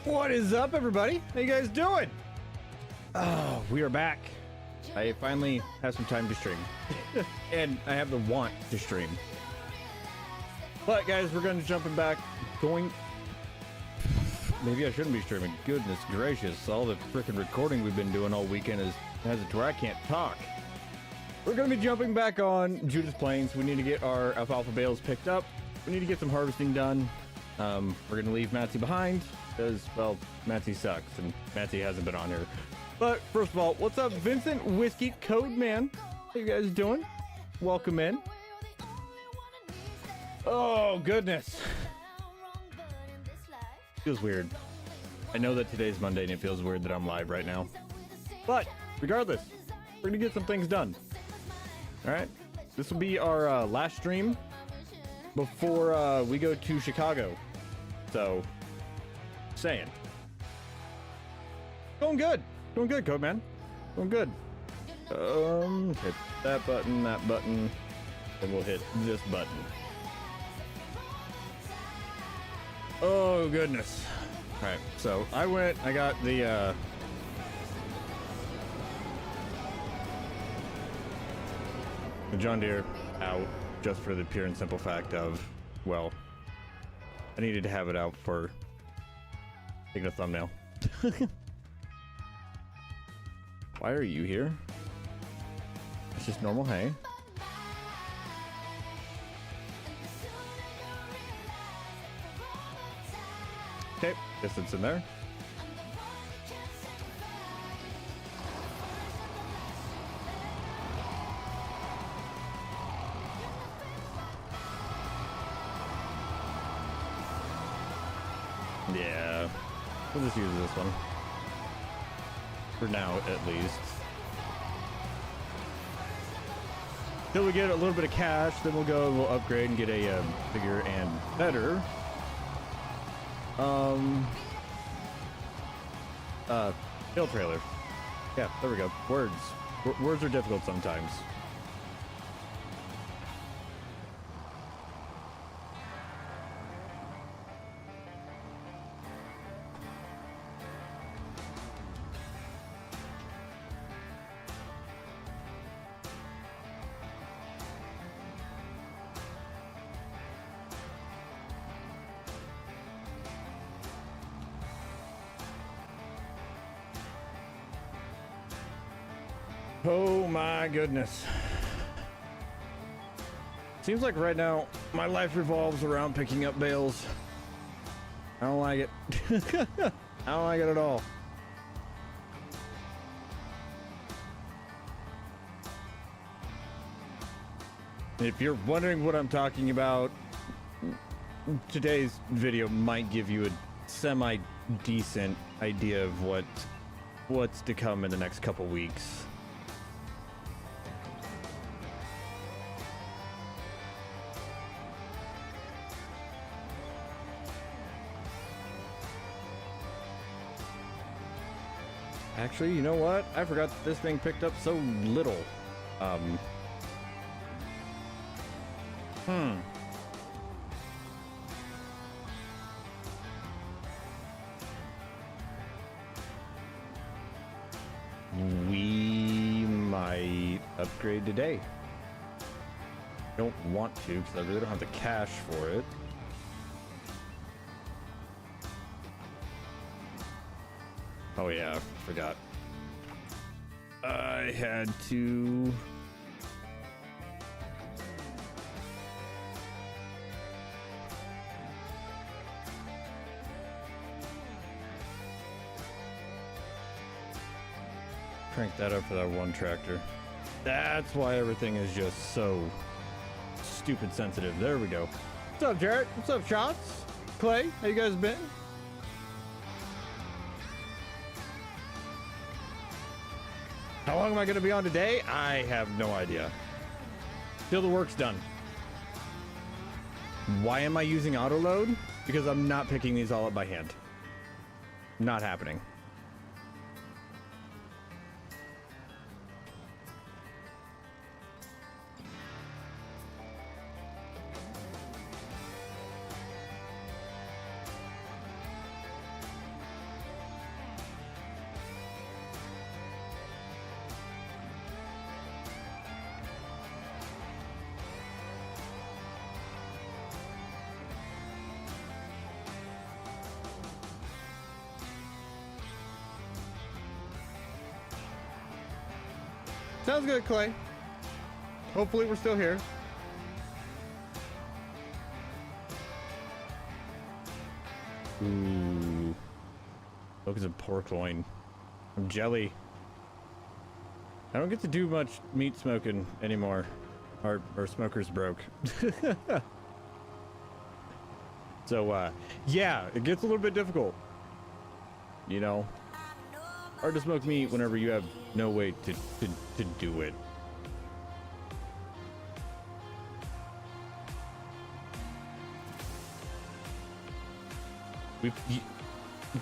What is up, everybody? How you guys doing? Oh, we are back. I finally have some time to stream. And I have the want to stream. But guys, we're going to jumping back. Maybe I shouldn't be streaming. Goodness gracious. All the freaking recording we've been doing all weekend has it to where I can't talk. We're going to be jumping back on Judith Plains. We need to get our alfalfa bales picked up. We need to get some harvesting done. We're going to leave Matzy behind because, well, Matzy sucks and Matzy hasn't been on here. But first of all, what's up, Vincent Whiskey Code Man? How you guys doing? Welcome in. Oh, goodness. Feels weird. I know that today's Monday and it feels weird that I'm live right now. But regardless, we're going to get some things done. All right. This will be our last stream before we go to Chicago. So, saying. Going good. Going good, Code Man. Going good. Hit that button, and we'll hit this button. Oh, goodness. Alright, so I got the John Deere out just for the pure and simple fact of, well, I needed to have it out for taking a thumbnail. Why are you here? It's just normal hay. Okay, distance in there. Yeah, we'll just use this one. For now, at least. Till we get a little bit of cash, then we'll go and we'll upgrade and get a bigger and better hill trailer. Yeah, there we go. Words are difficult sometimes. Oh my goodness. Seems like right now my life revolves around picking up bales. I don't like it. I don't like it at all. If you're wondering what I'm talking about, today's video might give you a semi-decent idea of what's to come in the next couple weeks. Actually, you know what? I forgot that this thing picked up so little. We might upgrade today. Don't want to, because I really don't have the cash for it. Oh yeah, I forgot. I had to... crank that up for that one tractor. That's why everything is just so stupid sensitive. There we go. What's up, Jarrett? What's up, Shots? Clay, how you guys been? How long am I going to be on today? I have no idea. Till the work's done. Why am I using auto load? Because I'm not picking these all up by hand. Not happening. Sounds good, Clay. Hopefully we're still here. Ooh. Focus of pork loin. I'm jelly. I don't get to do much meat smoking anymore. Our smoker's broke. So, yeah, it gets a little bit difficult. You know? Hard to smoke meat whenever you have no way to do it.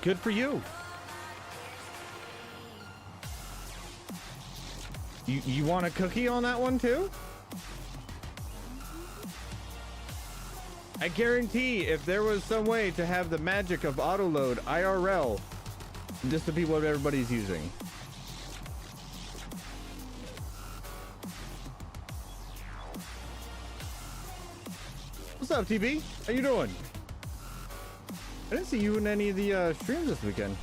Good for you. You want a cookie on that one too? I guarantee if there was some way to have the magic of autoload IRL, this would be what everybody's using. What's up, TB? How you doing? I didn't see you in any of the streams this weekend.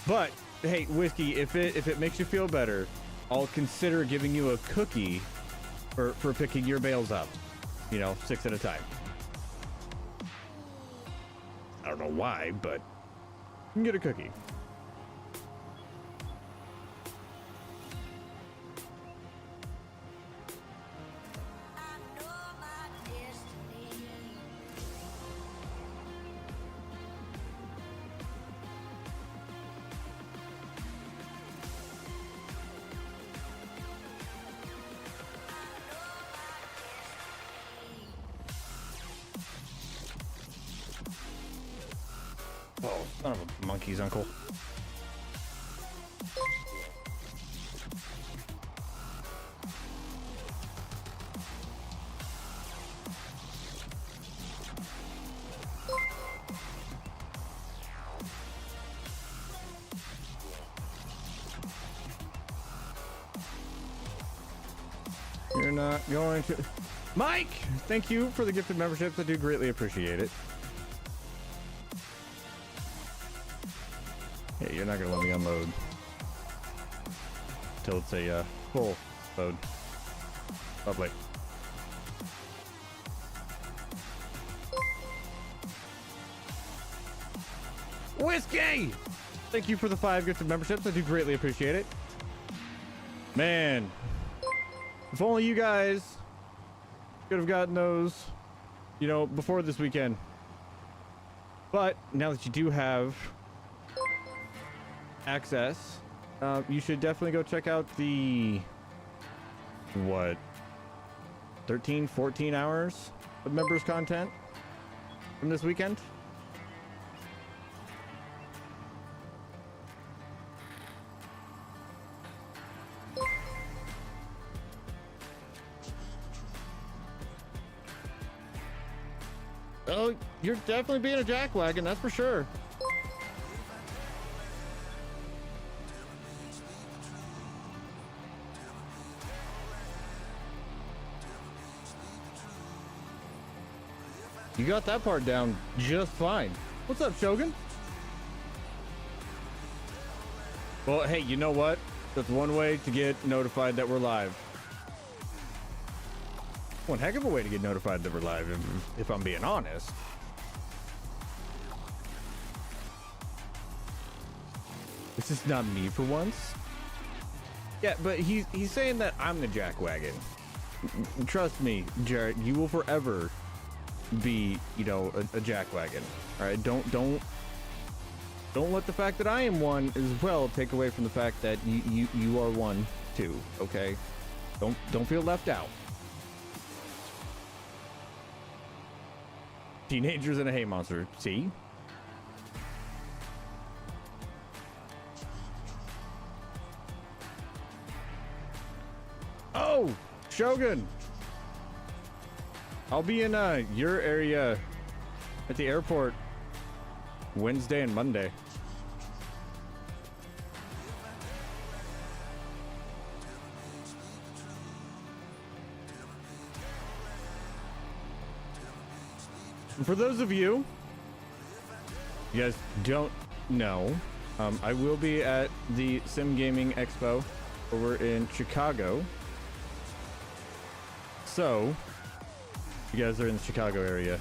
But hey, Whiskey, if it makes you feel better, I'll consider giving you a cookie for picking your bales up. You know, 6 at a time. I don't know why, but you can get a cookie. Oh, son of a monkey's uncle. You're not going to... Mike! Thank you for the gifted memberships. I do greatly appreciate it. Yeah, you're not gonna let me unload until it's a full load. Lovely. Whiskey! Thank you for the 5 gifted memberships. I do greatly appreciate it. Man, if only you guys could have gotten those, you know, before this weekend. But now that you do have access, you should definitely go check out the 13-14 hours of members content from this weekend. Oh, you're definitely being a jackwagon, that's for sure. You got that part down just fine. What's up, Shogun? Well, hey, you know what? That's one way to get notified that we're live. One heck of a way to get notified that we're live, if I'm being honest. This is not me for once. Yeah, but he's saying that I'm the jackwagon. Trust me, Jared, you will forever be, you know, a jackwagon. All right, don't let the fact that I am one as well take away from the fact that you are one too. Okay, don't feel left out. Teenagers and a hay monster. See? Oh, Shogun. I'll be in your area at the airport Wednesday and Monday. For those of you guys don't know, I will be at the Sim Gaming Expo over in Chicago. So, if you guys are in the Chicago area,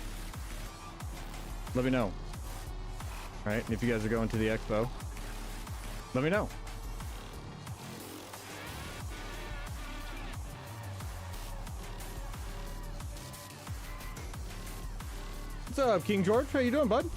let me know. All right, and if you guys are going to the expo, let me know. What's up, King George? How you doing, bud?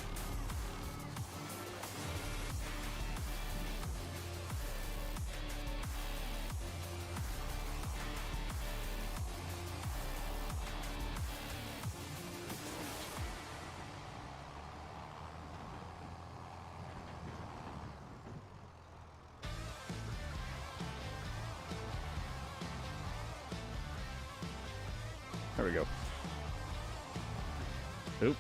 There we go. Oop.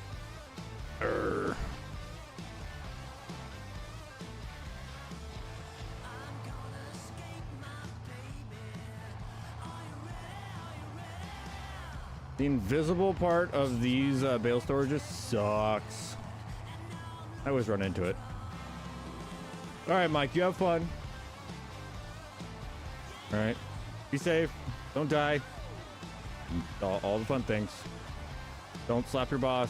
The invisible part of these bale storages sucks. I always run into it. All right, Mike, you have fun. All right, be safe. Don't die. All the fun things. Don't slap your boss.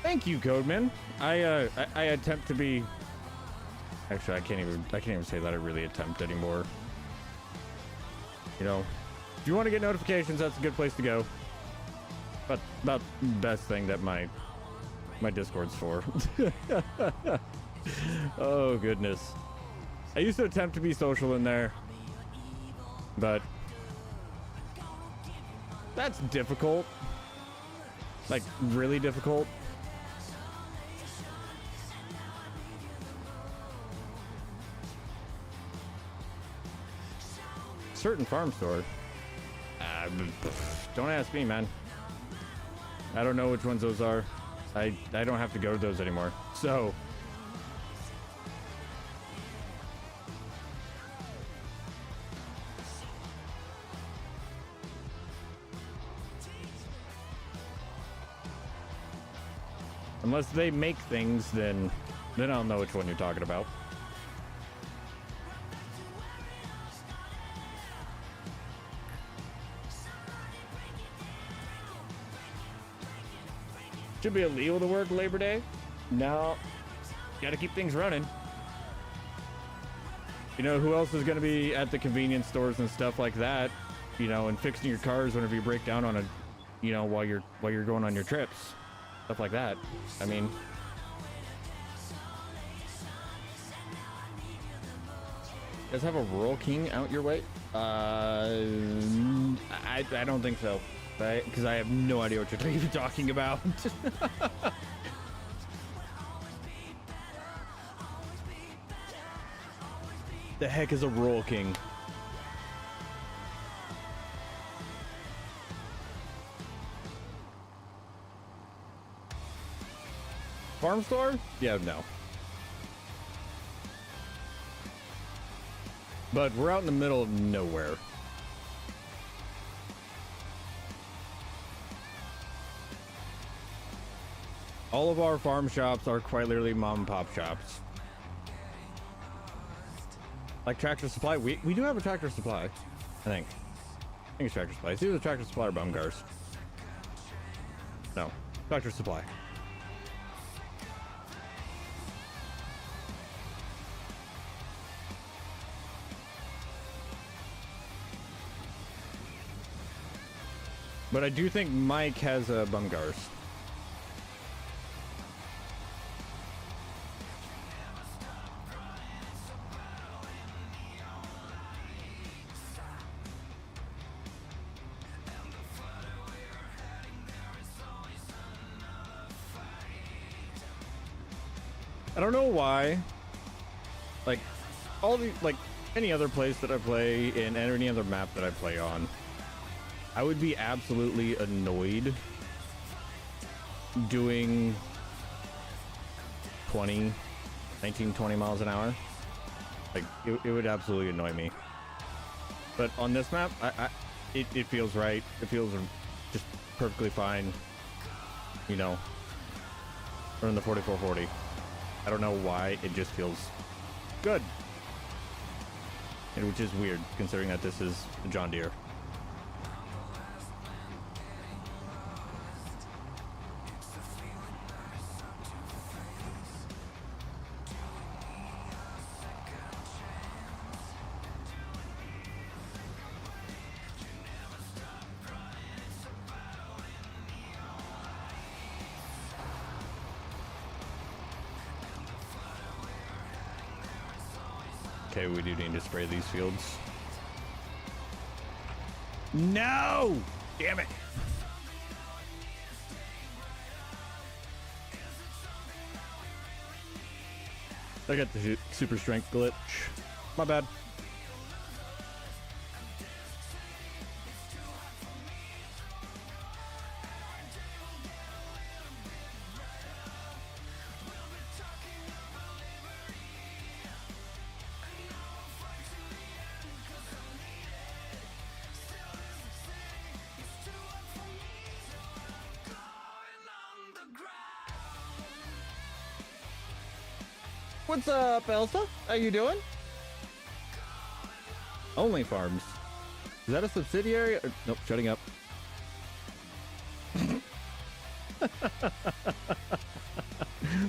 Thank you, Codeman. I attempt to be. Actually, I can't even say that I really attempt anymore. You know, if you want to get notifications, that's a good place to go. But about the best thing that my Discord's for. Oh goodness. I used to attempt to be social in there, but that's difficult. Like really difficult. Certain farm store. Don't ask me, man. I don't know which ones those are. I don't have to go to those anymore. So unless they make things, then I'll know which one you're talking about. Should be illegal to work Labor Day. No, gotta keep things running. You know who else is gonna be at the convenience stores and stuff like that? You know, and fixing your cars whenever you break down on a, you know, while you're going on your trips, stuff like that. I mean, you guys have a Rural King out your way? I don't think so. Because I have no idea what you're even talking about. The heck is a Rural King? Farm store? Yeah, no. But we're out in the middle of nowhere. All of our farm shops are quite literally mom and pop shops. Like Tractor Supply, we do have a Tractor Supply, I think. I think it's Tractor Supply. It's either Tractor Supply or Bumgars. No, Tractor Supply. But I do think Mike has a Bumgars. I don't know why, like, all the, like, any other place that I play in, and any other map that I play on, I would be absolutely annoyed doing 20 miles an hour. Like, it would absolutely annoy me. But on this map, it feels right. It feels just perfectly fine. You know, running the 4440. I don't know why, it just feels good. And which is weird, considering that this is a John Deere. Okay, we do need to spray these fields. No! Damn it! I got the super strength glitch. My bad. What's up, Elsa? How you doing? Only Farms. Is that a subsidiary? Or, nope, shutting up.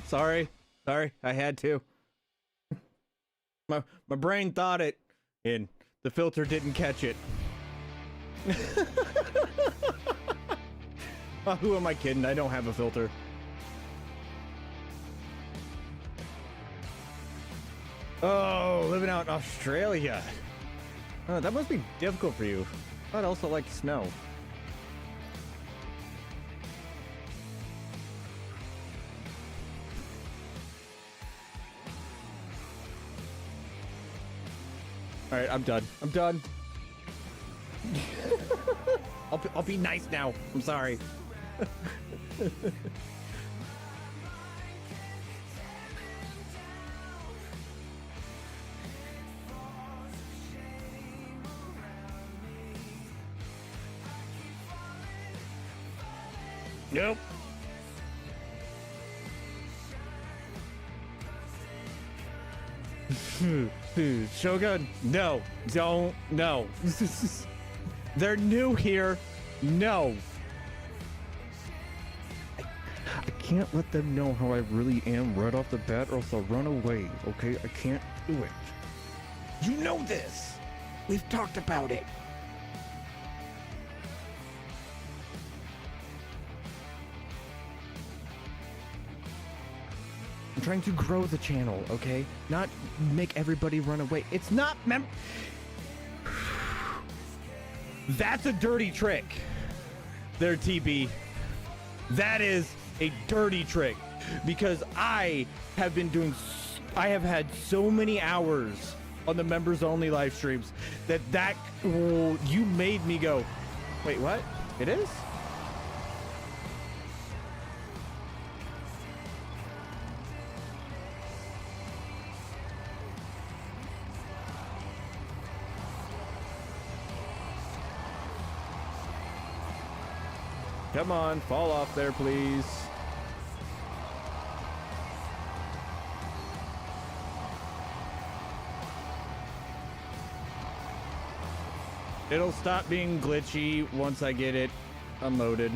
Sorry, I had to. My brain thought it, and the filter didn't catch it. Oh, who am I kidding? I don't have a filter. Oh, living out in Australia. Oh, that must be difficult for you. I'd also like snow. All right, I'm done. I'm done. I'll be nice now. I'm sorry. Nope. Shogun, no, don't, no. They're new here. No. I can't let them know how I really am right off the bat or else I'll run away, okay? I can't do it. You know this. We've talked about it. I'm trying to grow the channel, okay? Not make everybody run away. It's not That's a dirty trick. There, TB. That is a dirty trick because I have had so many hours on the members only live streams that you made me go, wait, what? It is? Come on, fall off there, please. It'll stop being glitchy once I get it unloaded.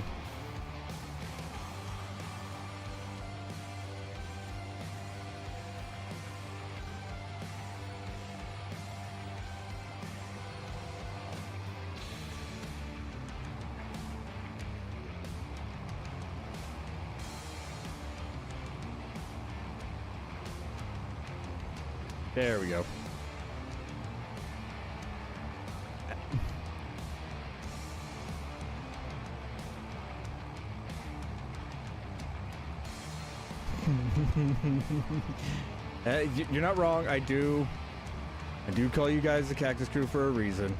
There we go. You're not wrong. I do call you guys the Cactus Crew for a reason.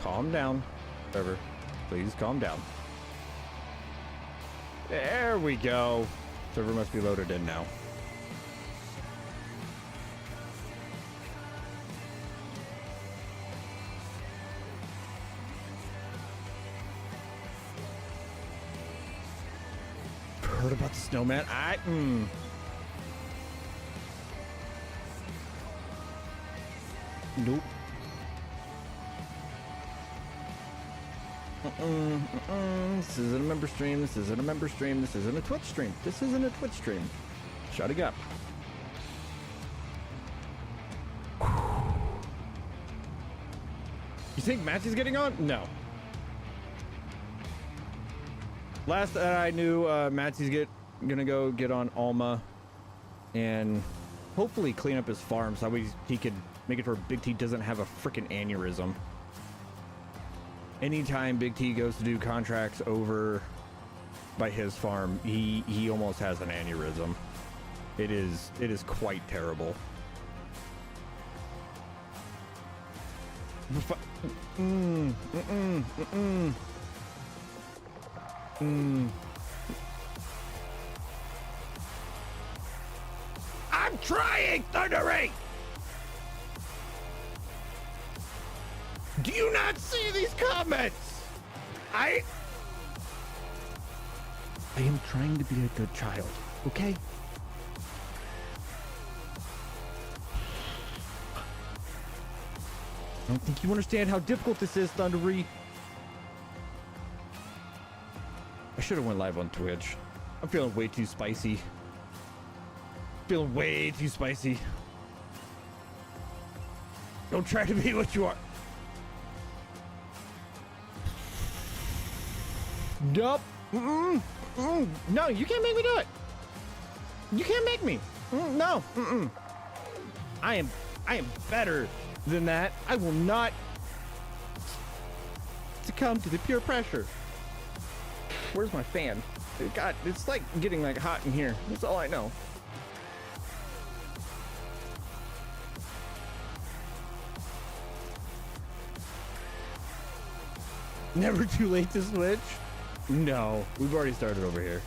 Calm down. Whatever. Please calm down. There we go. Server must be loaded in now. Heard about the snowman? Nope. This isn't a member stream. This isn't a member stream. This isn't a Twitch stream. This isn't a Twitch stream. Shutting up. You think Matzy's getting on? No. Last that I knew, Matzy's gonna go get on Alma and hopefully clean up his farm so he could make it where Big T doesn't have a freaking aneurysm. Anytime Big T goes to do contracts over by his farm, he almost has an aneurysm. It is quite terrible. I'm trying, Thundery! Do you not see these comments? I am trying to be a good child, okay? I don't think you understand how difficult this is, Thundery. I should have went live on Twitch. I'm feeling way too spicy. Feeling way too spicy. Don't try to be what you are. Nope. No, you can't make me do it. You can't make me. No. I am better than that. I will not succumb to the pure pressure. Where's my fan? God, it's like getting like hot in here. That's all I know. Never too late to switch? No, we've already started over here.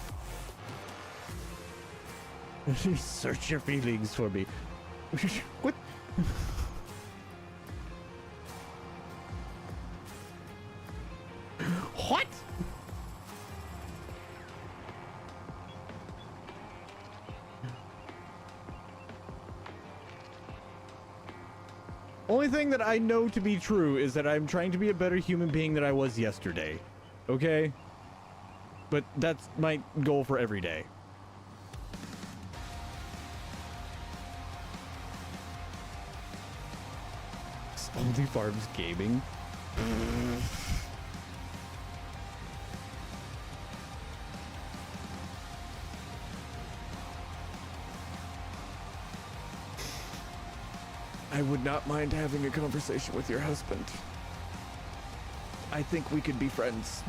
Search your feelings for me. What? What? Only thing that I know to be true is that I'm trying to be a better human being than I was yesterday. Okay? But that's my goal for every day. Only Farms Gaming. I would not mind having a conversation with your husband. I think we could be friends.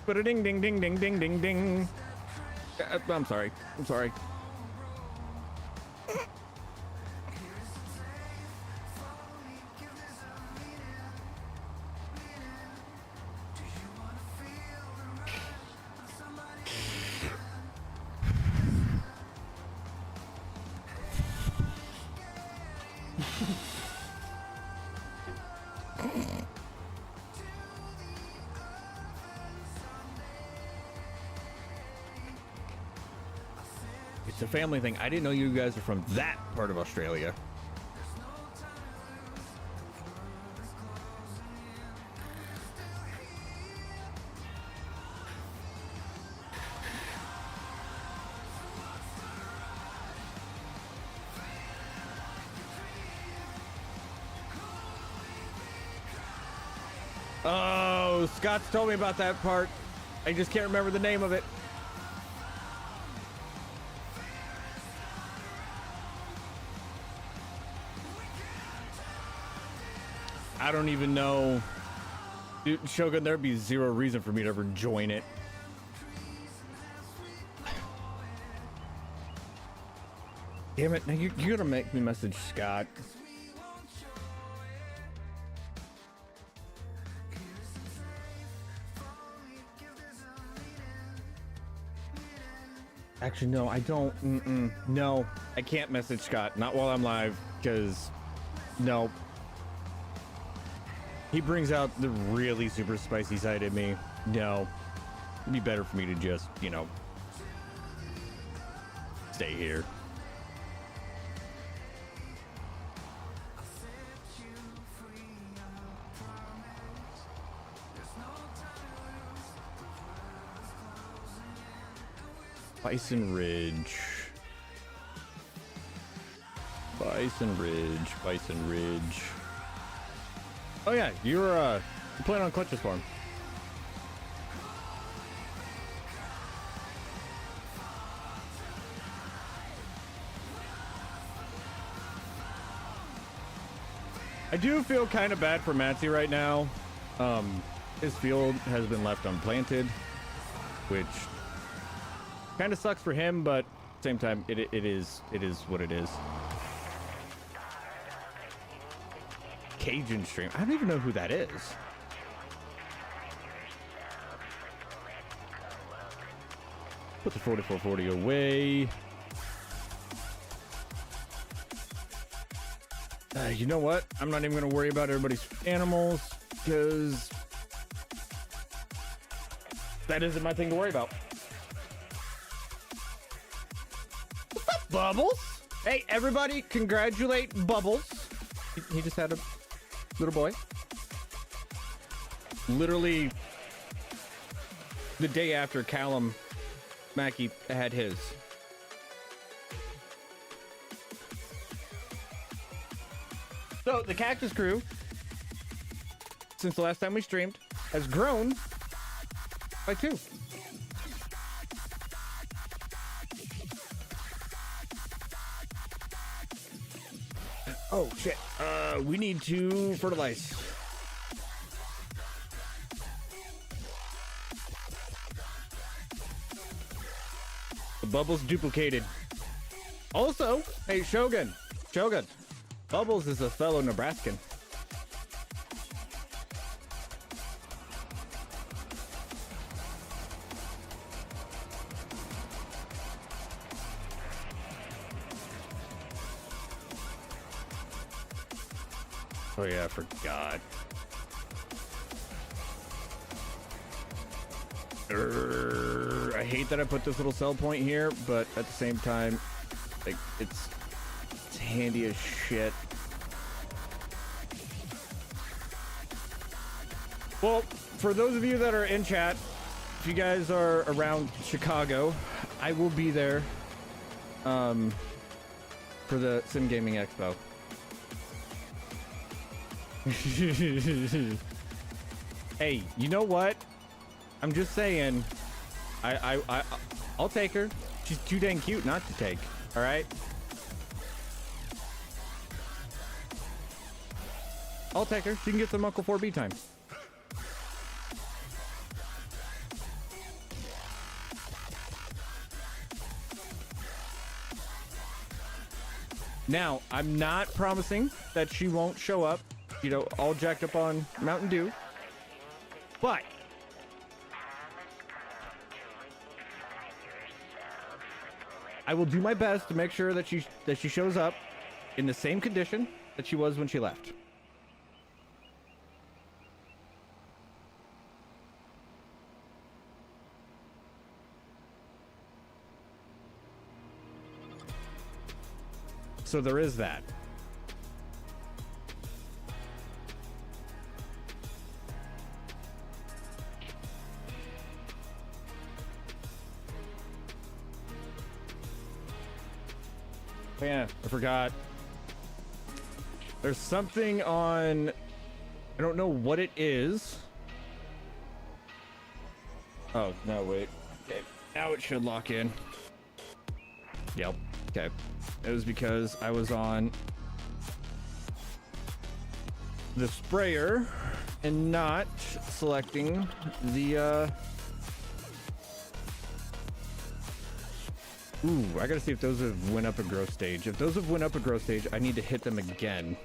But a ding ding ding ding ding ding ding. I'm sorry. I'm sorry. It's a family thing. I didn't know you guys are from that part of Australia. Oh, Scott's told me about that part. I just can't remember the name of it. I don't even know. Dude, Shogun, there'd be zero reason for me to ever join it. Damn it, now you're gonna make me message Scott. Actually, no, I don't. No, I can't message Scott. Not while I'm live, because no. He brings out the really super spicy side of me. No. It'd be better for me to just, you know, stay here. Bison Ridge. Bison Ridge. Bison Ridge. Oh yeah, you're playing on Clutch's farm. I do feel kind of bad for Matzy right now. His field has been left unplanted, which kind of sucks for him, but at the same time, it is what it is. Cajun stream. I don't even know who that is. Put the 4440 away. You know what? I'm not even going to worry about everybody's animals, because that isn't my thing to worry about. What's up, Bubbles? Hey, everybody, congratulate Bubbles. He just had a little boy. Literally the day after Callum Mackey had his. So the Cactus Crew, since the last time we streamed, has grown by 2. Oh shit. We need to fertilize. The Bubbles duplicated. Also, hey Shogun. Bubbles is a fellow Nebraskan. Oh yeah, I forgot. I hate that I put this little sell point here, but at the same time, like it's handy as shit. Well, for those of you that are in chat, if you guys are around Chicago, I will be there for the Sim Gaming Expo. Hey, you know what? I'm just saying, I'll take her. She's too dang cute not to take. All right. I'll take her. She can get some Uncle 4B time. Now, I'm not promising that she won't show up, you know, all jacked up on Mountain Dew, but I will do my best to make sure that she shows up in the same condition that she was when she left. So there is that. Yeah, I forgot. There's something on, I don't know what it is. Oh, no, wait. Okay, now it should lock in. Yep, okay. It was because I was on the sprayer and not selecting the Ooh, I gotta see if those have went up a growth stage. If those have went up a growth stage, I need to hit them again.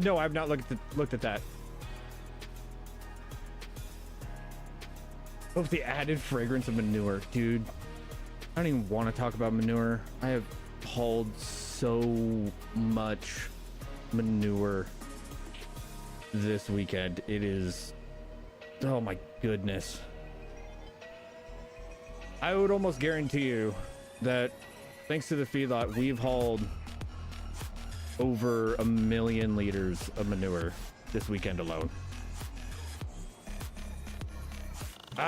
No, I've not looked at that. Oh, the added fragrance of manure, dude. I don't even want to talk about manure. I have hauled so much manure this weekend. It is, oh my goodness. I would almost guarantee you that thanks to the feedlot, we've hauled over 1 million liters of manure this weekend alone. Your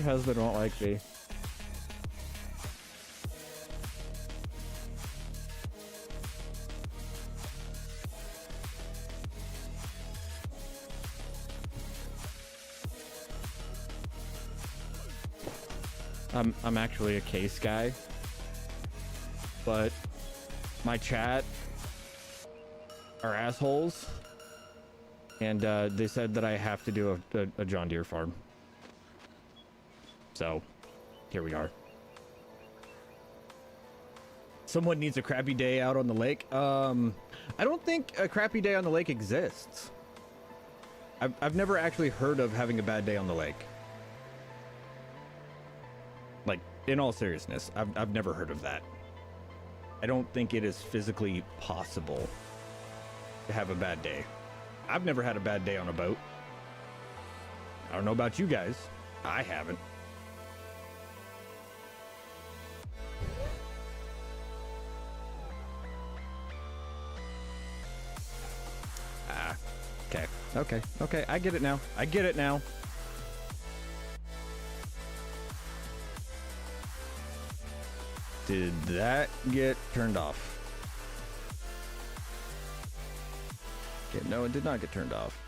husband won't like me. I'm actually a case guy, but my chat are assholes, and they said that I have to do a John Deere farm. So here we are. Someone needs a crappy day out on the lake. I don't think a crappy day on the lake exists. I've never actually heard of having a bad day on the lake. Like, in all seriousness, I've never heard of that. I don't think it is physically possible to have a bad day. I've never had a bad day on a boat. I don't know about you guys. I haven't. Okay. I get it now. Did that get turned off? Okay, no, it did not get turned off.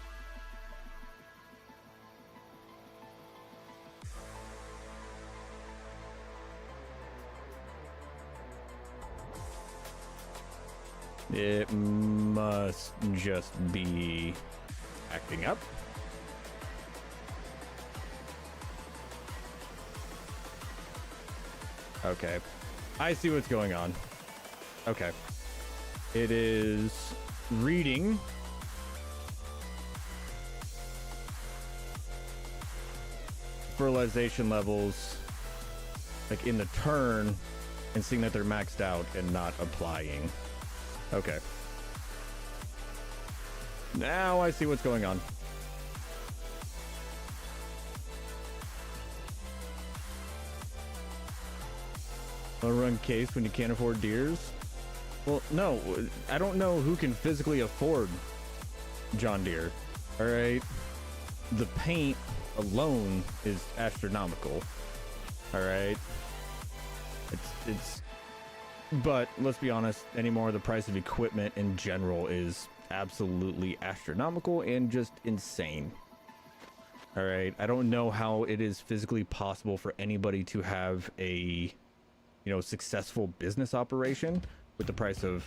It must just be acting up. Okay. I see what's going on. Okay. It is reading fertilization levels like in the turn and seeing that they're maxed out and not applying. Okay. Now I see what's going on. Wanna run case when you can't afford deers? Well, no, I don't know who can physically afford John Deere. All right, the paint alone is astronomical. All right, it's. But let's be honest, anymore the price of equipment in general is absolutely astronomical and just insane. All right, I don't know how it is physically possible for anybody to have a, successful business operation with the price of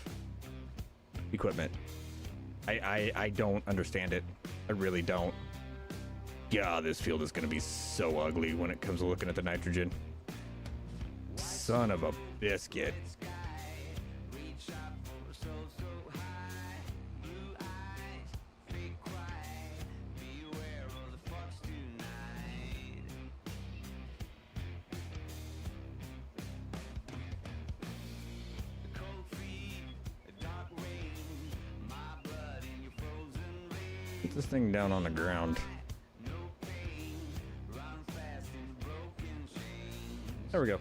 equipment. I don't understand it. I really don't. Yeah, this field is going to be so ugly when it comes to looking at the nitrogen. Son of a biscuit. Put this thing down on the ground. There we go.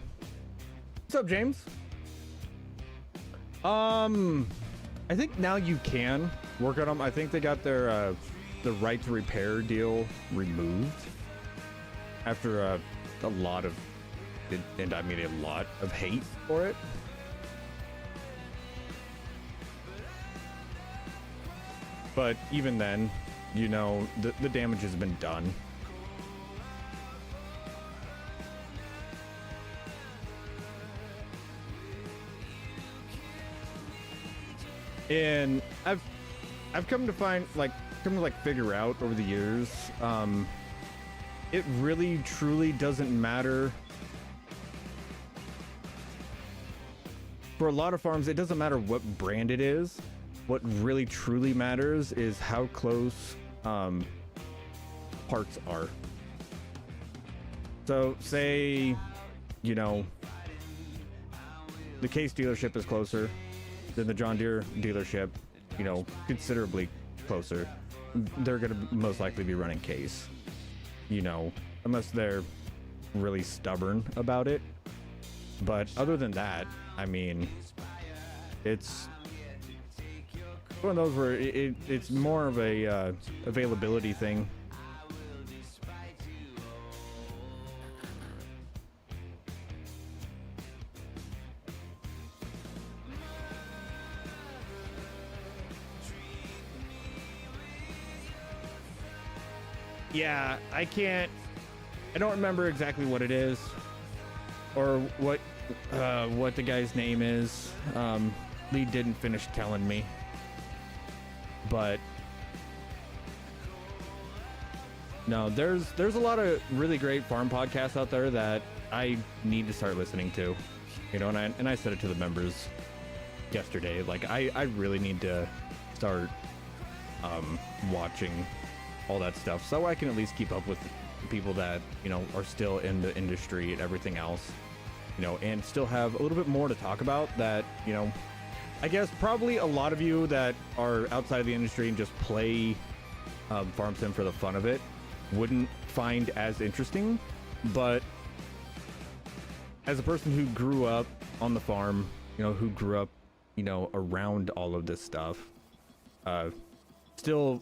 What's up, James? I think now you can work on them. I think they got their the right to repair deal removed after a lot of, and I mean a lot of hate for it. But even then, the damage has been done. And I've come to find, like, figure out over the years, it really truly doesn't matter. For a lot of farms, it doesn't matter what brand it is. What really truly matters is how close parts are. So say, you know, the Case dealership is closer than the John Deere dealership, you know, considerably closer. They're going to most likely be running Case, you know, unless they're really stubborn about it. But other than that, I mean, it's one of those where it's more of a availability thing. Yeah, I don't remember exactly what it is or what the guy's name is. Lee didn't finish telling me, but no, there's a lot of really great farm podcasts out there that I need to start listening to, you know, and I said it to the members yesterday, like I really need to start watching all that stuff so I can at least keep up with people that, you know, are still in the industry and everything else, you know, and still have a little bit more to talk about that, you know, I guess probably a lot of you that are outside of the industry and just play farm sim for the fun of it wouldn't find as interesting. But as a person who grew up on the farm, you know, who grew up, you know, around all of this stuff, still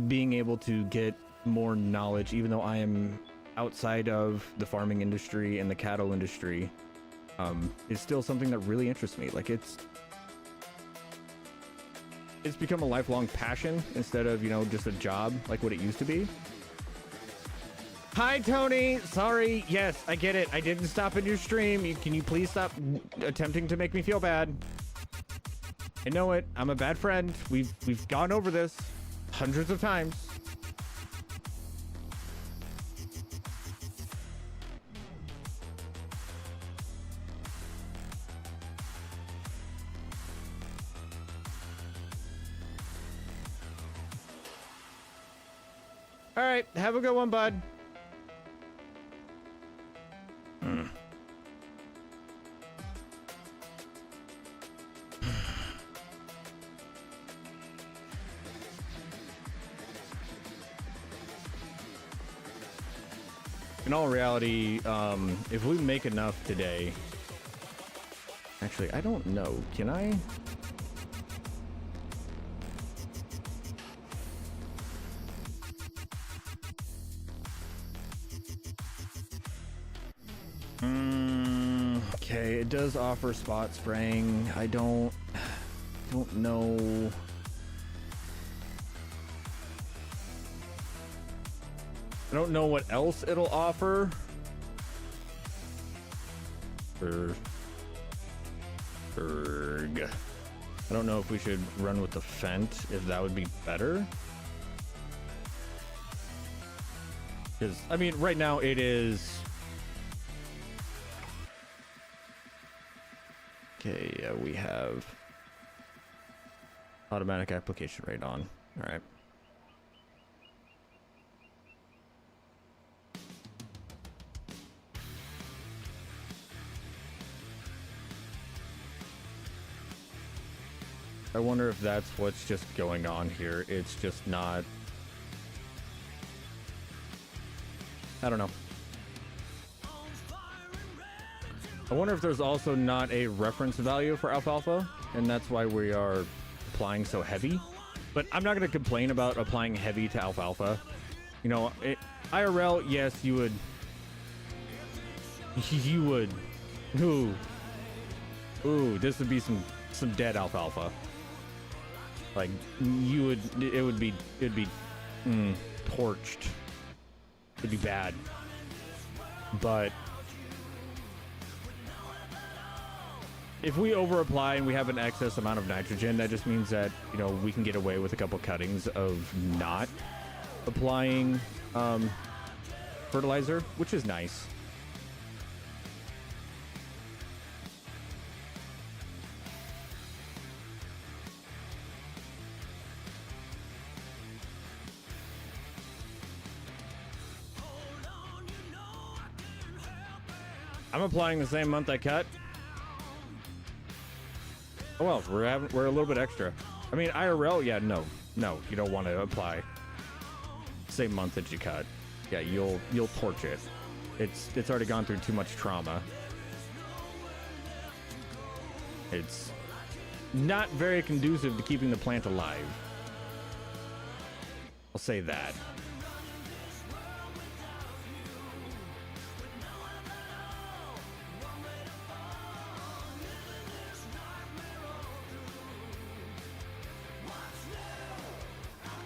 being able to get more knowledge, even though I am outside of the farming industry and the cattle industry, is still something that really interests me. Like it's become a lifelong passion instead of, you know, just a job like what it used to be. Hi, Tony. Sorry. Yes, I get it. I didn't stop in your stream. Can you please stop attempting to make me feel bad? I know it. I'm a bad friend. We've gone over this hundreds of times. All right, have a good one, bud. In all reality, if we make enough today, actually, I don't know. Can I? Okay, it does offer spot spraying. I don't know. I don't know what else it'll offer. I don't know if we should run with the Fent, if that would be better. Because, I mean, right now it is... Okay, we have automatic application rate on. All right. I wonder if that's what's just going on here. It's just not... I don't know. I wonder if there's also not a reference value for alfalfa, and that's why we are applying so heavy. But I'm not going to complain about applying heavy to alfalfa. You know, IRL, yes, you would... You would... Ooh, this would be some dead alfalfa. Like, you would... It'd be torched. It'd be bad. But... if we over apply and we have an excess amount of nitrogen, that just means that, you know, we can get away with a couple cuttings of not applying fertilizer, which is nice. I'm applying the same month I cut. Oh well, we're a little bit extra. I mean, IRL, yeah, no, you don't want to apply same month that you cut. Yeah, you'll torch it. It's already gone through too much trauma. It's not very conducive to keeping the plant alive. I'll say that.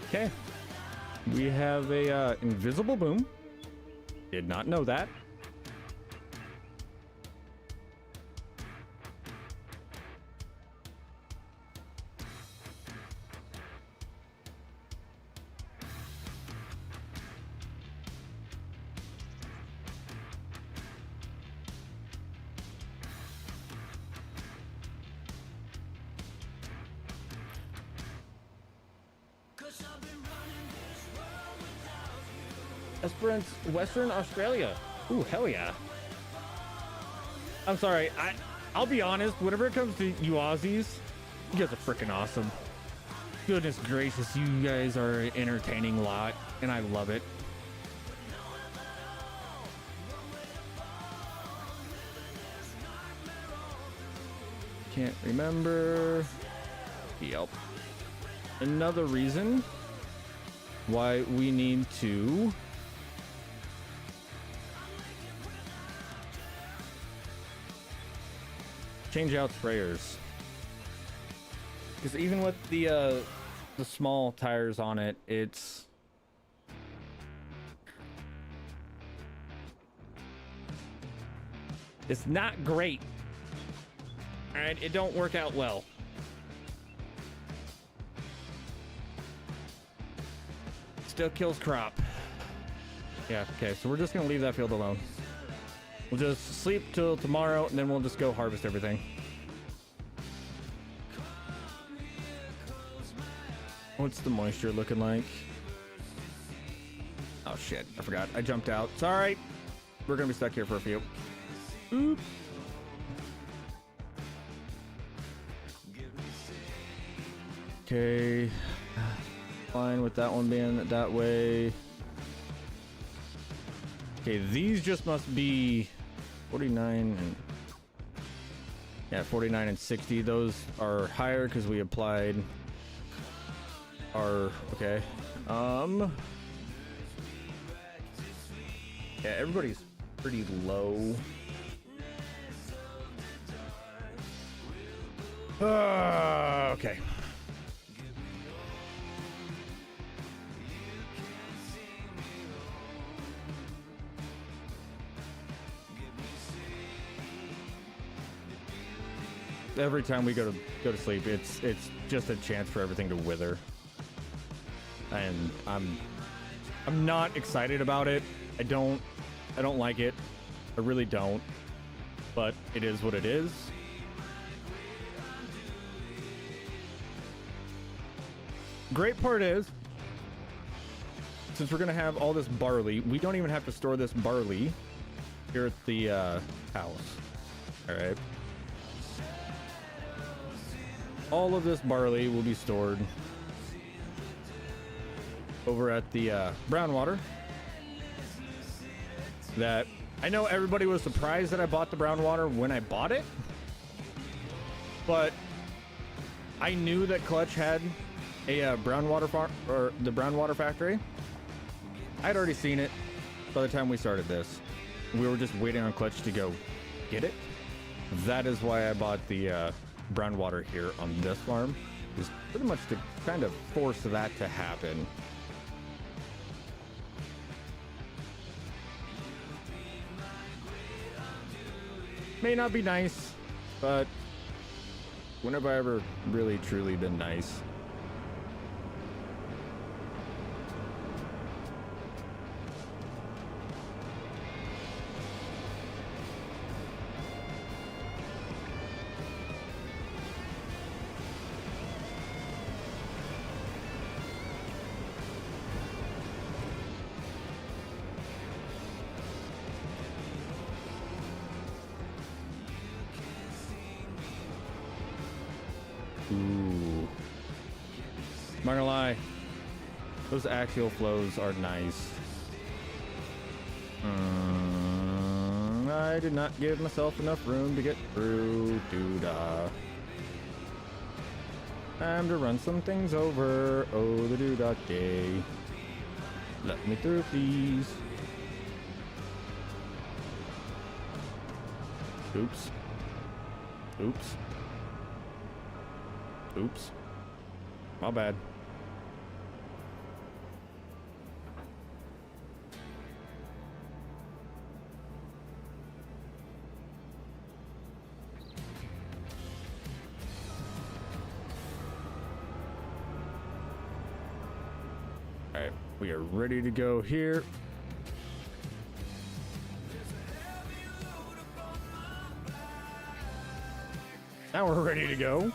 Okay, we have a invisible boom. Did not know that. Esperance, Western Australia. Ooh, hell yeah. I'm sorry, I'll be honest, whenever it comes to you Aussies, you guys are freaking awesome. Goodness gracious, you guys are an entertaining lot, and I love it. Can't remember. Yep. Another reason why we need to change out sprayers, because even with the small tires on it, it's not great. All right, it don't work out well. Still kills crop. Yeah, okay, so we're just gonna leave that field alone. We'll just sleep till tomorrow, and then we'll just go harvest everything. What's the moisture looking like? Oh shit, I forgot. I jumped out. It's all right. We're gonna be stuck here for a few. Oop. Okay. Fine with that one being that way. Okay, these just must be 49 and yeah, 49 and 60. Those are higher because we applied our okay. Yeah, everybody's pretty low. Okay. Every time we go to sleep, it's just a chance for everything to wither, and I'm not excited about it. I don't like it. I really don't. But it is what it is. Great part is, since we're gonna have all this barley, we don't even have to store this barley here at the house. All right. All of this barley will be stored over at the brown water. That I know everybody was surprised that I bought the brown water when I bought it, but I knew that Clutch had a brown water the brown water factory. I'd already seen it by the time we started this. We were just waiting on Clutch to go get it. That is why I bought the brown water here on this farm, is pretty much to kind of force that to happen. May not be nice, but When have I ever really, truly been nice? Ooh. I'm not gonna lie, those axial flows are nice. I did not give myself enough room to get through. Doodah. Time to run some things over. Oh, the doodah day. Let me through, please. Oops. Oops. Oops. My bad. All right, we are ready to go here. Now we're ready to go.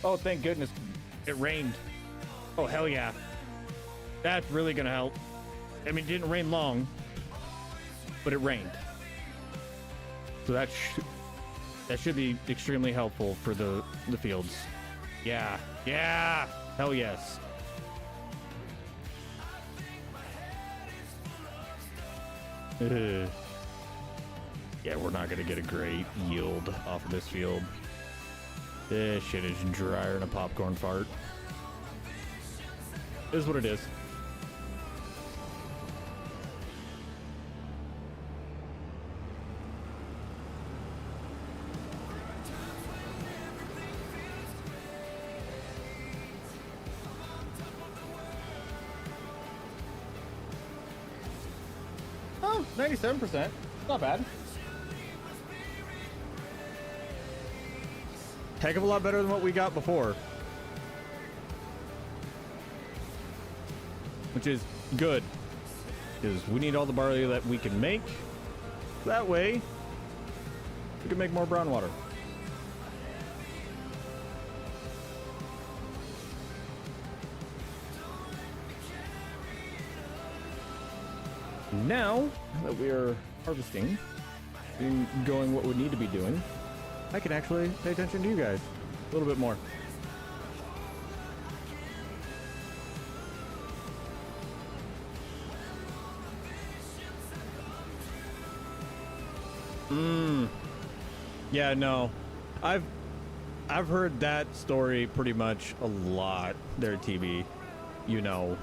Oh, thank goodness it rained. Oh, hell yeah. That's really gonna help. I mean, it didn't rain long, but it rained. So that should be extremely helpful for the fields. Yeah, yeah, hell yes. Yeah, we're not gonna get a great yield off of this field. This shit is drier than a popcorn fart. It is what it is. Oh, 97%. Not bad. Heck of a lot better than what we got before. Which is good. Because we need all the barley that we can make. That way, we can make more brown water. Now that we are harvesting and going what we need to be doing, I can actually pay attention to you guys a little bit more. Yeah, no. I've heard that story pretty much a lot there, TB. You know,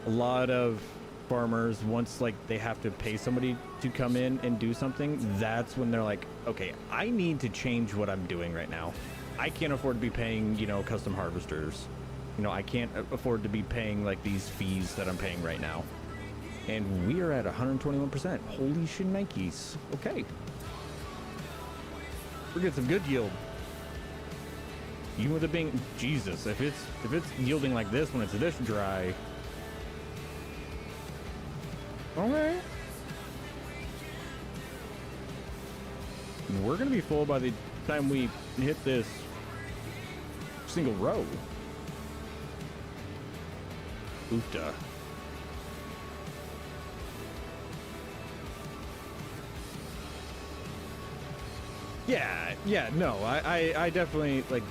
a lot of farmers, once like they have to pay somebody to come in and do something, that's when they're like, okay, I need to change what I'm doing right now. I can't afford to be paying, you know, custom harvesters. You know, I can't afford to be paying like these fees that I'm paying right now. And we are at 121%. Holy shnikes. Okay. We're getting some good yield. Even with it being, Jesus, if it's yielding like this when it's this dry. Okay. We're gonna be full by the time we hit this single row. Oofda. Yeah, no, I definitely, like,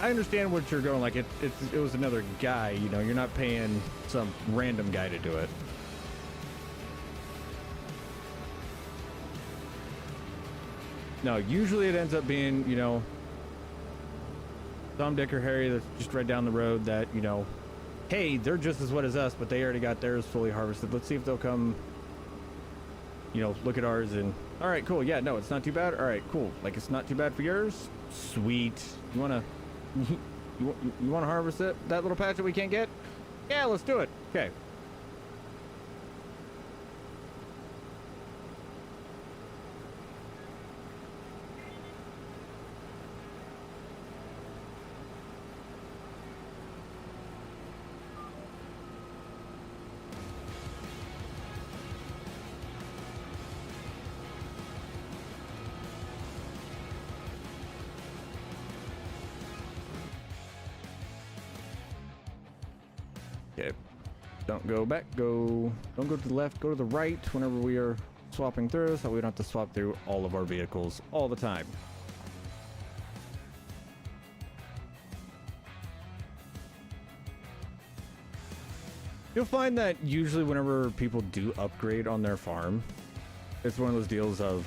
I understand what you're going, like, it was another guy, you know, you're not paying some random guy to do it. No, usually it ends up being, you know, Tom, Dick, or Harry that's just right down the road that, you know, hey, they're just as wet as us, but they already got theirs fully harvested. Let's see if they'll come you know, look at ours and, all right, cool. Yeah, no, it's not too bad. All right, cool. Like, it's not too bad for yours. Sweet. You want to, you want to harvest that little patch that we can't get? Yeah, let's do it. Okay. Okay. Don't go back, don't go to the left, go to the right whenever we are swapping through, so we don't have to swap through all of our vehicles all the time. You'll find that usually whenever people do upgrade on their farm, it's one of those deals of,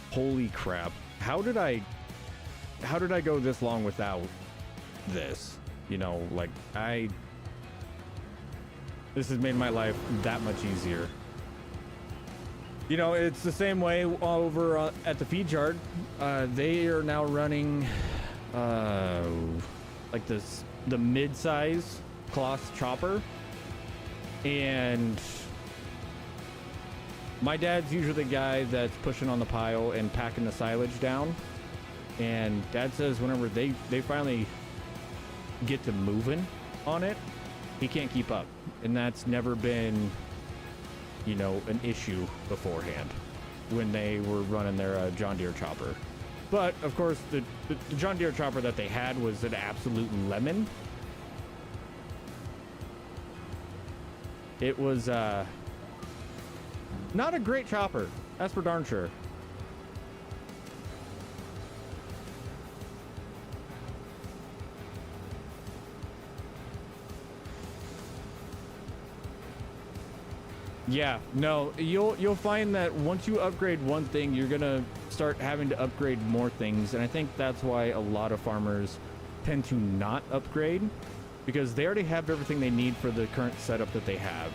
holy crap, how did I go this long without this? You know, like, this has made my life that much easier. You know, it's the same way over at the feed yard. They are now running like the mid-size cloth chopper. And my dad's usually the guy that's pushing on the pile and packing the silage down. And Dad says whenever they finally get to moving on it, he can't keep up. And that's never been, you know, an issue beforehand when they were running their John Deere chopper. But of course, the John Deere chopper that they had was an absolute lemon. It was not a great chopper, that's for darn sure. Yeah, no, you'll find that once you upgrade one thing, you're gonna start having to upgrade more things, and I think that's why a lot of farmers tend to not upgrade, because they already have everything they need for the current setup that they have.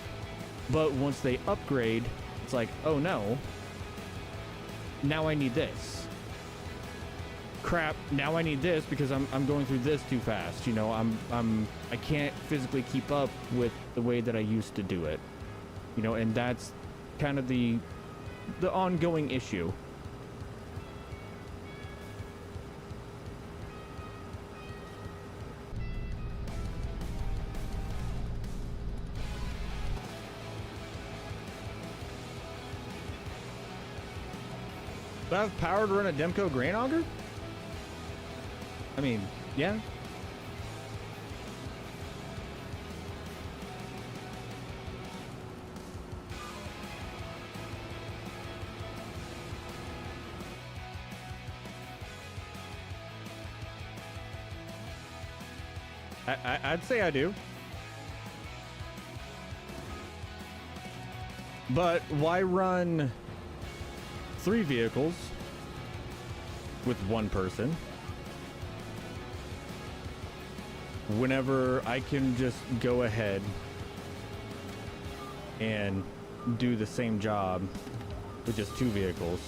But once they upgrade, it's like, oh no, now I need this. Crap, now I need this because I'm going through this too fast. You know, I can't physically keep up with the way that I used to do it. You know, and that's kind of the ongoing issue. Do I have power to run a Demco grain auger? I mean, yeah. I'd say I do. But why run 3 vehicles with one person whenever I can just go ahead and do the same job with just 2 vehicles?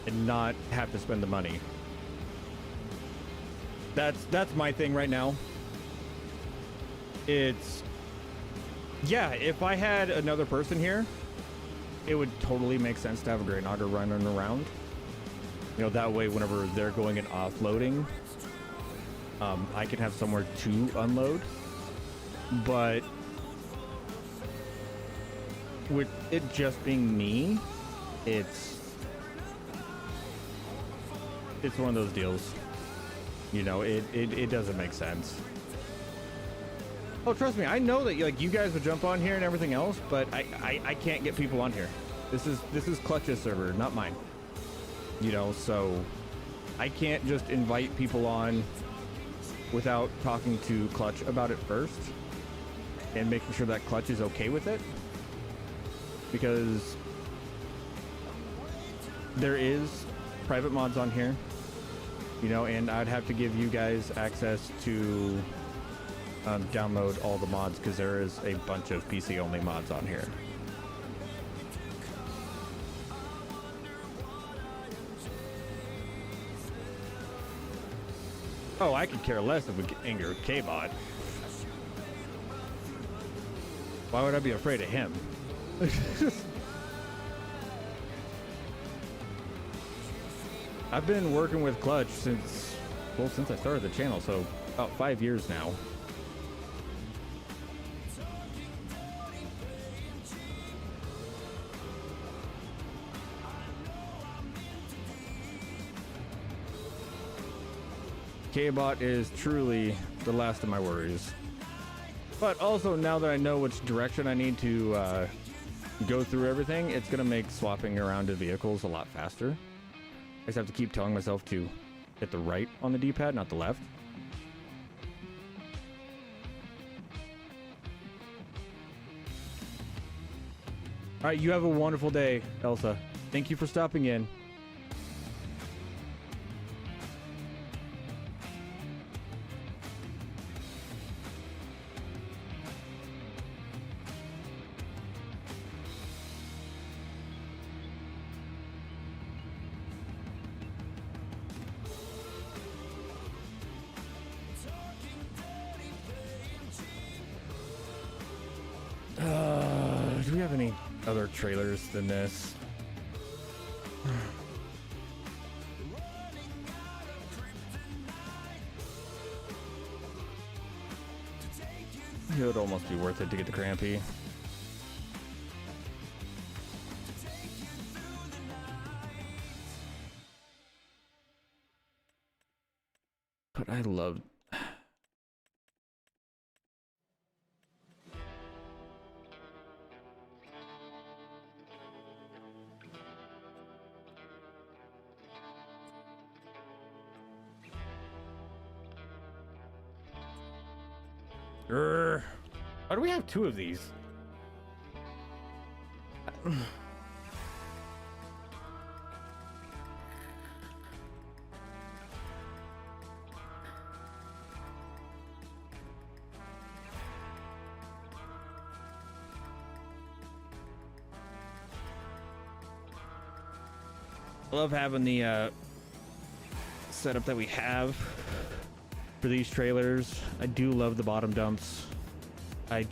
And not have to spend the money. That's my thing right now. It's, yeah, if I had another person here, it would totally make sense to have a grain auger running around. You know, that way whenever they're going and offloading, I can have somewhere to unload. But with it just being me, it's one of those deals. You know, it doesn't make sense. Oh, trust me, I know that like you guys would jump on here and everything else, but I can't get people on here. This is Clutch's server, not mine. You know, so I can't just invite people on without talking to Clutch about it first and making sure that Clutch is okay with it, because there is private mods on here. You know, and I'd have to give you guys access to download all the mods because there is a bunch of PC only mods on here. Oh, I could care less if we get angry with Kbot. Why would I be afraid of him? I've been working with Clutch since I started the channel, so about 5 years now. Kbot is truly the last of my worries. But also, now that I know which direction I need to go through everything, it's going to make swapping around to vehicles a lot faster. I just have to keep telling myself to hit the right on the D-pad, not the left. All right, you have a wonderful day, Elsa. Thank you for stopping in. Do we have any other trailers than this? It would almost be worth it to get the Crampy. But I love... Why do we have two of these? I love having the setup that we have for these trailers. I do love the bottom dumps. They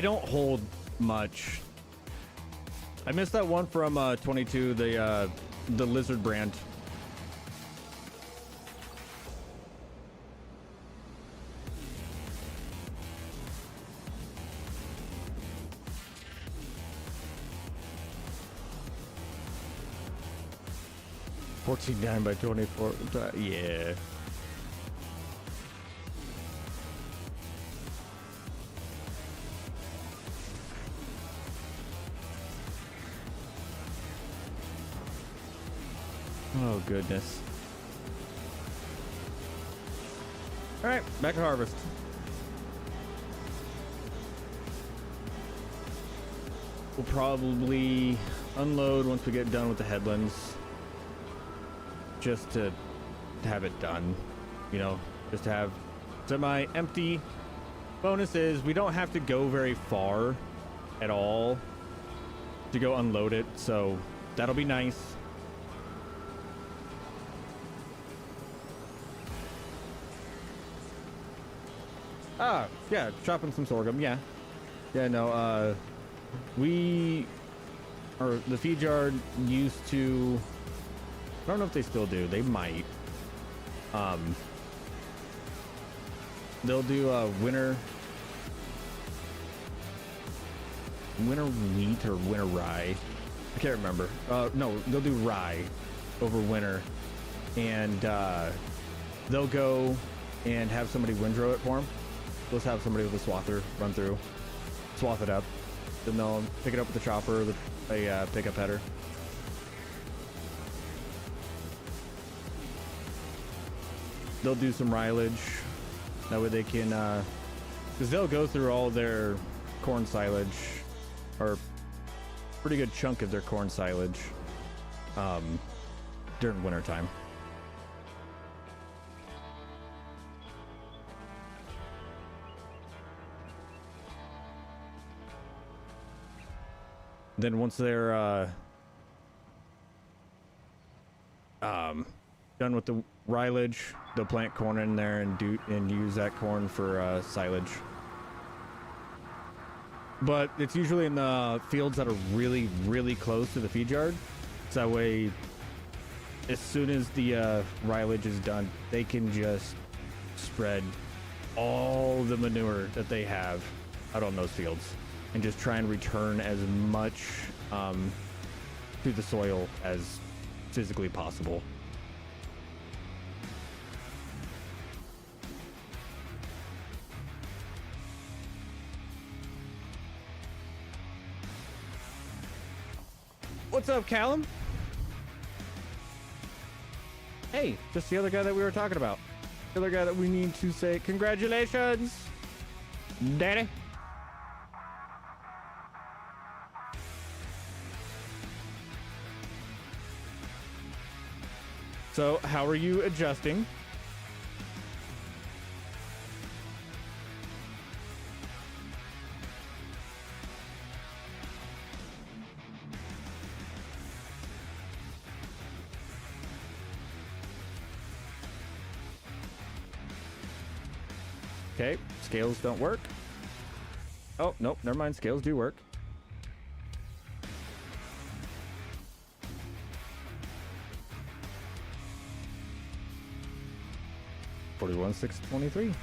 don't hold much. I missed that one from 22, the Lizard brand. $14.9 by 24. Yeah. Oh goodness. All right, back to harvest. We'll probably unload once we get done with the headlands, just to have it done, you know, just to have semi-empty. Bonus is we don't have to go very far at all to go unload it, so that'll be nice. Ah, yeah, chopping some sorghum, yeah. Yeah, no, the feed yard used to, I don't know if they still do, they might. They'll do winter wheat or winter rye. I can't remember. No, they'll do rye over winter, and they'll go and have somebody windrow it for them. They'll just have somebody with a swather run through, swath it up, then they'll pick it up with the chopper, a pickup header. They'll do some silage. That way they can, because they'll go through all their corn silage, or pretty good chunk of their corn silage, during winter time. Then once they're done with the rilage, they'll plant corn in there and use that corn for silage. But it's usually in the fields that are really, really close to the feed yard. So that way, as soon as the rilage is done, they can just spread all the manure that they have out on those fields and just try and return as much to the soil as physically possible. What's up, Callum? Hey, just the other guy that we were talking about. The other guy that we need to say congratulations, Daddy. So, how are you adjusting? Okay, scales don't work. Oh, nope, never mind, scales do work. $41,623.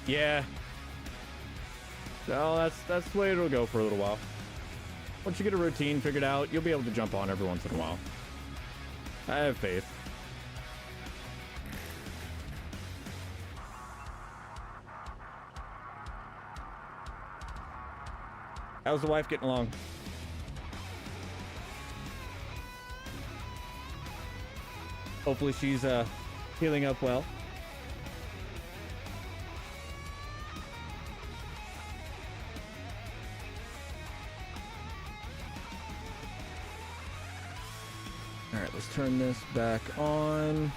Yeah. So that's the way it'll go for a little while. Once you get a routine figured out, you'll be able to jump on every once in a while. I have faith. How's the wife getting along? Hopefully she's healing up well. All right, let's turn this back on.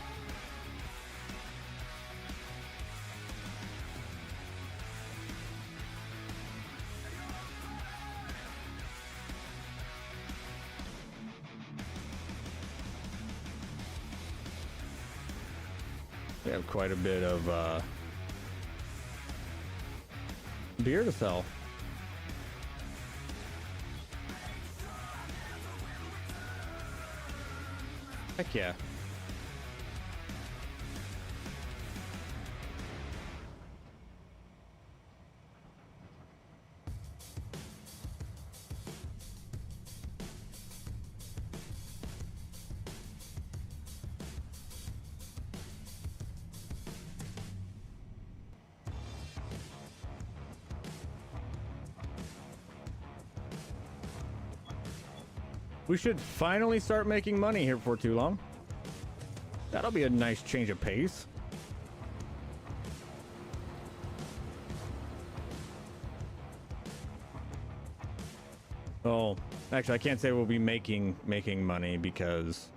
We have quite a bit of beer to sell. Heck yeah. We should finally start making money here before too long. That'll be a nice change of pace. Oh, actually, I can't say we'll be making money because,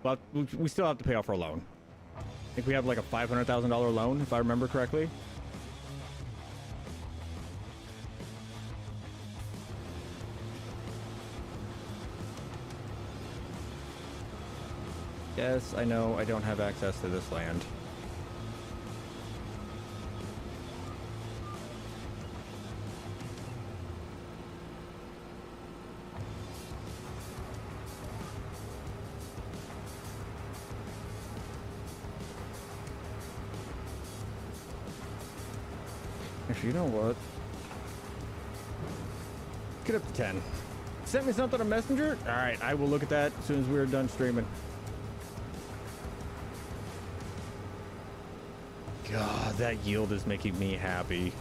well, we still have to pay off our loan. I think we have like a $500,000 loan, if I remember correctly. Yes, I know I don't have access to this land. Actually, you know what? Get up to 10. Sent me something on Messenger? Alright, I will look at that as soon as we're done streaming. God, that yield is making me happy.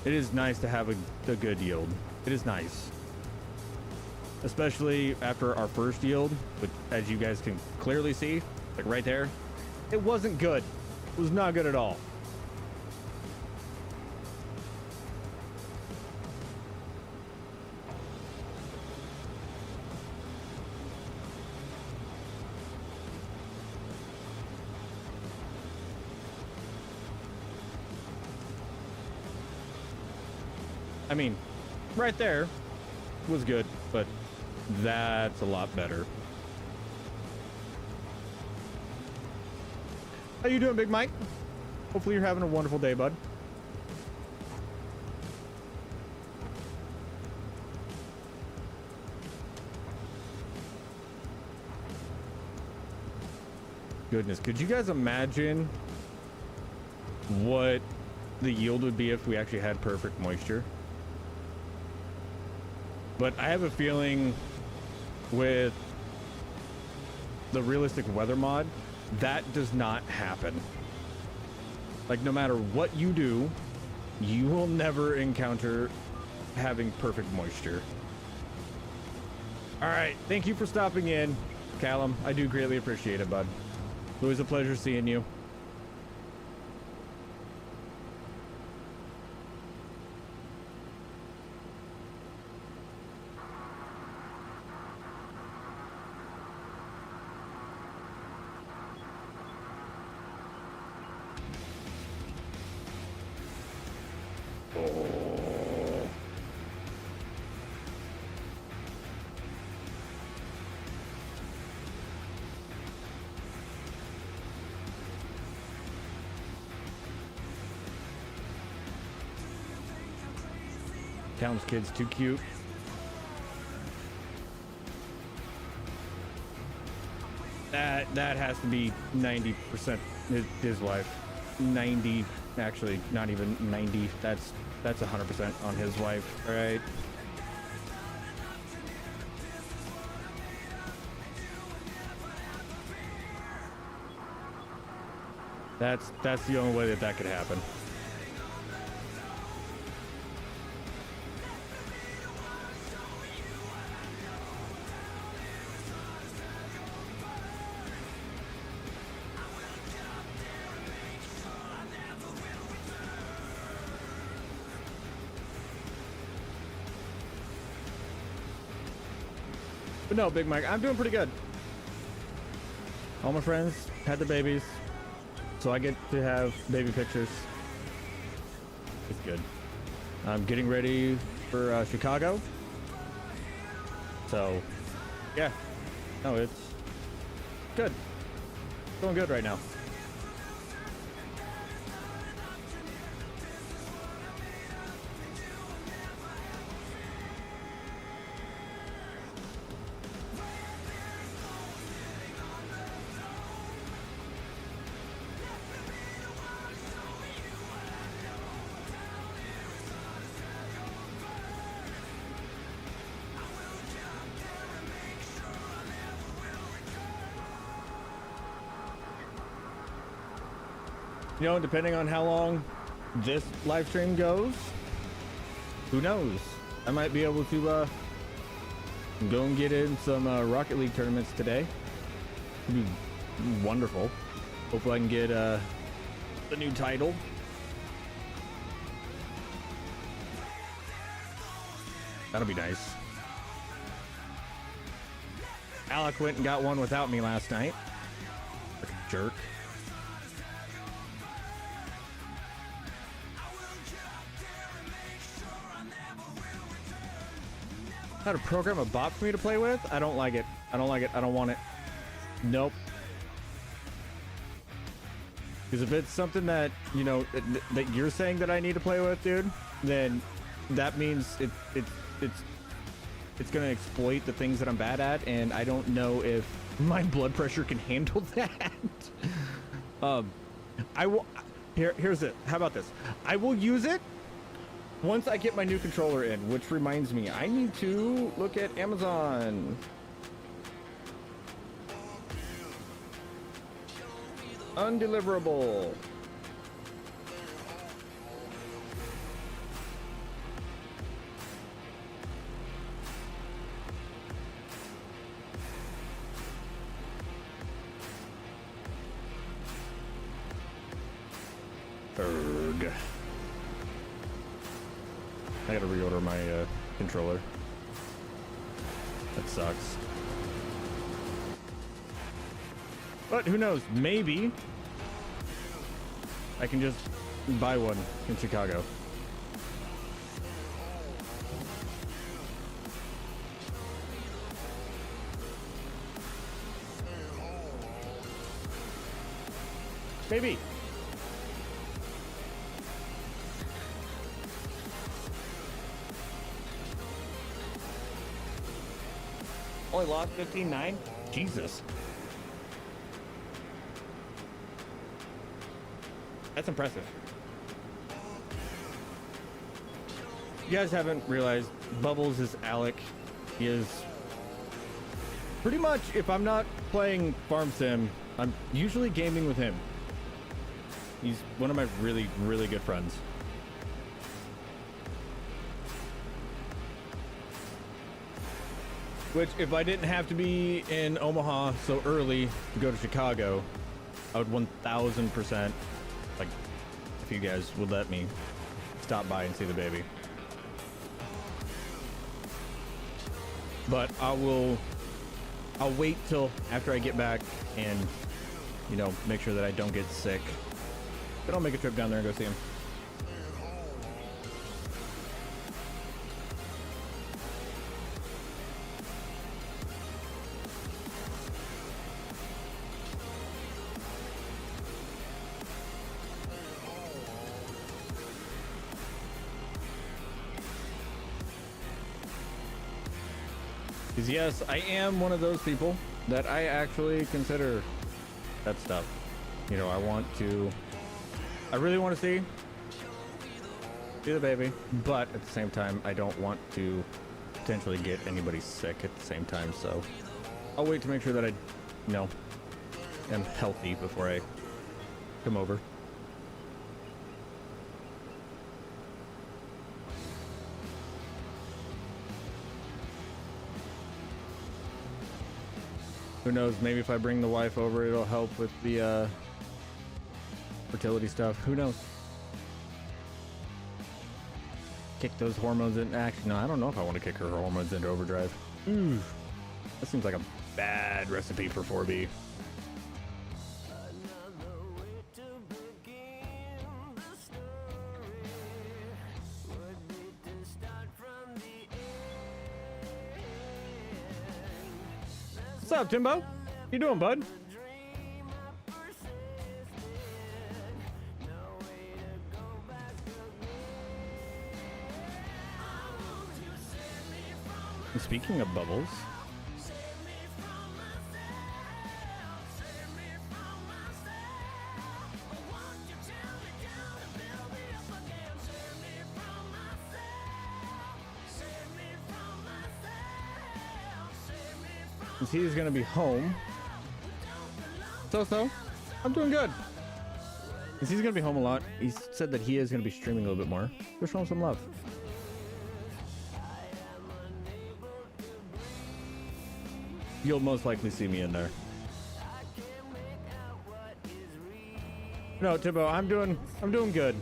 It is nice to have a good yield. It is nice. Especially after our first yield, which, as you guys can clearly see, like right there, it wasn't good. It was not good at all. I mean, right there was good, but that's a lot better. How you doing, Big Mike? Hopefully you're having a wonderful day, bud. Goodness, could you guys imagine what the yield would be if we actually had perfect moisture? But I have a feeling with the realistic weather mod, that does not happen. Like, no matter what you do, you will never encounter having perfect moisture. All right, thank you for stopping in, Callum. I do greatly appreciate it, bud. It was a pleasure seeing you. Callum's kid's too cute. That has to be 90% his wife. 90, actually, not even 90. That's 100% on his wife. All right. That's the only way that could happen. But no, Big Mike, I'm doing pretty good. All my friends had the babies, so I get to have baby pictures. It's good. I'm getting ready for Chicago. So, yeah. No, it's good. Going good right now. You know, depending on how long this live stream goes, who knows? I might be able to go and get in some Rocket League tournaments today. It'd be wonderful. Hopefully I can get the new title. That'll be nice. Alec went and got one without me last night. Like a jerk. How to program a bot for me to play with? I don't like it. I don't like it. I don't want it. Nope. Because if it's something that, you know, that you're saying that I need to play with, dude, then that means it's going to exploit the things that I'm bad at, and I don't know if my blood pressure can handle that. I will. Here's it. How about this? I will use it once I get my new controller in, which reminds me, I need to look at Amazon. Undeliverable. Erg. I gotta reorder my controller. That sucks. But who knows? Maybe I can just buy one in Chicago. Baby. Only lost 15-9? Jesus. That's impressive. You guys haven't realized, Bubbles is Alec. He is pretty much, if I'm not playing Farm Sim, I'm usually gaming with him. He's one of my really, really good friends. Which, if I didn't have to be in Omaha so early to go to Chicago, I would 1000%, like, if you guys would let me, stop by and see the baby. But I'll wait till after I get back and, you know, make sure that I don't get sick. Then I'll make a trip down there and go see him. Because yes, I am one of those people that I actually consider that stuff. You know, I really want to see the baby, but at the same time, I don't want to potentially get anybody sick at the same time. So I'll wait to make sure that I, you know, am healthy before I come over. Who knows, maybe if I bring the wife over, it'll help with the fertility stuff. Who knows? Kick those hormones in action. No, I don't know if I want to kick her hormones into overdrive. Ooh, that seems like a bad recipe for 4B. What's up, Timbo? You doing, bud? And speaking of Bubbles, since he's gonna be home, so I'm doing good. Since he's gonna be home a lot, he said that he is gonna be streaming a little bit more. Go show him some love. You'll most likely see me in there. No, Timbo, I'm doing good.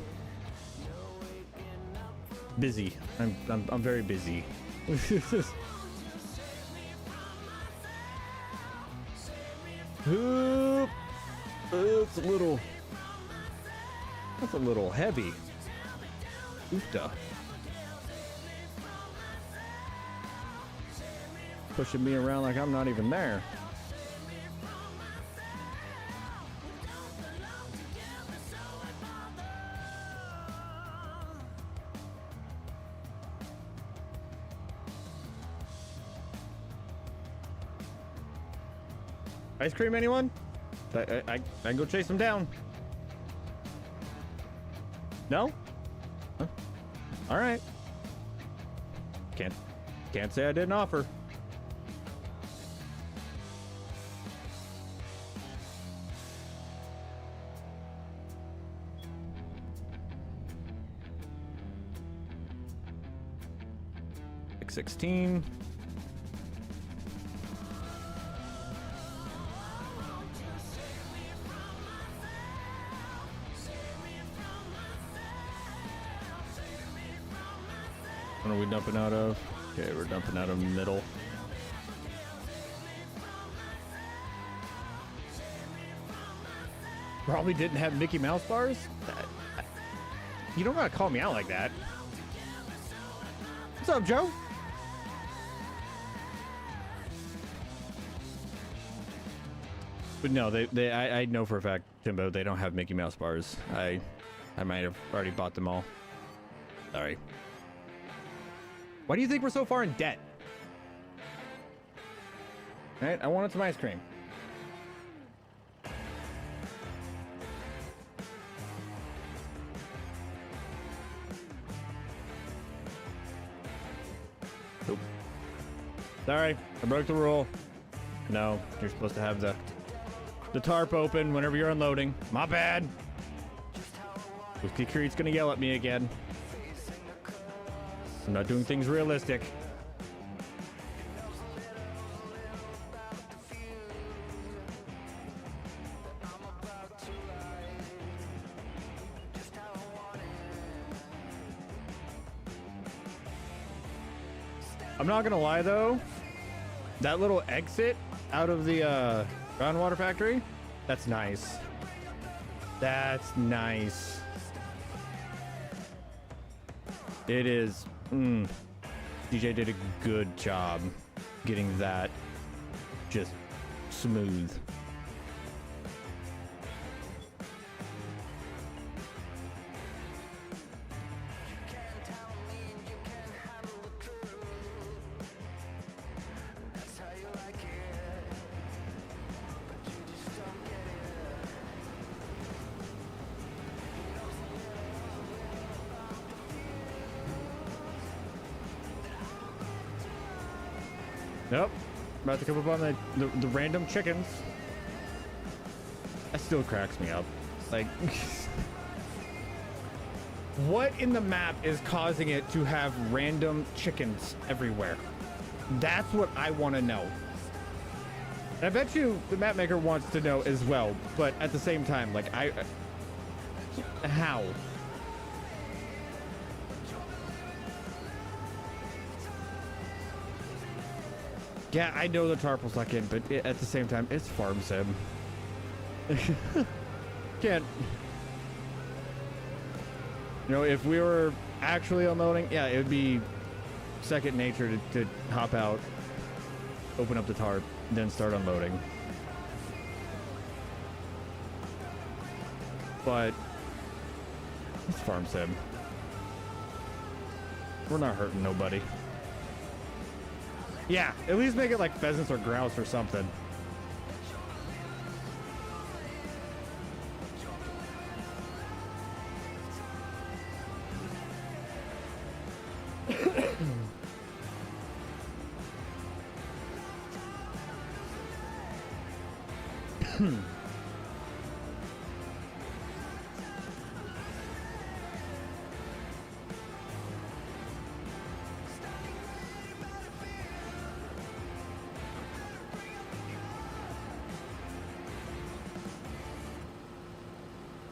Busy. I'm very busy. Oop. That's a little heavy. Oofta. Pushing me around like I'm not even there. Ice cream, anyone? I can go chase them down. No? Huh? All right. Can't say I didn't offer. Pick 16. What are we dumping out of? Okay, we're dumping out of middle. Probably didn't have Mickey Mouse bars? You don't gotta call me out like that. What's up, Joe? But no, I know for a fact, Timbo, they don't have Mickey Mouse bars. I might have already bought them all. Sorry. Why do you think we're so far in debt? All right, I wanted some ice cream. Oop. Sorry, I broke the rule. No, you're supposed to have the tarp open whenever you're unloading. My bad. Whiskey Creed's gonna yell at me again. I'm not doing things realistic. I'm not gonna lie though, that little exit out of the groundwater factory, that's nice. That's nice. It is. DJ did a good job getting that just smooth. Nope. About to come up on the random chickens. That still cracks me up. Like, what in the map is causing it to have random chickens everywhere? That's what I want to know. And I bet you the map maker wants to know as well, but at the same time, like, how? Yeah, I know the tarp will suck in, but at the same time, it's farm sim. Can't. You know, if we were actually unloading, yeah, it would be second nature to hop out, open up the tarp, then start unloading. But it's farm sim. We're not hurting nobody. Yeah, at least make it like pheasants or grouse or something.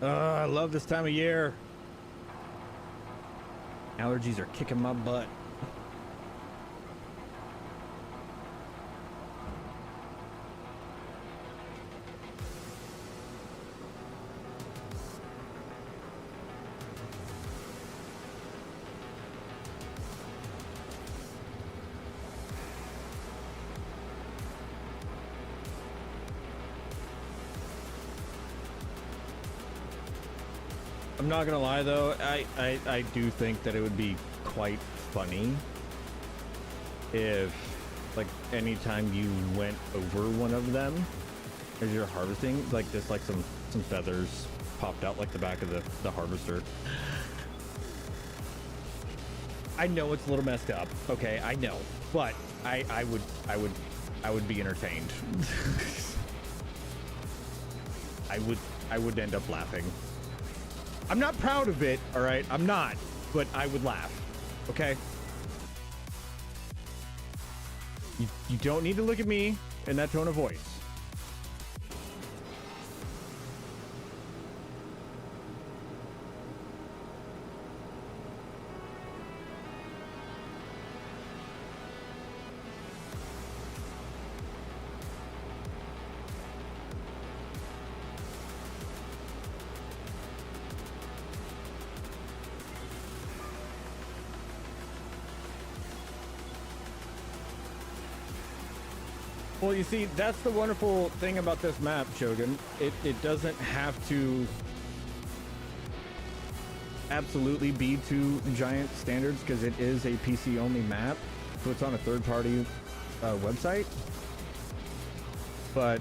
I love this time of year. Allergies are kicking my butt. I'm not gonna lie though, I do think that it would be quite funny if, like, anytime you went over one of them as you're harvesting, like just like some feathers popped out like the back of the harvester. I know it's a little messed up, okay, I know, but I would be entertained. I would end up laughing. I'm not proud of it, all right? I'm not, but I would laugh, okay? You don't need to look at me in that tone of voice. Well, you see, that's the wonderful thing about this map, Shogun. It doesn't have to absolutely be to Giant standards because it is a PC-only map, so it's on a third-party website. But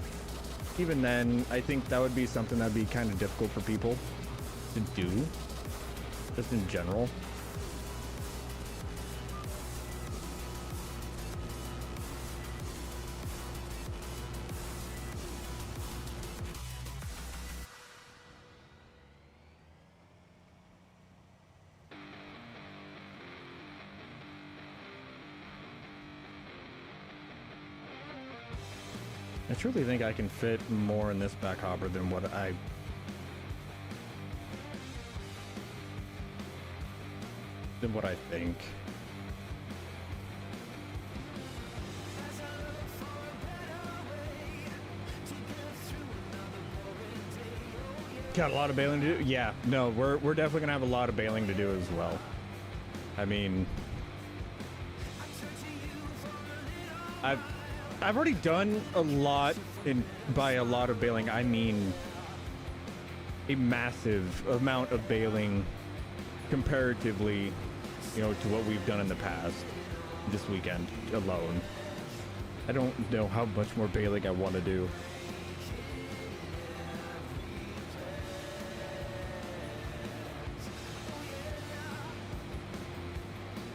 even then, I think that would be something that'd be kind of difficult for people to do, just in general. I truly think I can fit more in this back hopper than what I think. Got a lot of baling to do? Yeah, no, we're definitely gonna have a lot of baling to do as well. I mean, I've already done a lot, and by a lot of baling, I mean a massive amount of baling comparatively, you know, to what we've done in the past this weekend alone. I don't know how much more baling I want to do.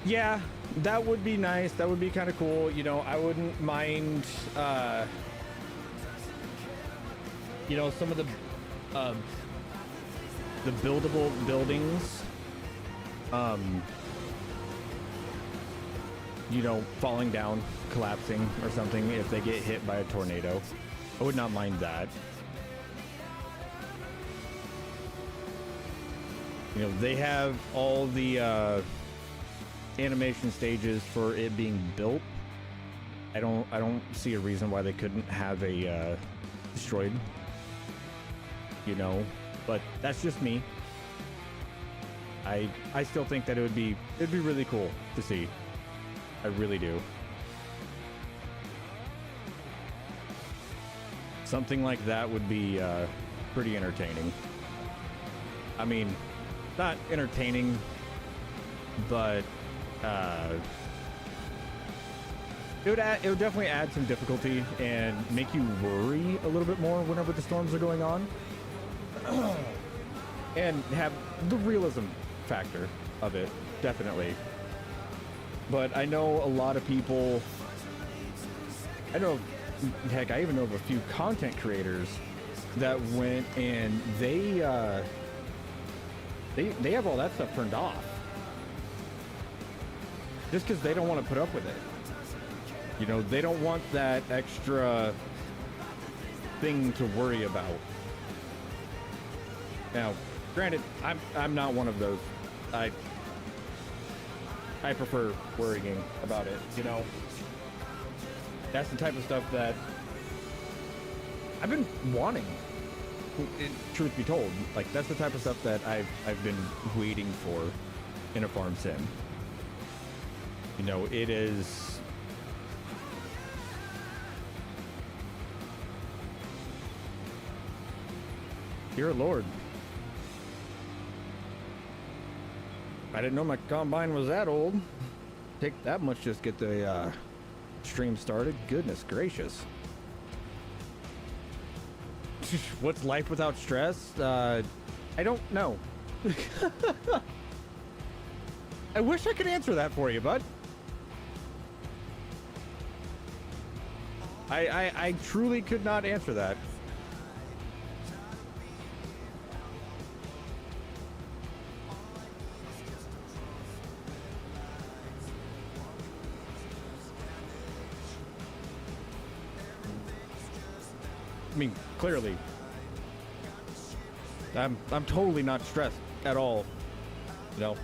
Yeah, that would be nice. That would be kind of cool. You know, I wouldn't mind, you know, some of the buildable buildings, you know, falling down, collapsing or something if they get hit by a tornado. I would not mind that. You know, they have all the, animation stages for it being built. I don't see a reason why they couldn't have a destroyed, you know, but that's just me. I still think that it'd be really cool to see. I really do. Something like that would be pretty entertaining. I mean, not entertaining, but it would definitely add some difficulty and make you worry a little bit more whenever the storms are going on, and have the realism factor of it, definitely. But I know a lot of people, I know, heck, I even know of a few content creators that went and they have all that stuff turned off. Just because they don't want to put up with it. You know, they don't want that extra thing to worry about. Now, granted, I'm not one of those. I prefer worrying about it, you know. That's the type of stuff that I've been wanting. Truth be told, like, that's the type of stuff that I've been waiting for in a farm sim. You know, it is... Dear Lord. I didn't know my combine was that old. Take that much just get the stream started. Goodness gracious. What's life without stress? I don't know. I wish I could answer that for you, bud. I truly could not answer that. I mean, clearly, I'm totally not stressed at all. No.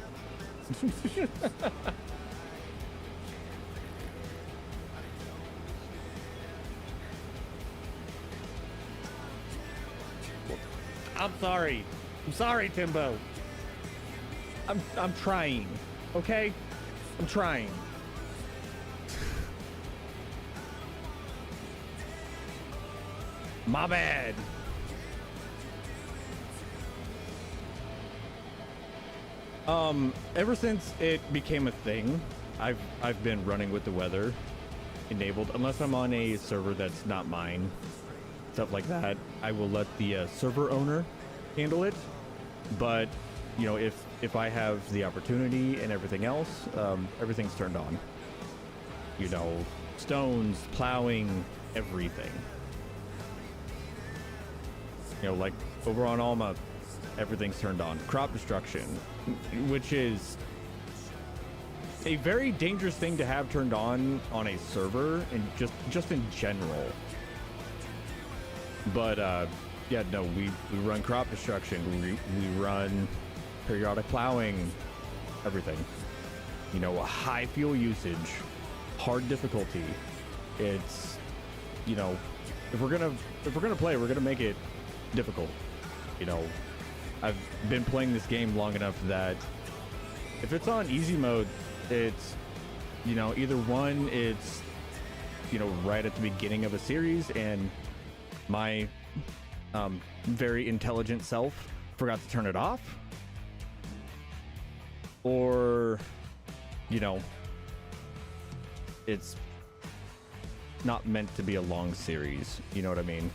I'm sorry. I'm sorry, Timbo. I'm trying. Okay? I'm trying. My bad. Ever since it became a thing, I've been running with the weather enabled, unless I'm on a server that's not mine, stuff like that. I will let the server owner handle it. But you know, if I have the opportunity and everything else, everything's turned on. You know, stones, plowing, everything. You know, like over on Alma, everything's turned on. Crop destruction, which is a very dangerous thing to have turned on a server and just in general. But yeah, no, we run crop destruction. We run periodic plowing, everything. You know, a high fuel usage, hard difficulty. It's, you know, if we're gonna play, we're gonna make it difficult. You know, I've been playing this game long enough that if it's on easy mode, it's, you know, either one, it's, you know, right at the beginning of a series and my very intelligent self forgot to turn it off, or, you know, it's not meant to be a long series. You know what I mean?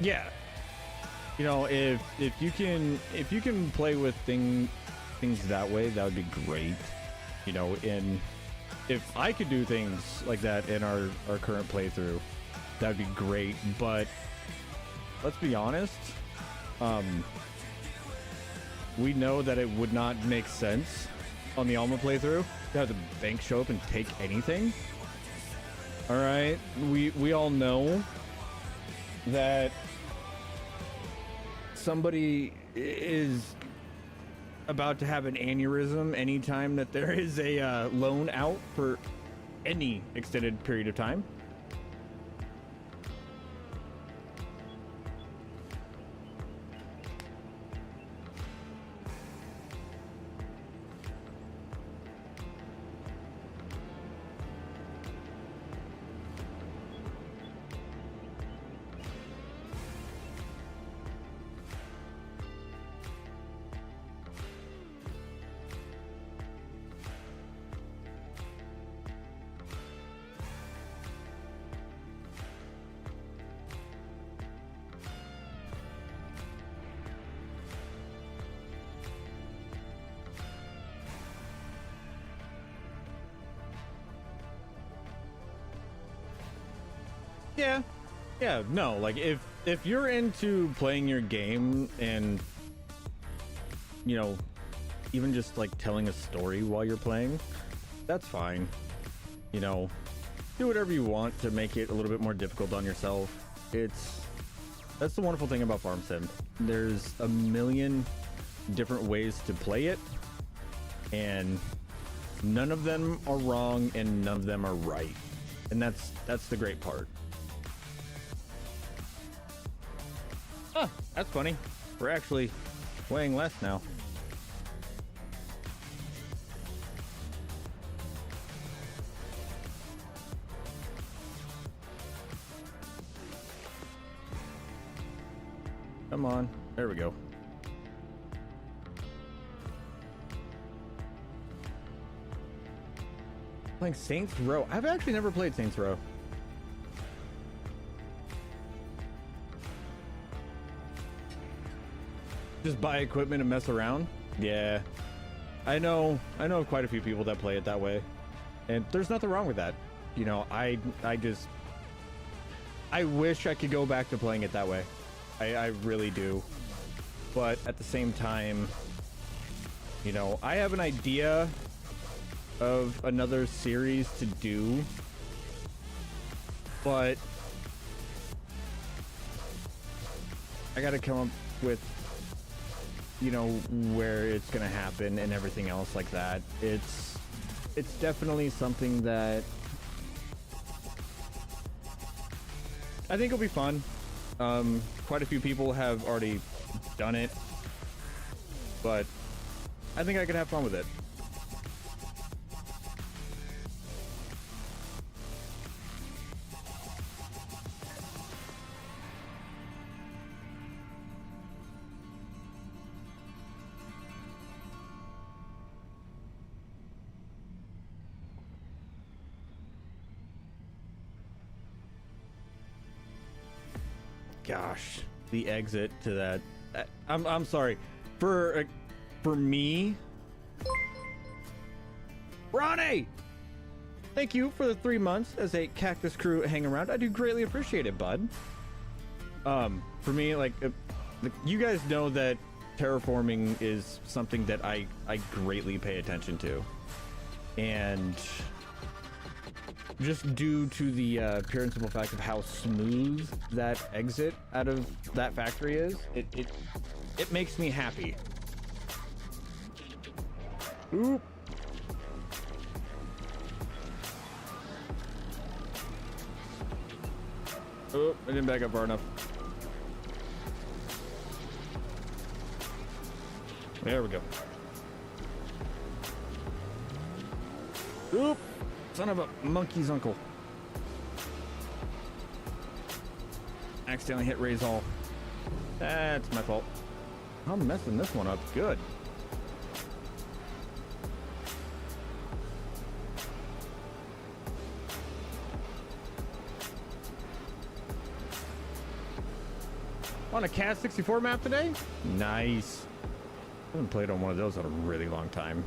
Yeah. You know, if you can play with things that way, that would be great. You know, and if I could do things like that in our current playthrough, that would be great. But let's be honest, we know that it would not make sense on the Alma playthrough to have the bank show up and take anything. All right, we all know that somebody is about to have an aneurysm anytime that there is a loan out for any extended period of time. Yeah, no, like if you're into playing your game and, you know, even just like telling a story while you're playing, that's fine. You know, do whatever you want to make it a little bit more difficult on yourself. That's the wonderful thing about Farm Sim. There's a million different ways to play it, and none of them are wrong and none of them are right. And that's the great part. Oh, that's funny. We're actually weighing less now. Come on. There we go. Playing Saints Row. I've actually never played Saints Row. Just buy equipment and mess around? Yeah. I know quite a few people that play it that way. And there's nothing wrong with that. You know, I wish I could go back to playing it that way. I really do. But at the same time, you know, I have an idea of another series to do, but I gotta come up with, you know, where it's gonna happen and everything else like that. It's definitely something that I think will be fun. Quite a few people have already done it, but I think I could have fun with it. Gosh, the exit to that. I'm sorry. For me, Ronnie, thank you for the 3 months as a cactus crew hang around. I do greatly appreciate it, bud. For me, like, you guys know that terraforming is something that I greatly pay attention to, and just due to the pure and simple fact of how smooth that exit out of that factory is, it makes me happy. Oop. Oh, I didn't back up far enough. There we go. Oop! Son of a monkey's uncle. Accidentally hit raise all. That's my fault. I'm messing this one up good. On a CAS 64 map today? Nice. I haven't played on one of those in a really long time.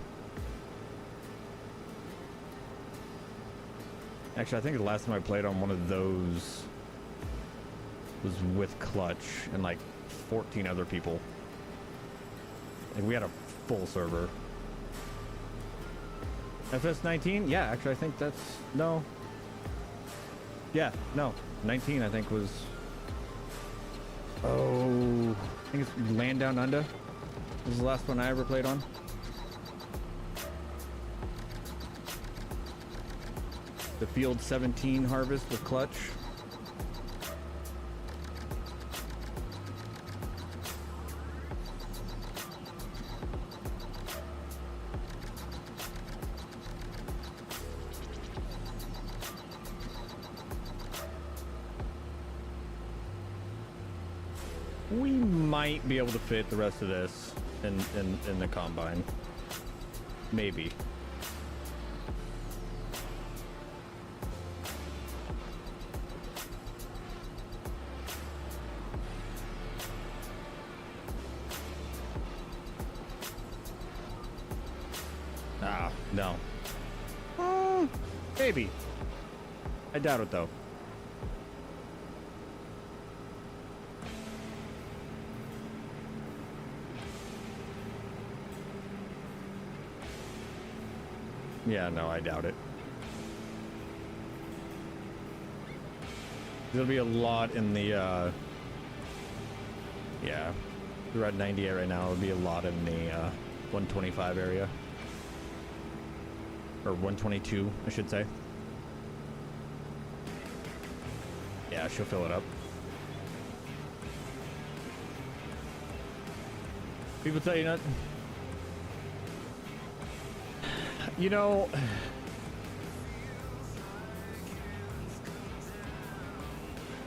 Actually, I think the last time I played on one of those was with Clutch and like 14 other people. Like, we had a full server. FS19? Yeah, actually, I think that's... No. Yeah, no. 19, I think, was... Oh... I think it's Land Down Under. This is the last one I ever played on. The Field 17 harvest with Clutch. We might be able to fit the rest of this in the combine. Maybe. Ah, no. Maybe. I doubt it, though. Yeah, no, I doubt it. There'll be a lot in the, yeah. We're at 98 right now. There'll be a lot in the, 125 area. Or 122, I should say. Yeah, she'll fill it up. People tell you not... You know...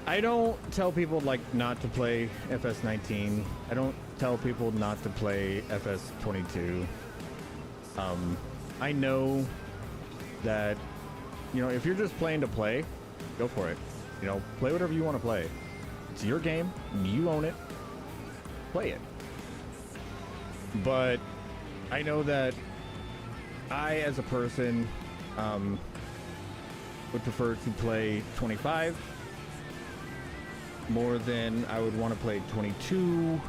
I don't tell people, like, not to play FS19. I don't tell people not to play FS22. I know that, you know, if you're just playing to play, go for it. You know, play whatever you want to play. It's your game. You own it. Play it. But I know that I, as a person, would prefer to play 25 more than I would want to play 22,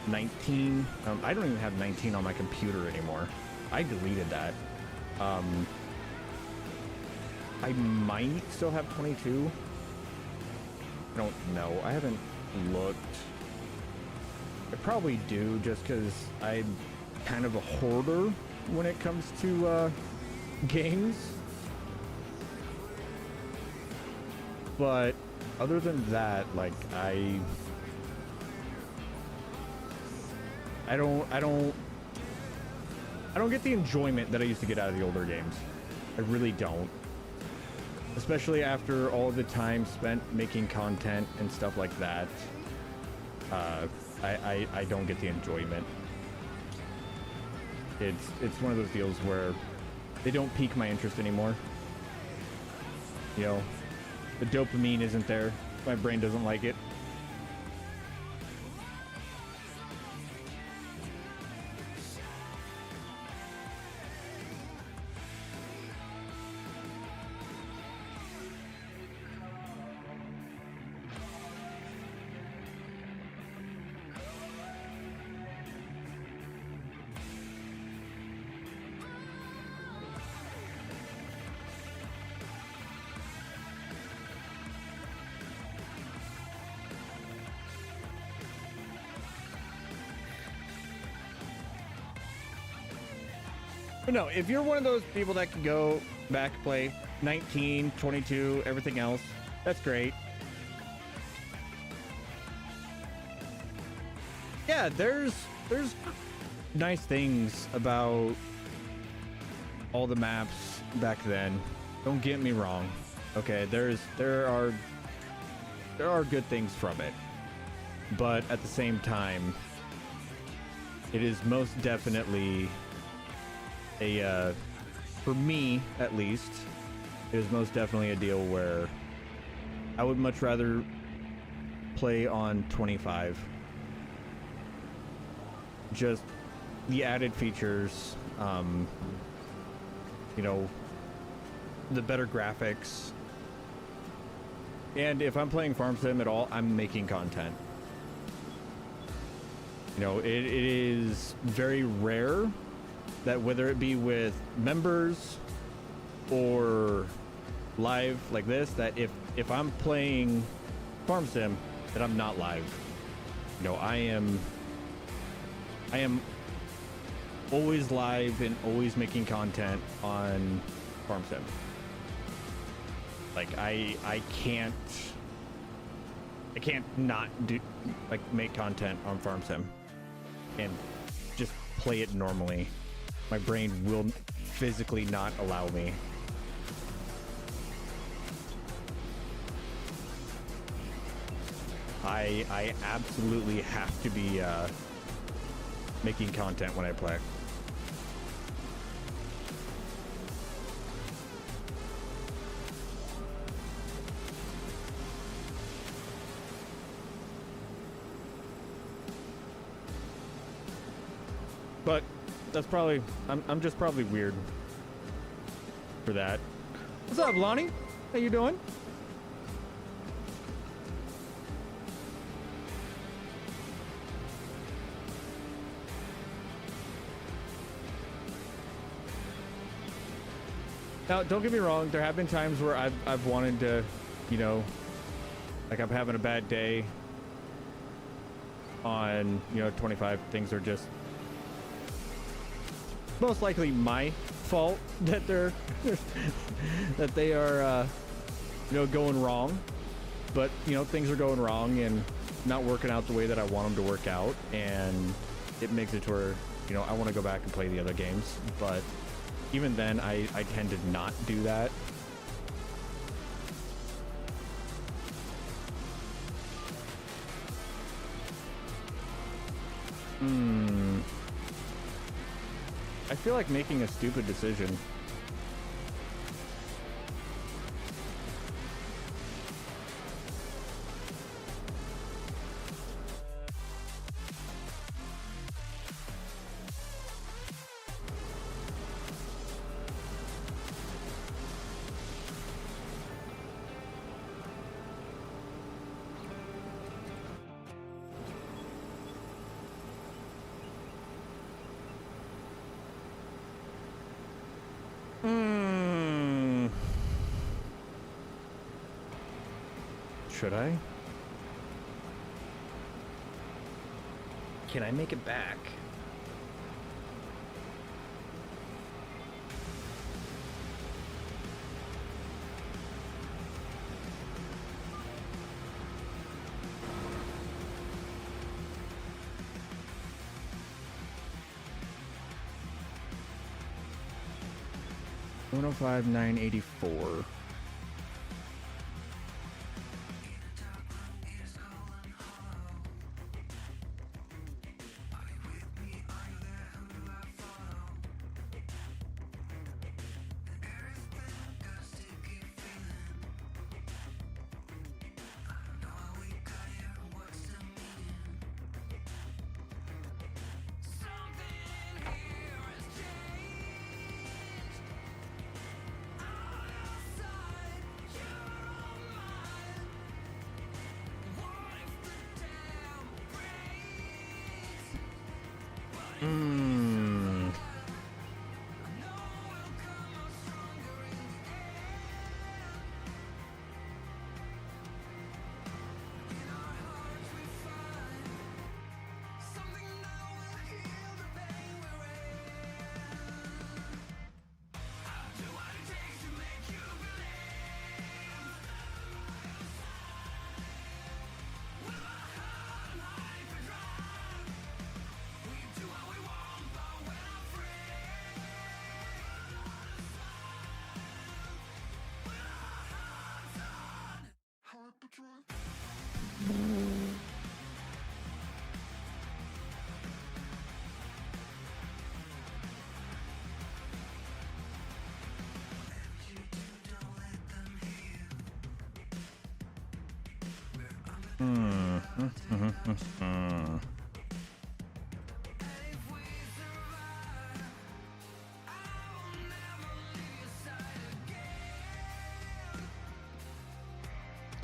19. I don't even have 19 on my computer anymore. I deleted that. I might still have 22. I don't know. I haven't looked. I probably do, just because I'm kind of a hoarder when it comes to games. But other than that, like, I I don't get the enjoyment that I used to get out of the older games. I really don't. Especially after all the time spent making content and stuff like that. I don't get the enjoyment. It's one of those deals where they don't pique my interest anymore. You know, the dopamine isn't there. My brain doesn't like it. But no, if you're one of those people that can go back, play 19, 22, everything else, that's great. Yeah, there's nice things about all the maps back then. Don't get me wrong. Okay, there are good things from it. But at the same time, it is most definitely for me at least, it is most definitely a deal where I would much rather play on 25. Just the added features, you know, the better graphics, and if I'm playing farm sim at all, I'm making content. You know, it is very rare that, whether it be with members or live like this, that if I'm playing farm sim, that I'm not live. You know, I am always live and always making content on farm sim. Like I can't not do, like, make content on farm sim and just play it normally. My brain will physically not allow me. I absolutely have to be making content when I play. But that's probably, I'm just probably weird for that. What's up, Lonnie? How you doing? Now, don't get me wrong, there have been times where I've wanted to, you know, like, I'm having a bad day on, you know, 25. Things are just most likely my fault that they're that they are you know, going wrong. But, you know, things are going wrong and not working out the way that I want them to work out, and it makes it to where, you know, I want to go back and play the other games. But even then, I tend to not do that. I feel like making a stupid decision. Should I? Can I make it back? 105,984.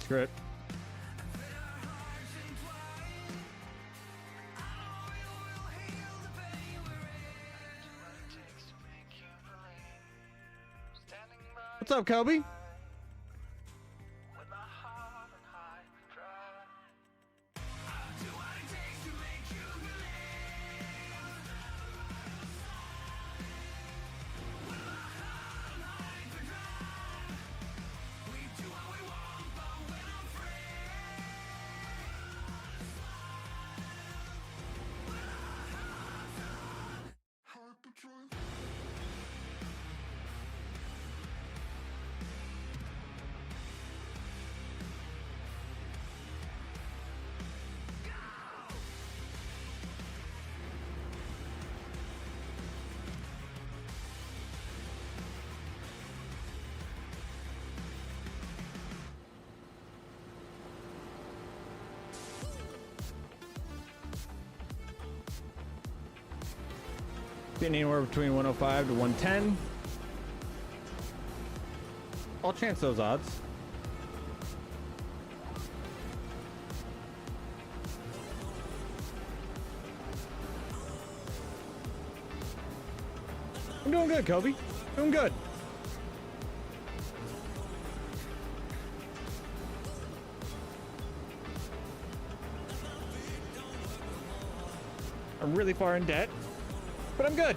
Screw it. What's up, Kobe? Getting anywhere between 105 to 110. I'll chance those odds. I'm doing good, Kobe. Doing good. I'm really far in debt, but I'm good.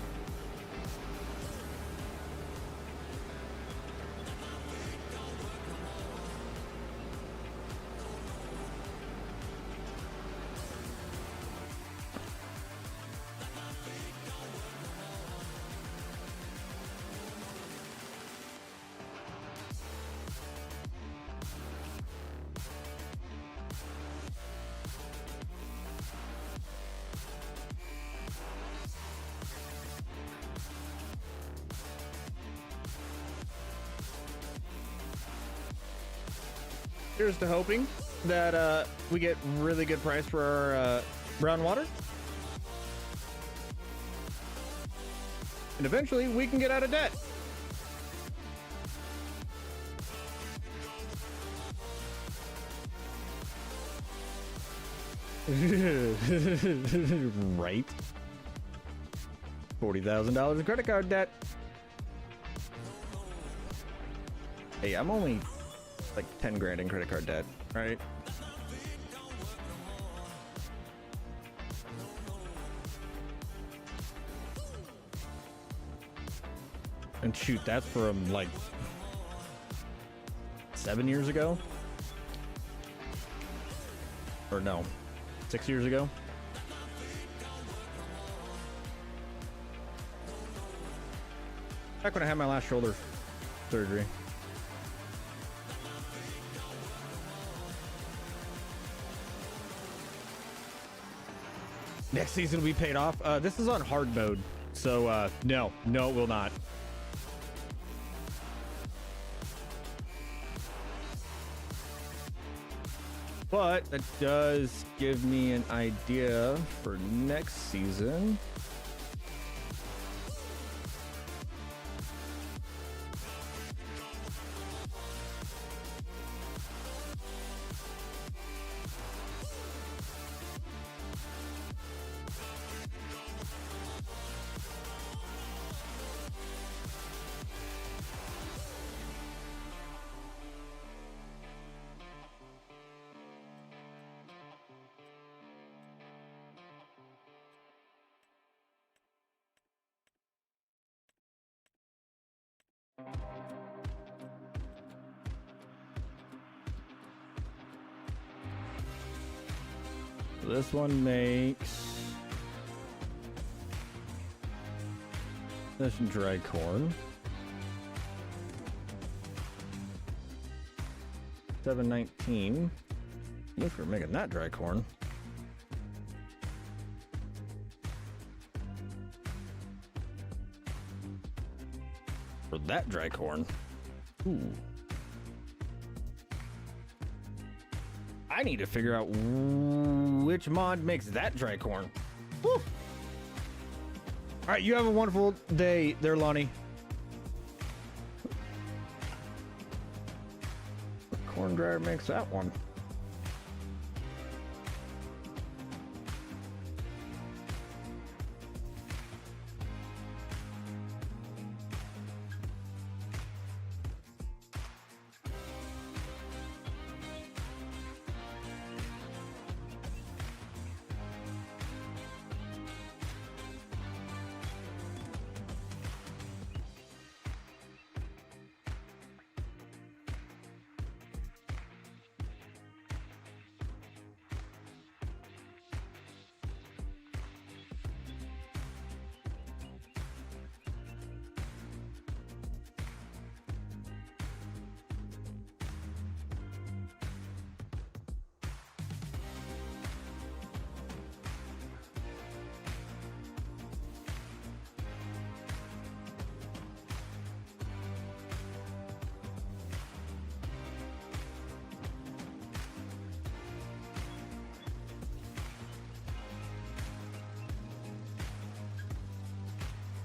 Here's to hoping that we get really good price for our brown water. And eventually we can get out of debt. Right. $40,000 in credit card debt. Hey, I'm only like 10 grand in credit card debt, right? And shoot, that's from like 7 years ago. Or no, 6 years ago. Back when I had my last shoulder surgery. Next season will be paid off. This is on hard mode, so no, it will not. But that does give me an idea for next season. This one makes this dry corn. 719. If we're making that dry corn. For that dry corn. Ooh. I need to figure out which mod makes that dry corn. Woo. All right, you have a wonderful day there, Lonnie. The corn dryer makes that one.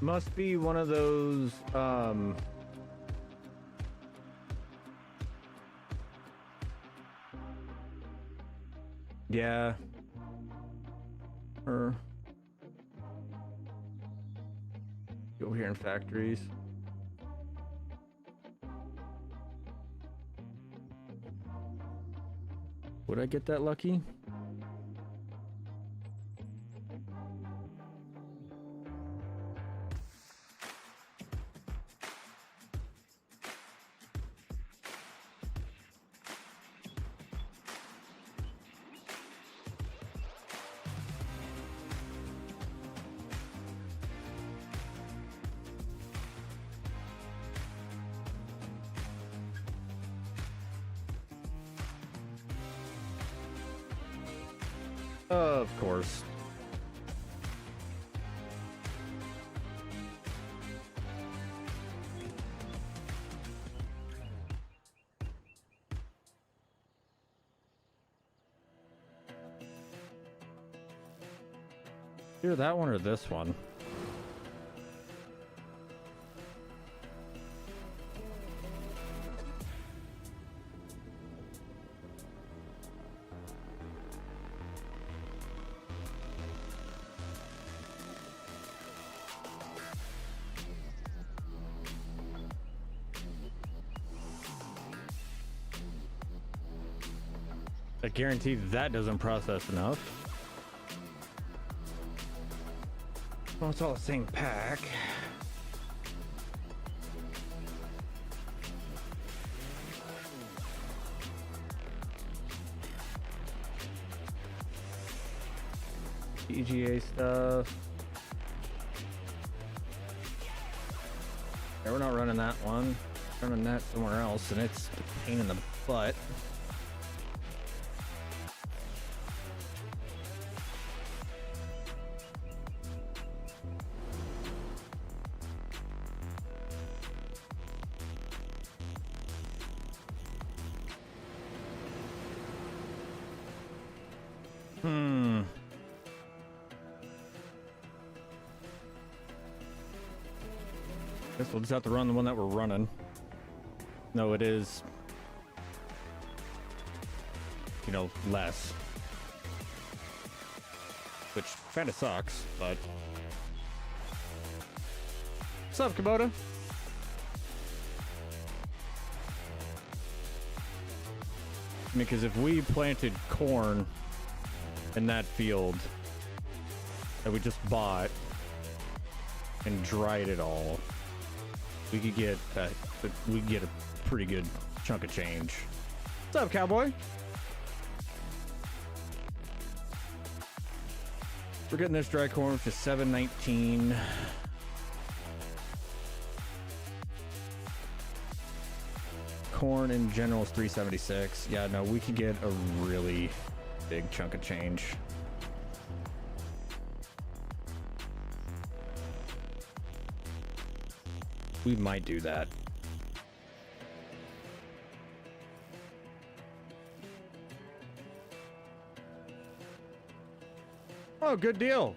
Must be one of those, yeah. Or go here in factories. Would I get that lucky? Of course. Either that one or this one. I guarantee that doesn't process enough. Well, it's all the same pack. EGA stuff. Yeah, we're not running that one. running that somewhere else, and it's a pain in the butt. Guess we'll just have to run the one that we're running. No, it is, you know, less. Which kind of sucks, but... What's up, Kubota? I mean, because if we planted corn in that field that we just bought and dried it all, we could get a pretty good chunk of change. What's up, cowboy? We're getting this dry corn for $7.19. Corn in general is $3.76. Yeah, no, we could get a really big chunk of change. We might do that. Oh, good deal.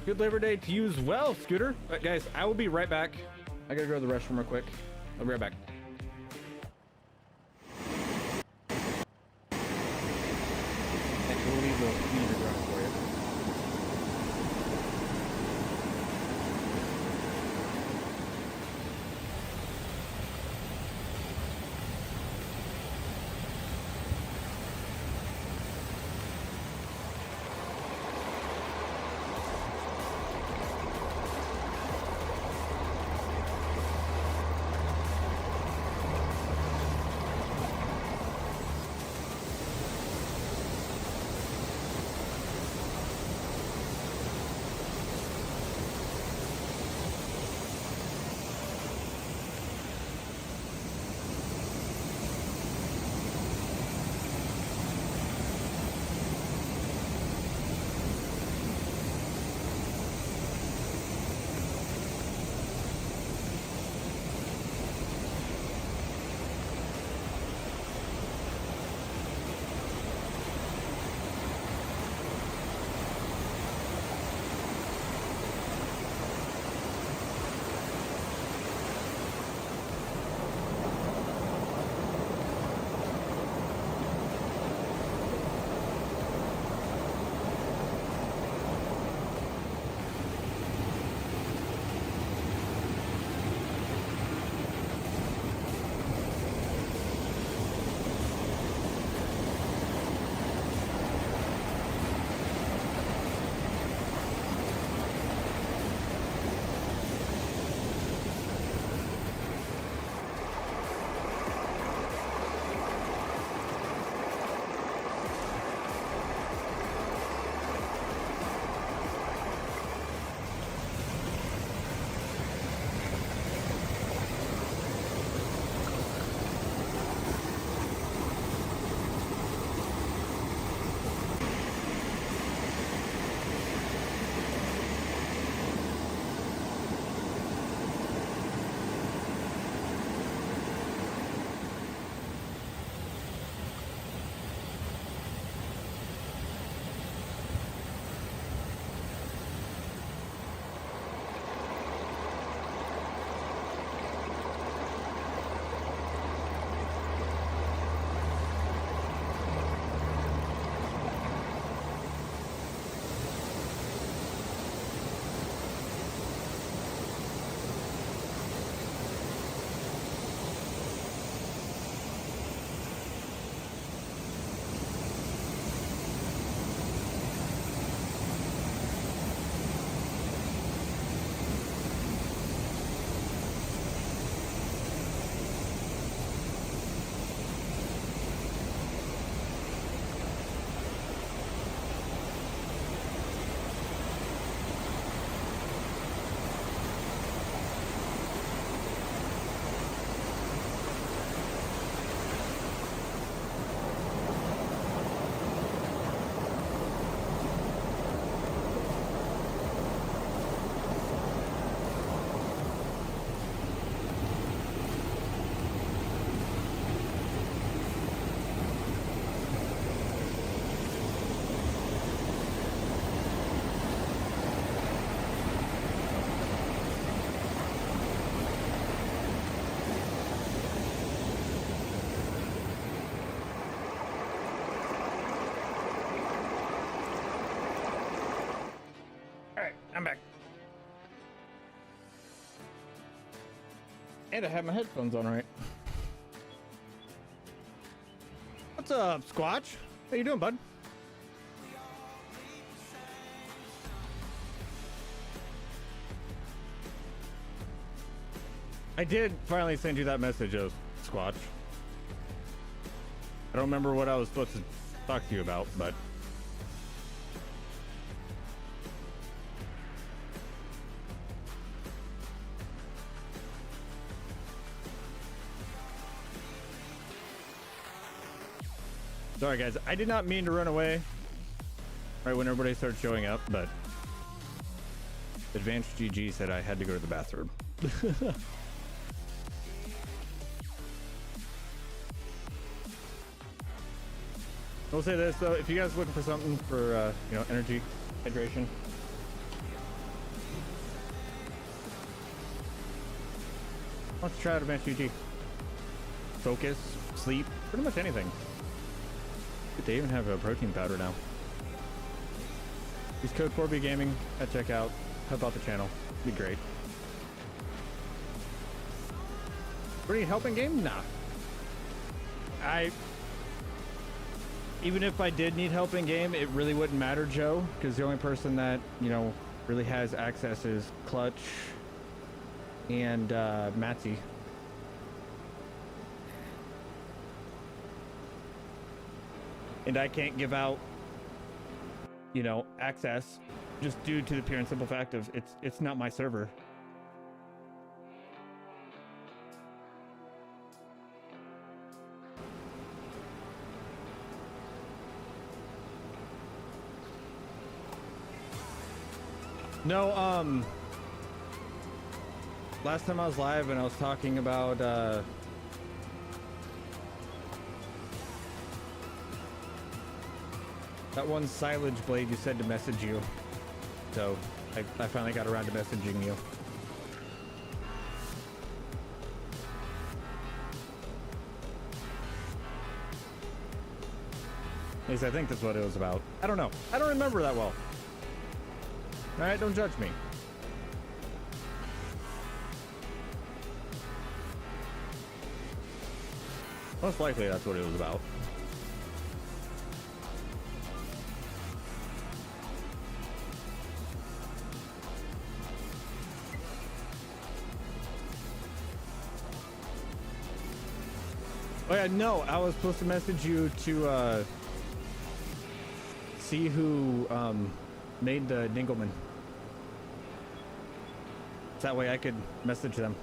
Good Labor Day to you as well, Scooter. But guys, I will be right back. I gotta go to the restroom real quick. I'll be right back. We'll leave the music running for you. And I have my headphones on right. What's up, Squatch? How you doing, bud? I did finally send you that message, Squatch. I don't remember what I was supposed to talk to you about, but... Sorry, guys. I did not mean to run away right when everybody started showing up, but Advanced GG said I had to go to the bathroom. I'll say this though, if you guys are looking for something for you know, energy, hydration, let's try out Advanced GG. Focus, sleep, pretty much anything. They even have a protein powder now. Use code 4B Gaming at checkout. Help out the channel. Be great. What are you helping game? Nah. Even if I did need help in game, it really wouldn't matter, Joe, because the only person that, you know, really has access is Clutch and Matzy. And I can't give out, you know, access just due to the pure and simple fact of it's not my server. No, last time I was live and I was talking about that one silage blade you said to message you. So I finally got around to messaging you. At least I think that's what it was about. I don't know. I don't remember that well. Alright, don't judge me. Most likely that's what it was about. Oh yeah, no, I was supposed to message you to see who made the Dingleman. That way I could message them.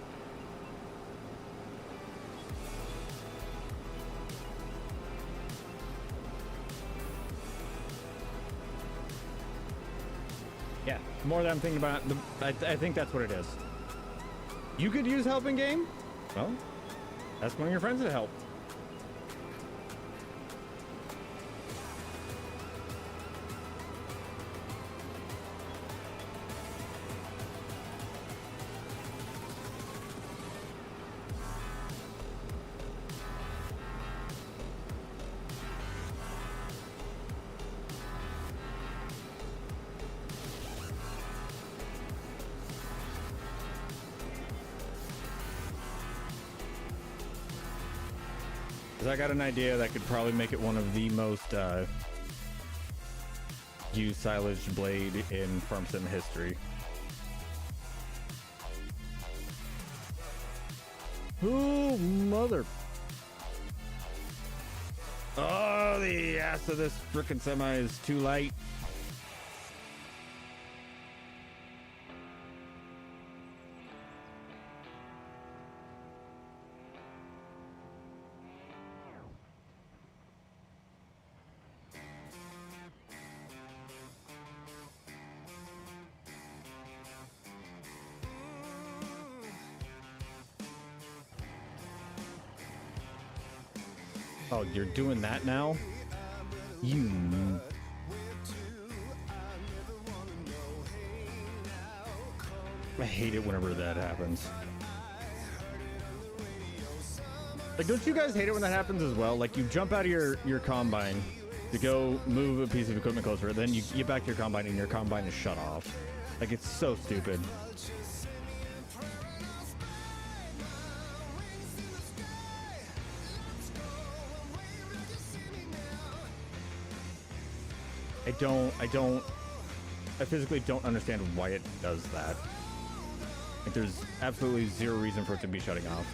Yeah, the more that I'm thinking about it, I think that's what it is. You could use help in game? Well, ask one of your friends to help. I got an idea that could probably make it one of the most used silage blade in farm sim history. Oh, mother. Oh, the ass of this frickin' semi is too light. Oh, you're doing that now? You... I hate it whenever that happens. Like, don't you guys hate it when that happens as well? Like, you jump out of your combine to go move a piece of equipment closer, then you get back to your combine and your combine is shut off. Like, it's so stupid. I physically don't understand why it does that. Like, there's absolutely zero reason for it to be shutting off.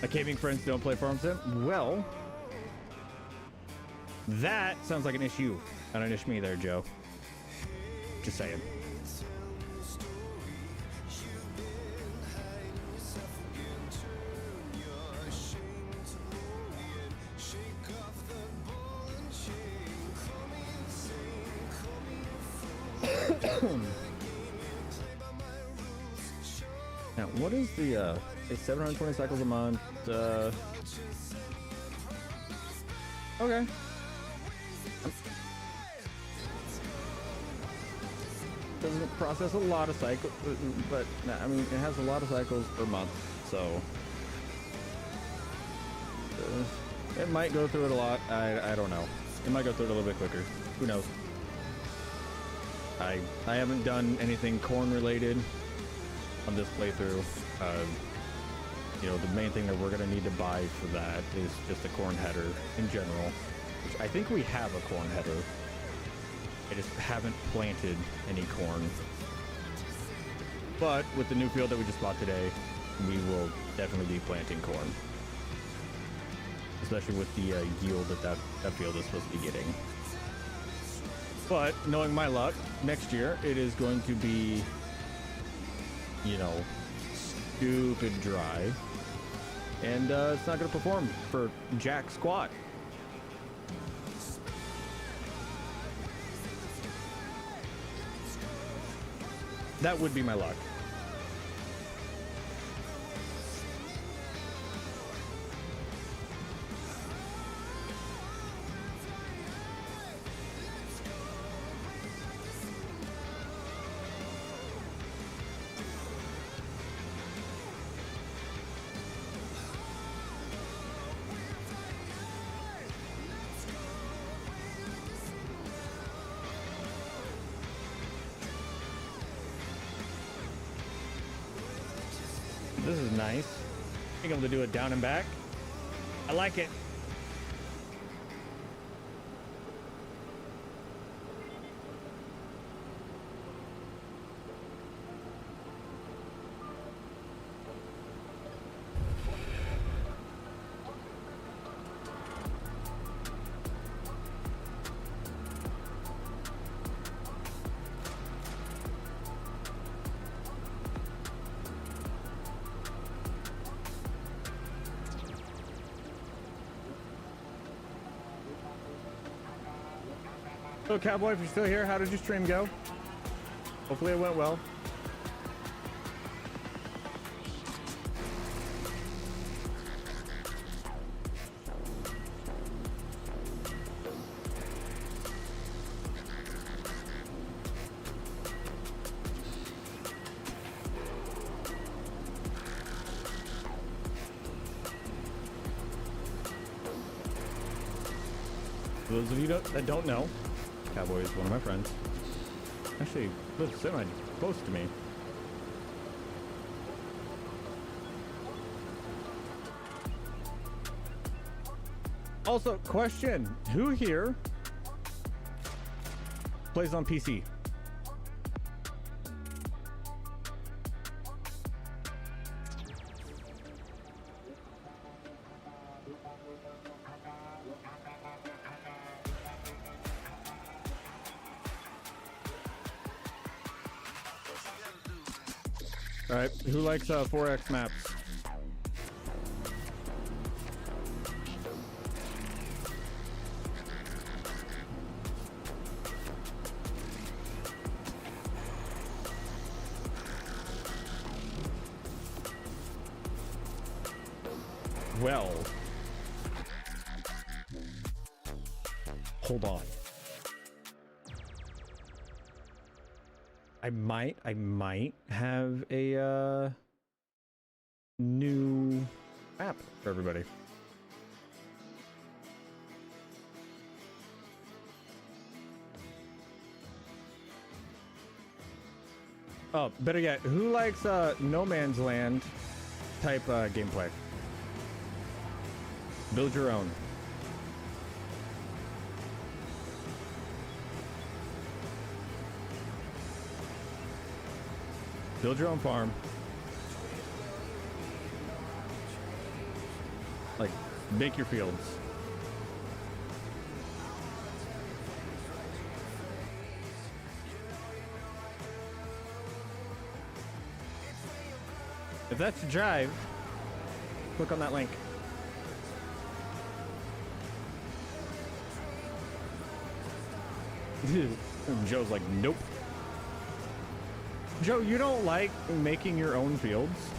My gaming friends don't play Farm Sim? Well, that sounds like an issue. Not an issue me there, Joe. Just saying. Now, what is the, 720 cycles a month, okay. Doesn't process a lot of cycles, but, I mean, it has a lot of cycles per month, so. It might go through it a lot, I don't know. It might go through it a little bit quicker, who knows. I haven't done anything corn related on this playthrough. You know, the main thing that we're gonna need to buy for that is just a corn header in general, which I think we have a corn header. I just haven't planted any corn. But with the new field that we just bought today, we will definitely be planting corn, especially with the yield that field is supposed to be getting. But knowing my luck, next year it is going to be, you know, stupid dry, and it's not going to perform for jack squat. That would be my luck. This is nice. Being able to do it down and back. I like it. So, Cowboy, if you're still here, how did your stream go? Hopefully it went well. For those of you that don't know, Cowboy is one of my friends. Actually, lives semi close to me. Also, question: who here plays on PC? All right, who likes 4X maps? Well, hold on. I might have a new app for everybody. Oh, better yet, who likes No Man's Land type gameplay? Build your own. Build your own farm. Like, make your fields. If that's the drive, click on that link. Joe's like, nope. Joe, you don't like making your own fields?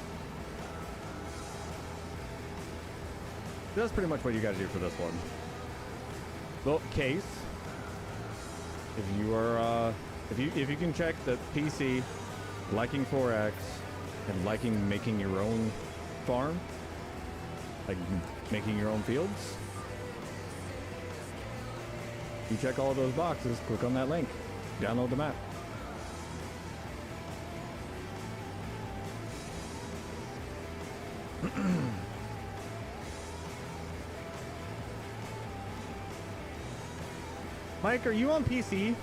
That's pretty much what you gotta do for this one. Well, Case, if you are, if you can check the PC, liking 4X, and liking making your own farm, like making your own fields, you check all of those boxes, click on that link, download the map. Mike, are you on PC? I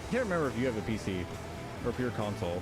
can't remember if you have a PC or if you're a console.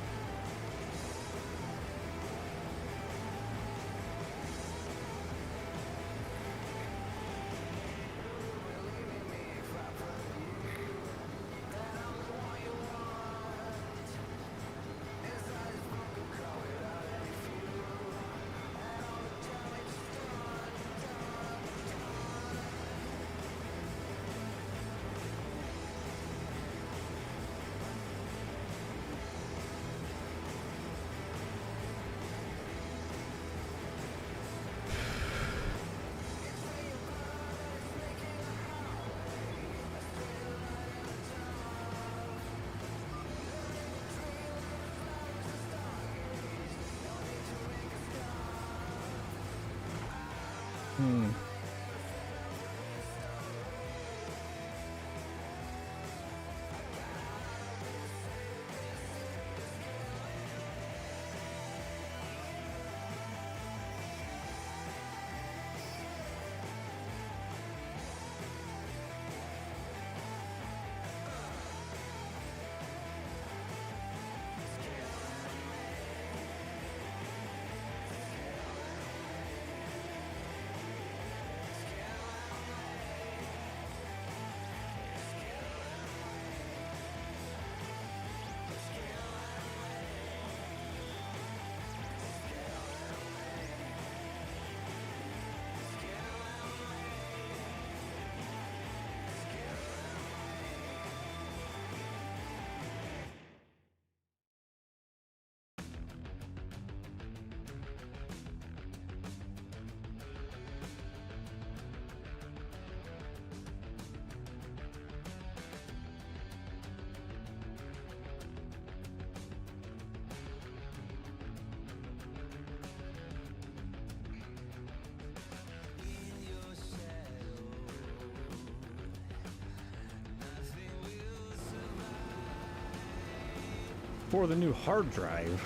For the new hard drive,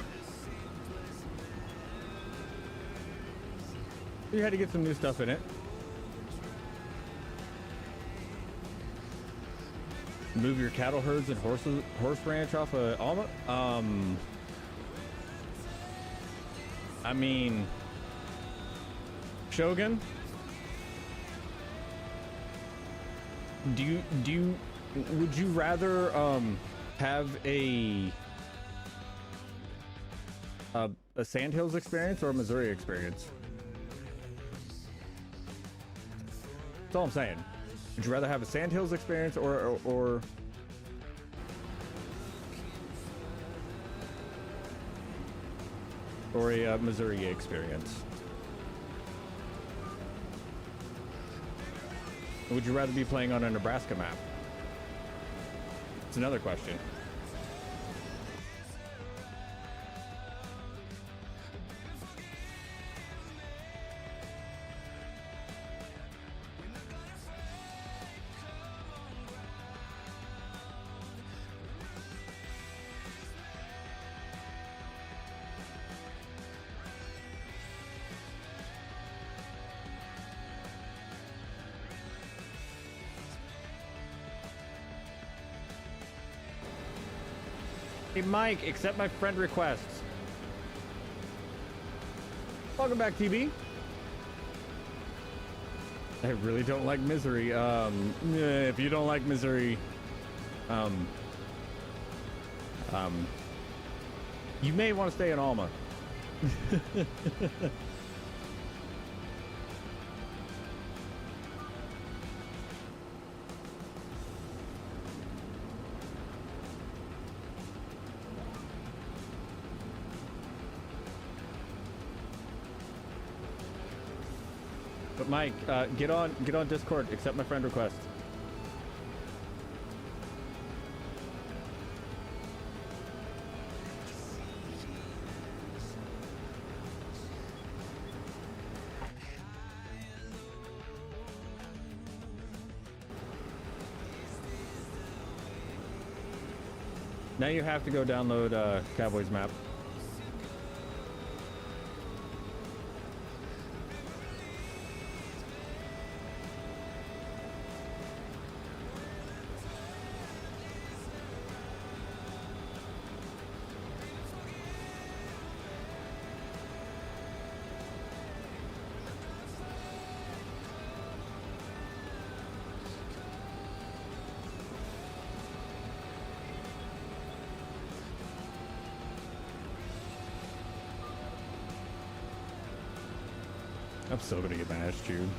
you had to get some new stuff in it. Move your cattle herds and horse ranch off of Alma. I mean, Shogun, would you rather have a Sandhills experience or a Missouri experience? That's all I'm saying. Would you rather have a Sandhills experience or a Missouri experience? Would you rather be playing on a Nebraska map? It's another question. Hey, Mike, accept my friend requests. Welcome back, TB. I really don't like misery. If you don't like misery, you may want to stay in Alma. But Mike, get on Discord, accept my friend request. Now you have to go download Cowboys map. I'm still gonna get my ass chewed.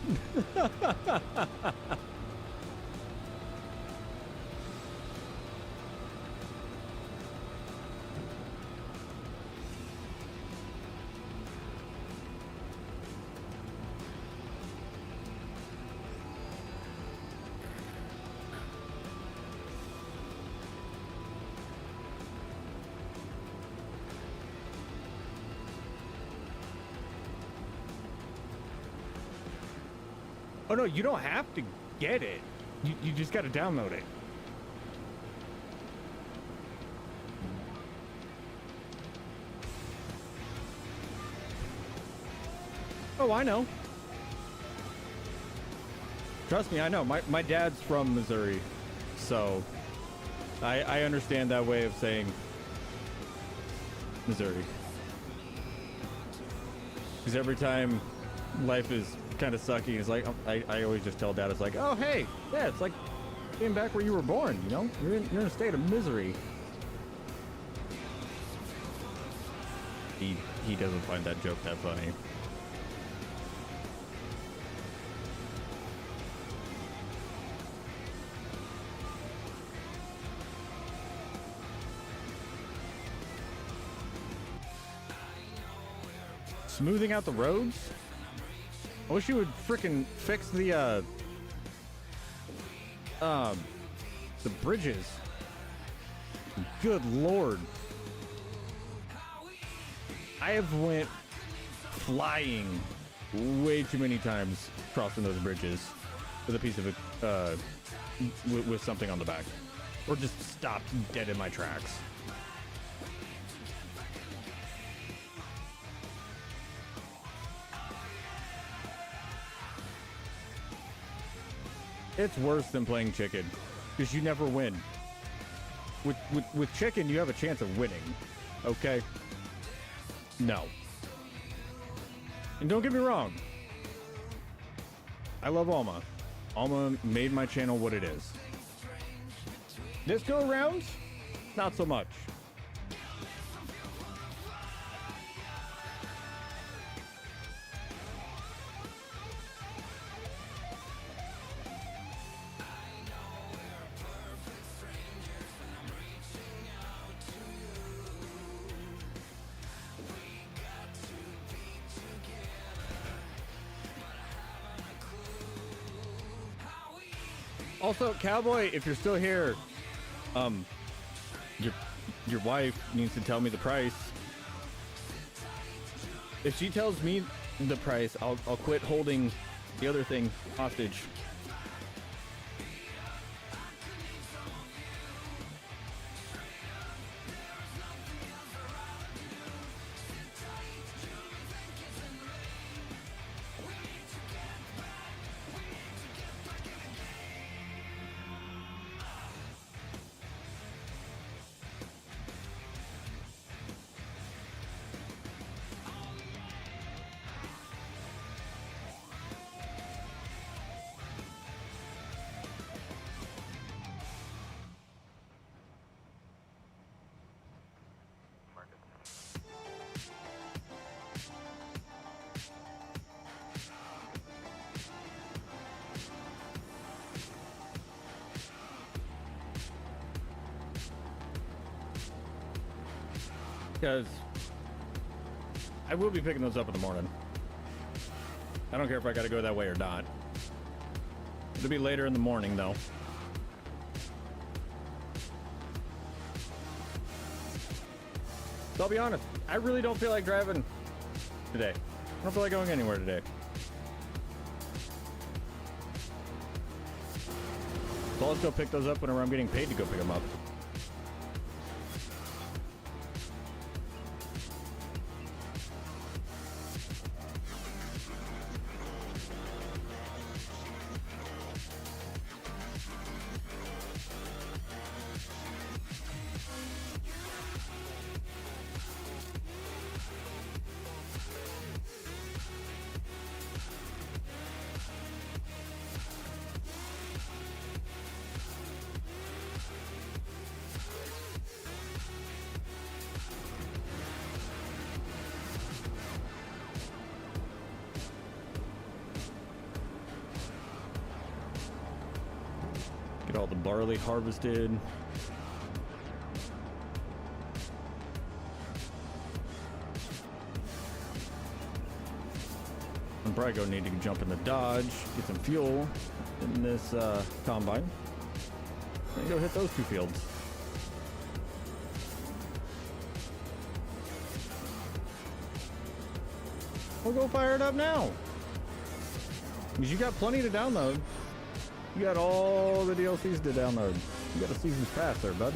Oh no, you don't have to get it. You just gotta download it. Oh, I know. Trust me, I know. My dad's from Missouri, so I understand that way of saying Missouri. Because every time life is kind of sucky, it's like I always just tell Dad, it's like, oh hey, yeah, it's like being back where you were born. You know, you're in a state of misery. He doesn't find that joke that funny. Smoothing out the roads? I wish you would frickin' fix the bridges. Good lord. I have went flying way too many times crossing those bridges with a piece of it, with something on the back. Or just stopped dead in my tracks. It's worse than playing chicken, because you never win. With chicken, you have a chance of winning, okay? No. And don't get me wrong, I love Alma. Alma made my channel what it is. This go around, not so much. Also, Cowboy, if you're still here, your wife needs to tell me the price. If she tells me the price, I'll quit holding the other thing hostage. Because I will be picking those up in the morning. I don't care if I gotta go that way or not. It'll be later in the morning though. So I'll be honest, I really don't feel like driving today. I don't feel like going anywhere today. So I'll just go pick those up whenever I'm getting paid to go pick them up. Get all the barley harvested. I'm probably gonna need to jump in the Dodge, get some fuel in this combine, and go hit those two fields. We'll go fire it up now. Because you got plenty to download. You got all the DLCs to download. You got a season's pass there, bud.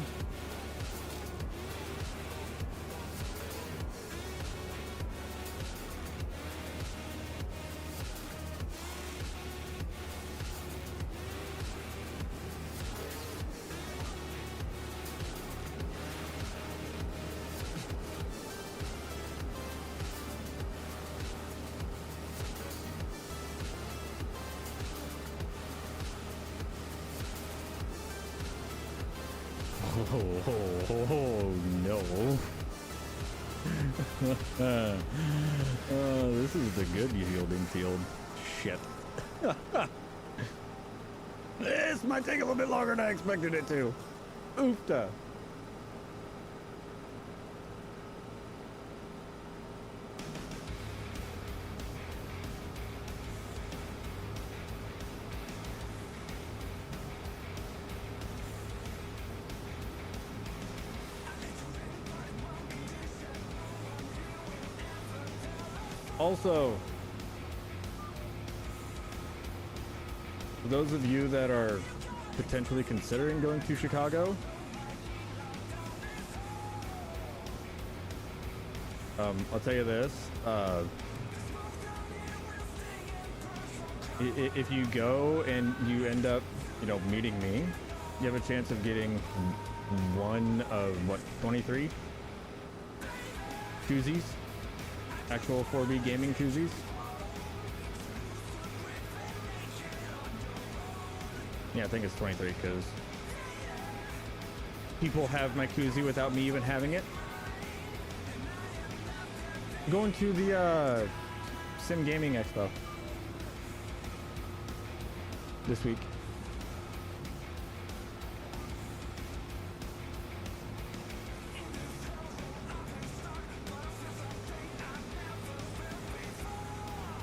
Oh, no. This is the good yielding field. Shit. This might take a little bit longer than I expected it to. Oofta. Also, for those of you that are potentially considering going to Chicago, I'll tell you this, if you go and you end up, meeting me, you have a chance of getting one of, 23 koozies. Actual 4B gaming koozies. Yeah, I think it's 23 because people have my koozie without me even having it. Going to the Sim Gaming Expo this week.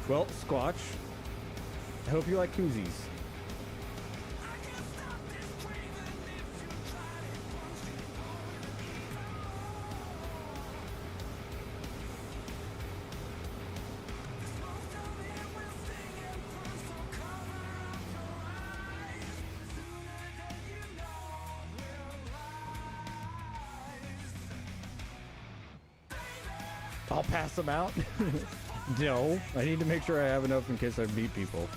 Well, Squatch, I hope you like koozies. I'll pass them out. No, I need to make sure I have enough in case I beat people.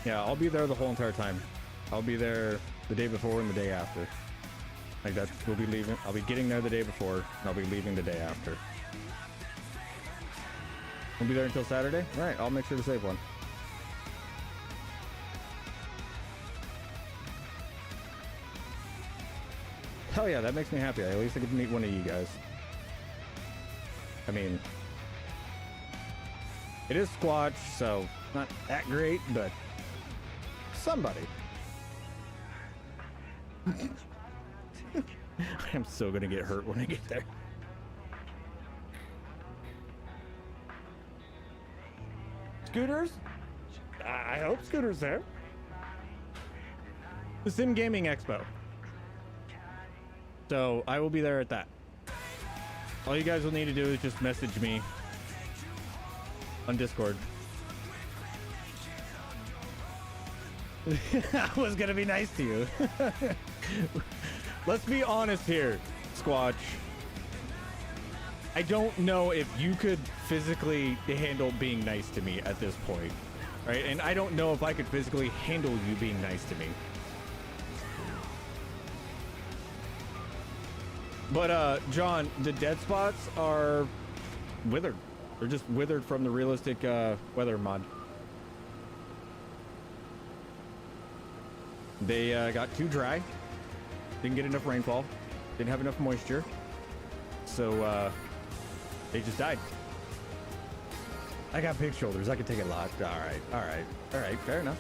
Yeah, I'll be there the whole entire time. I'll be there the day before and the day after. Like we'll be leaving. I'll be getting there the day before, and I'll be leaving the day after. We'll be there until Saturday? All right, I'll make sure to save one. Hell yeah, that makes me happy. At least I get to meet one of you guys. I mean, it is Squatch, so not that great, but somebody. I'm so gonna get hurt when I get there. Scooters? I hope Scooter's there. The Sim Gaming Expo. So I will be there at that. All you guys will need to do is just message me on Discord. I was gonna be nice to you. Let's be honest here, Squatch. I don't know if you could physically handle being nice to me at this point, right? And I don't know if I could physically handle you being nice to me. But John, the dead spots are withered. They're just withered from the realistic weather mod. They got too dry. Didn't get enough rainfall. Didn't have enough moisture. So they just died. I got big shoulders. I can take a lot. All right. Fair enough.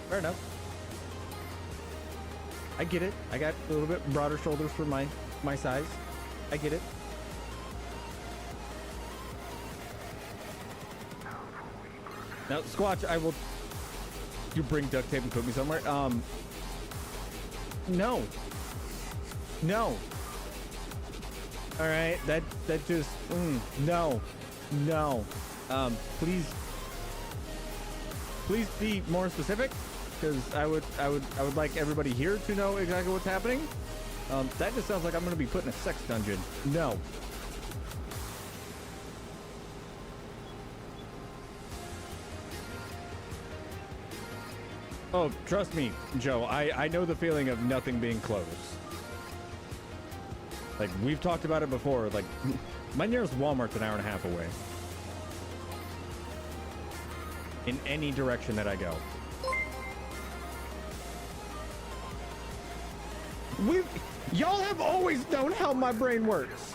I get it. I got a little bit broader shoulders for my size. I get it. Now, Squatch, I will... You bring duct tape and put me somewhere? No. All right, that just... no. Please be more specific, because I would like everybody here to know exactly what's happening. That just sounds like I'm going to be put in a sex dungeon. No. Oh, trust me, Joe. I know the feeling of nothing being closed. Like, we've talked about it before. Like, my nearest Walmart's an hour and a half away. In any direction that I go. Y'all have always known how my brain works.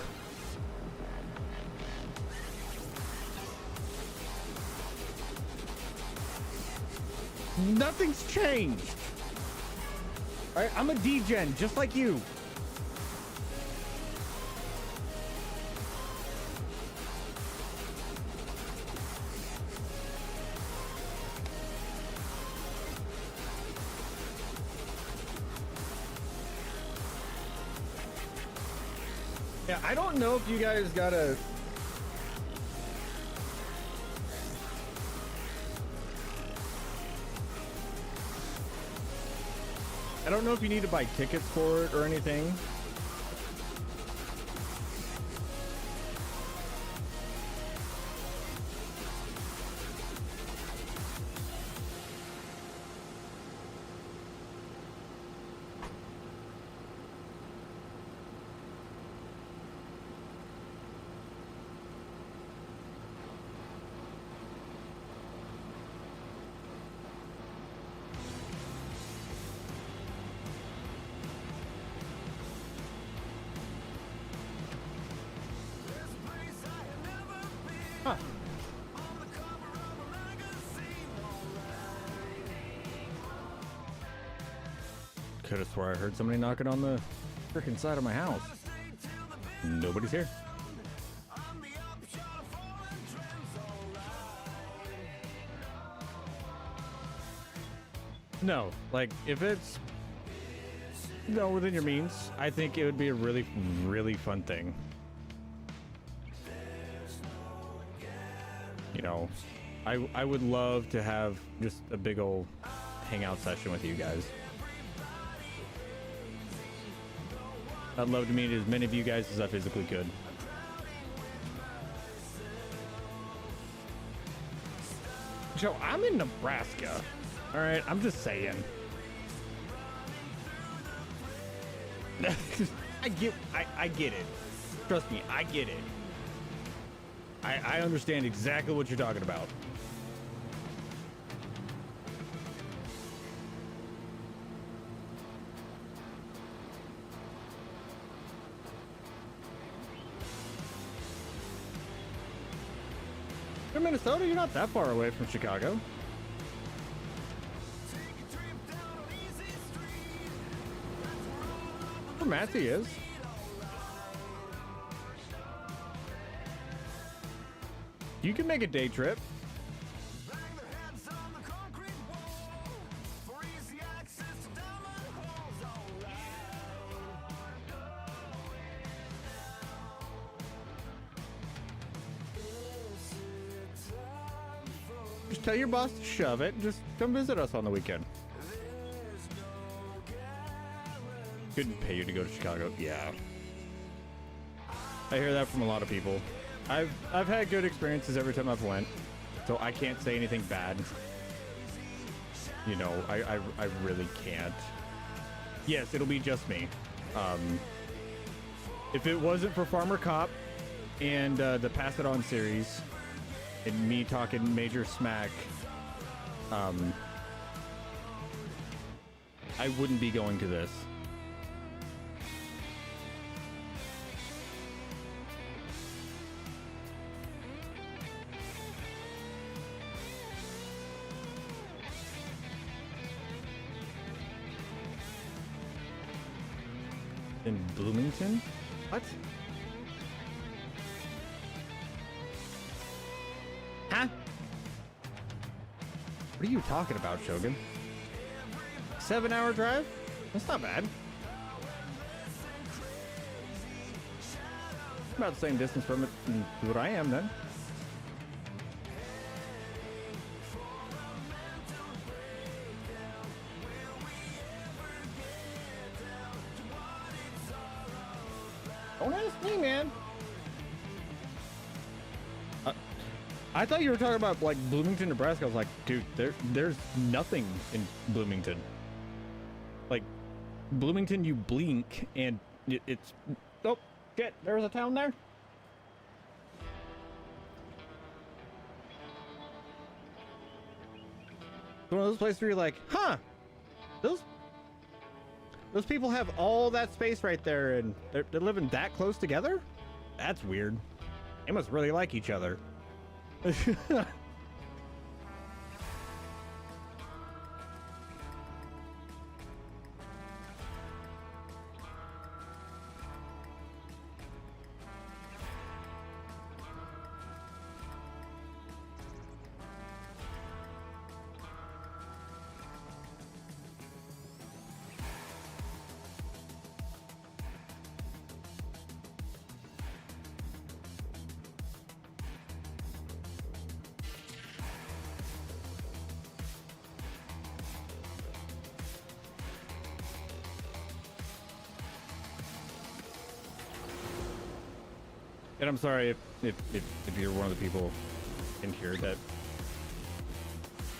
Nothing's changed. All right, I'm a degen, just like you. Yeah, I don't know if you guys gotta... I don't know if you need to buy tickets for it or anything. Could have swore I heard somebody knocking on the freaking side of my house. Nobody's here. No, like, if it's within your means, I think it would be a really, really fun thing. You know, I would love to have just a big old hangout session with you guys. I'd love to meet as many of you guys as I physically could. Joe, I'm in Nebraska. All right, I'm just saying. I get it. Trust me, I get it. I understand exactly what you're talking about. You're in Minnesota? You're not that far away from Chicago. Where Matzy is. You can make a day trip. tell your boss to shove it. Just come visit us on the weekend. Couldn't pay you to go to Chicago. Yeah. I hear that from a lot of people. I've had good experiences every time I've went, so I can't say anything bad. You know, I really can't. Yes, it'll be just me. If it wasn't for Farmer Cop and the Pass It On series and me talking major smack, I wouldn't be going to this. In Bloomington? What? Huh? What are you talking about, Shogun? 7-hour drive? That's not bad. About the same distance from it than what I am then. Don't ask me, man. I thought you were talking about like Bloomington, Nebraska. I was like, dude, there's nothing in Bloomington. Like Bloomington, you blink and it's oh shit, there's a town there. It's one of those places where you're like, huh, those people have all that space right there and they're living that close together? That's weird. They must really like each other. And I'm sorry if you're one of the people in here that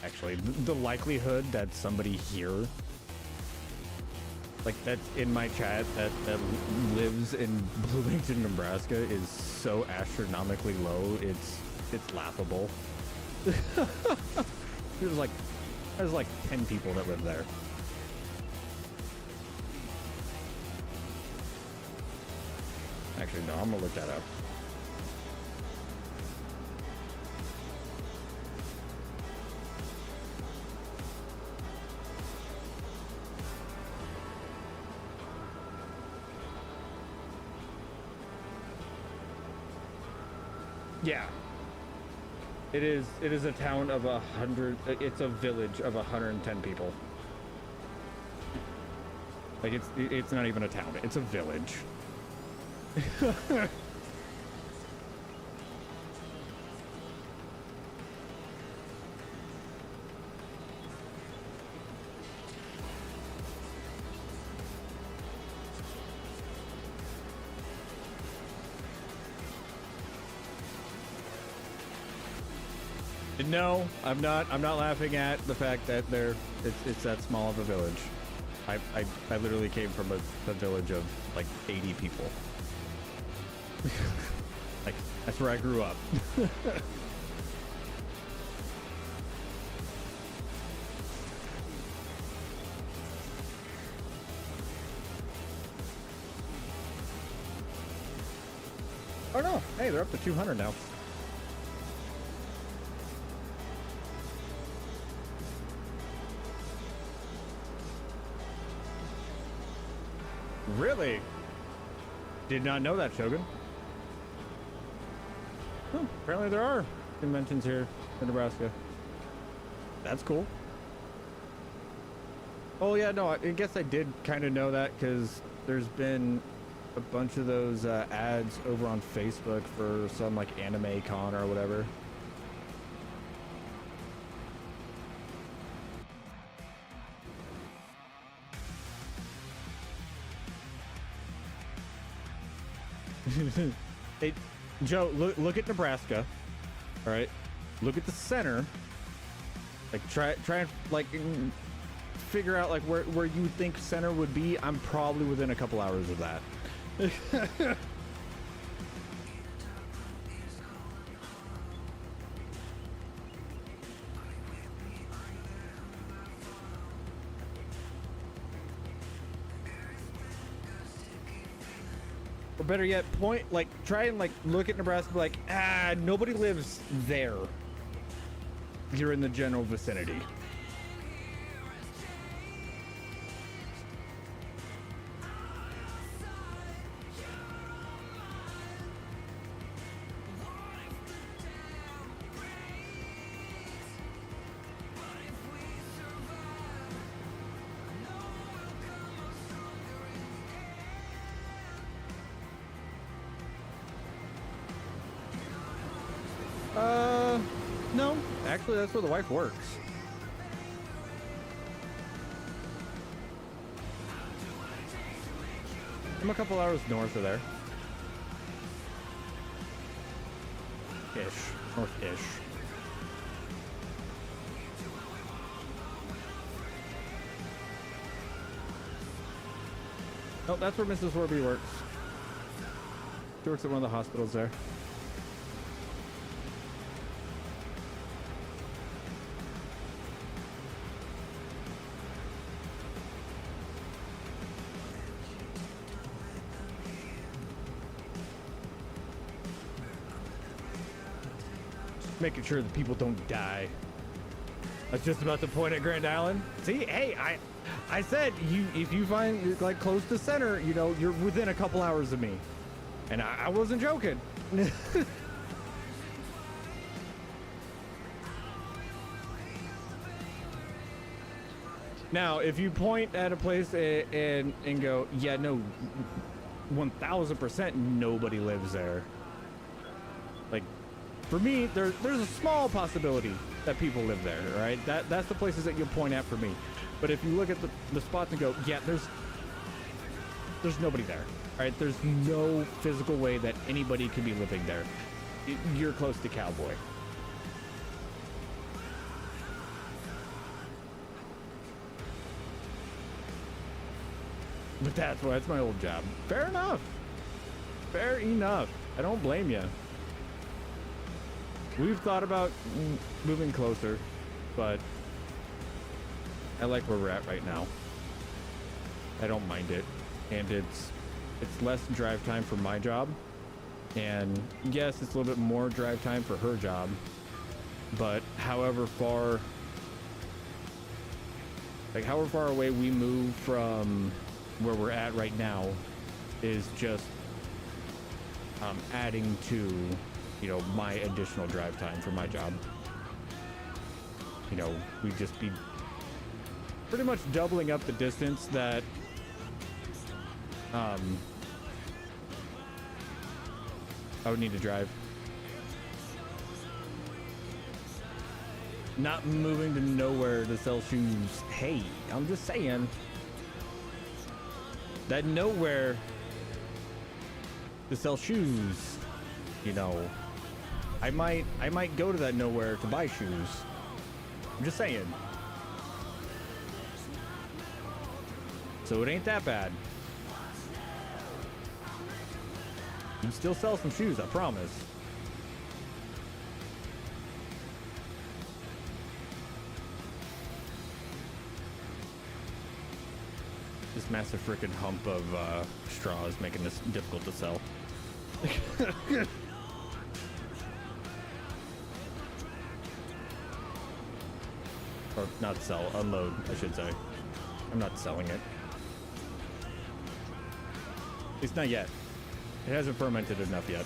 actually the likelihood that somebody here like that's in my chat that lives in Bloomington, Nebraska is so astronomically low. It's laughable. there's like 10 people that live there. Actually, no, I'm gonna look that up. Yeah. It is a town of 100, it's a village of 110 people. Like it's not even a town, it's a village. No, I'm not laughing at the fact that it's that small of a village. I literally came from a village of like 80 people. Like that's where I grew up. Oh no, hey, they're up to 200 now. Really? Did not know that, Shogun. Oh, apparently there are conventions here in Nebraska. That's cool. Oh yeah, no, I guess I did kind of know that because there's been a bunch of those ads over on Facebook for some like anime con or whatever. Hey, Joe, look at Nebraska. All right, look at the center. Like try and like figure out like where you think center would be. I'm probably within a couple hours of that. Or better yet, try and like look at Nebraska, be like, nobody lives there. You're in the general vicinity. No, actually that's where the wife works. I'm a couple hours north of there. North-ish. Oh, that's where Mrs. Warby works. She works at one of the hospitals there. Making sure that people don't die. I was just about to point at Grand Island. See, hey, I said if you find like close to center, you know, you're within a couple hours of me, and I wasn't joking. Now, if you point at a place and go, yeah, no, 1000% nobody lives there. Like, for me, there's a small possibility that people live there, right? That's the places that you'll point at for me. But if you look at the spots and go, yeah, there's nobody there, right? There's no physical way that anybody could be living there. You're close to cowboy. But that's my old job. Fair enough. Fair enough. I don't blame you. We've thought about moving closer, but I like where we're at right now. I don't mind it. And it's less drive time for my job. And yes, it's a little bit more drive time for her job. But however far away we move from where we're at right now is just adding to, you know, my additional drive time for my job. You know, we'd just be pretty much doubling up the distance that I would need to drive. Not moving to nowhere to sell shoes. Hey, I'm just saying that nowhere to sell shoes, you know, I might go to that nowhere to buy shoes. I'm just saying. So it ain't that bad. You can still sell some shoes, I promise. This massive freaking hump of straw is making this difficult to sell. Or not sell, unload, I should say. I'm not selling it. At least not yet. It hasn't fermented enough yet.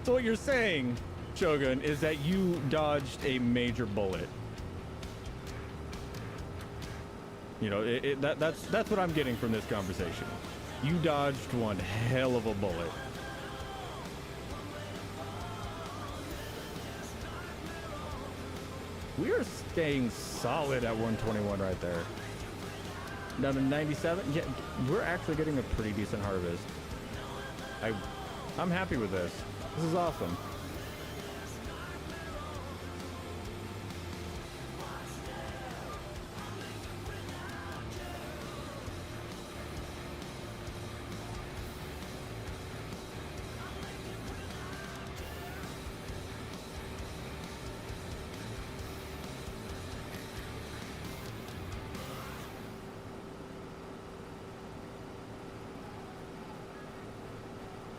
So what you're saying, Shogun, is that you dodged a major bullet. You know, that's what I'm getting from this conversation. You dodged one hell of a bullet. We are staying solid at 121 right there. Down to 97. Yeah, we're actually getting a pretty decent harvest. I'm happy with this. This is awesome.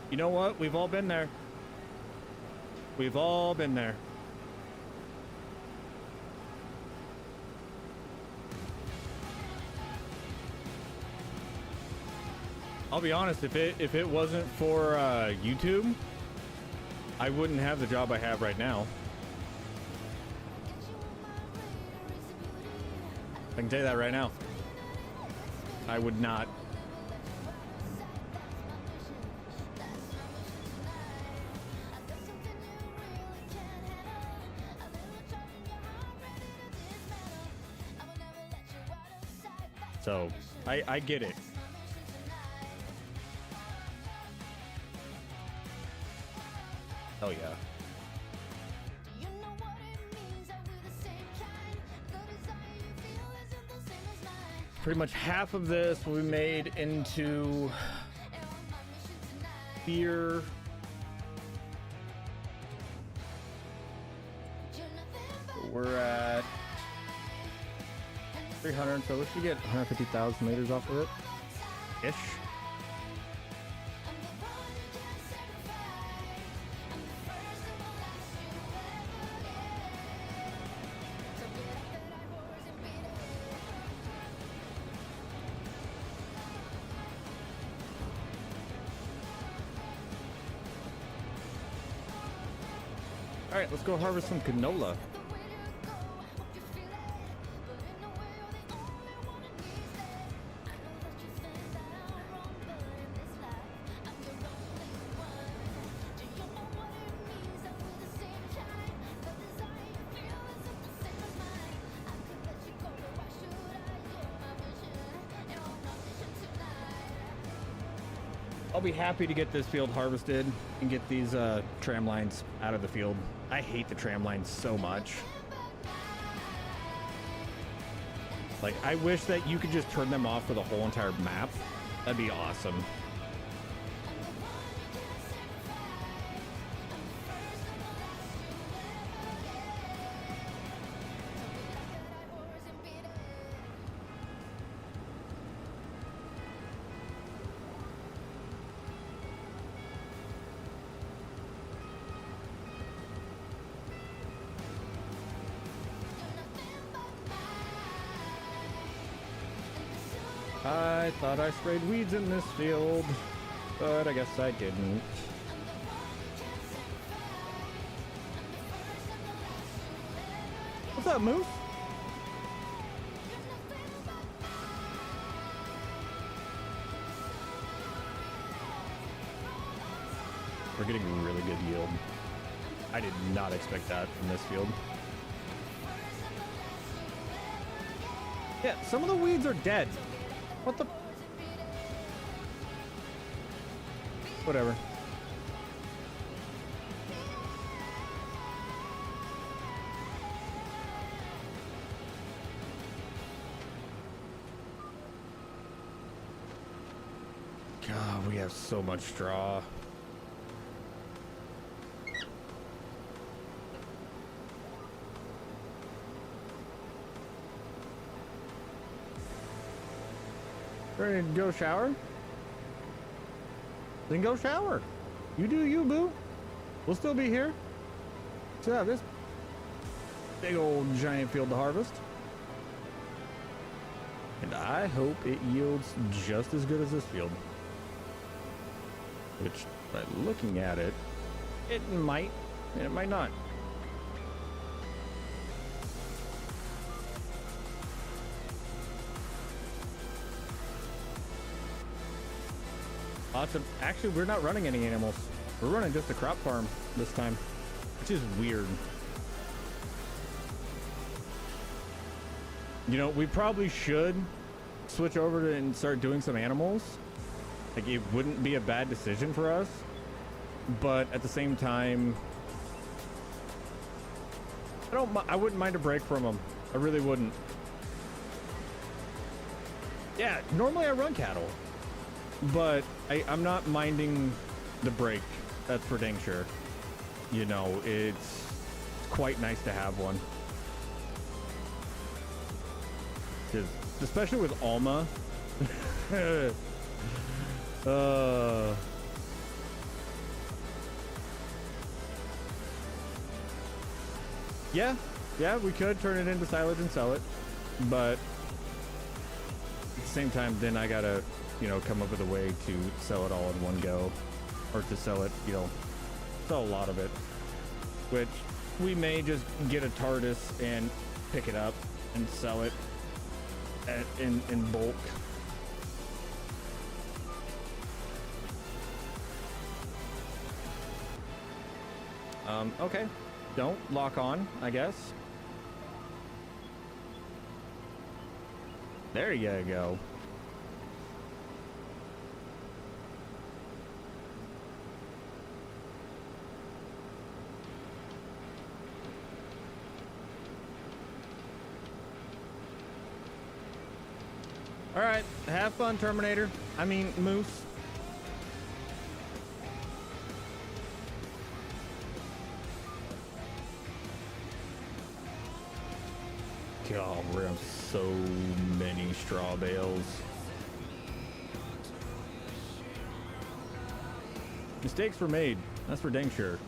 You know what? We've all been there. We've all been there. I'll be honest, if it wasn't for YouTube, I wouldn't have the job I have right now. I can tell you that right now. I would not. So, I get it. Oh yeah. Pretty much half of this will be made into beer. We're at 300, so we should get 150,000 liters off of it, ish. All right, let's go harvest some canola. I'll be happy to get this field harvested and get these tram lines out of the field. I hate the tram lines so much. Like, I wish that you could just turn them off for the whole entire map. That'd be awesome. I thought I sprayed weeds in this field, but I guess I didn't. What's up, Moose? We're getting really good yield. I did not expect that from this field. Yeah, some of the weeds are dead. What the? Whatever. God, we have so much straw. Ready to go shower? Then go shower. You do you, boo. We'll still be here. So yeah, this big old giant field to harvest. And I hope it yields just as good as this field. which by looking at it, it might, and it might not. Awesome. Actually, we're not running any animals. We're running just a crop farm this time, which is weird. You know, we probably should switch over to and start doing some animals. Like, it wouldn't be a bad decision for us, but at the same time, I wouldn't mind a break from them. I really wouldn't. Yeah, normally I run cattle, but I'm not minding the break. That's for dang sure. You know, it's quite nice to have one. 'Cause especially with Alma. Yeah, we could turn it into silage and sell it, but at the same time, then I gotta, you know, come up with a way to sell it all in one go, or to sell it, you know, sell a lot of it, which we may just get a TARDIS and pick it up and sell it in bulk. Okay. Don't lock on, I guess. There you go. All right, have fun, Terminator. I mean, Moose. God, we're on so many straw bales. Mistakes were made. That's for dang sure.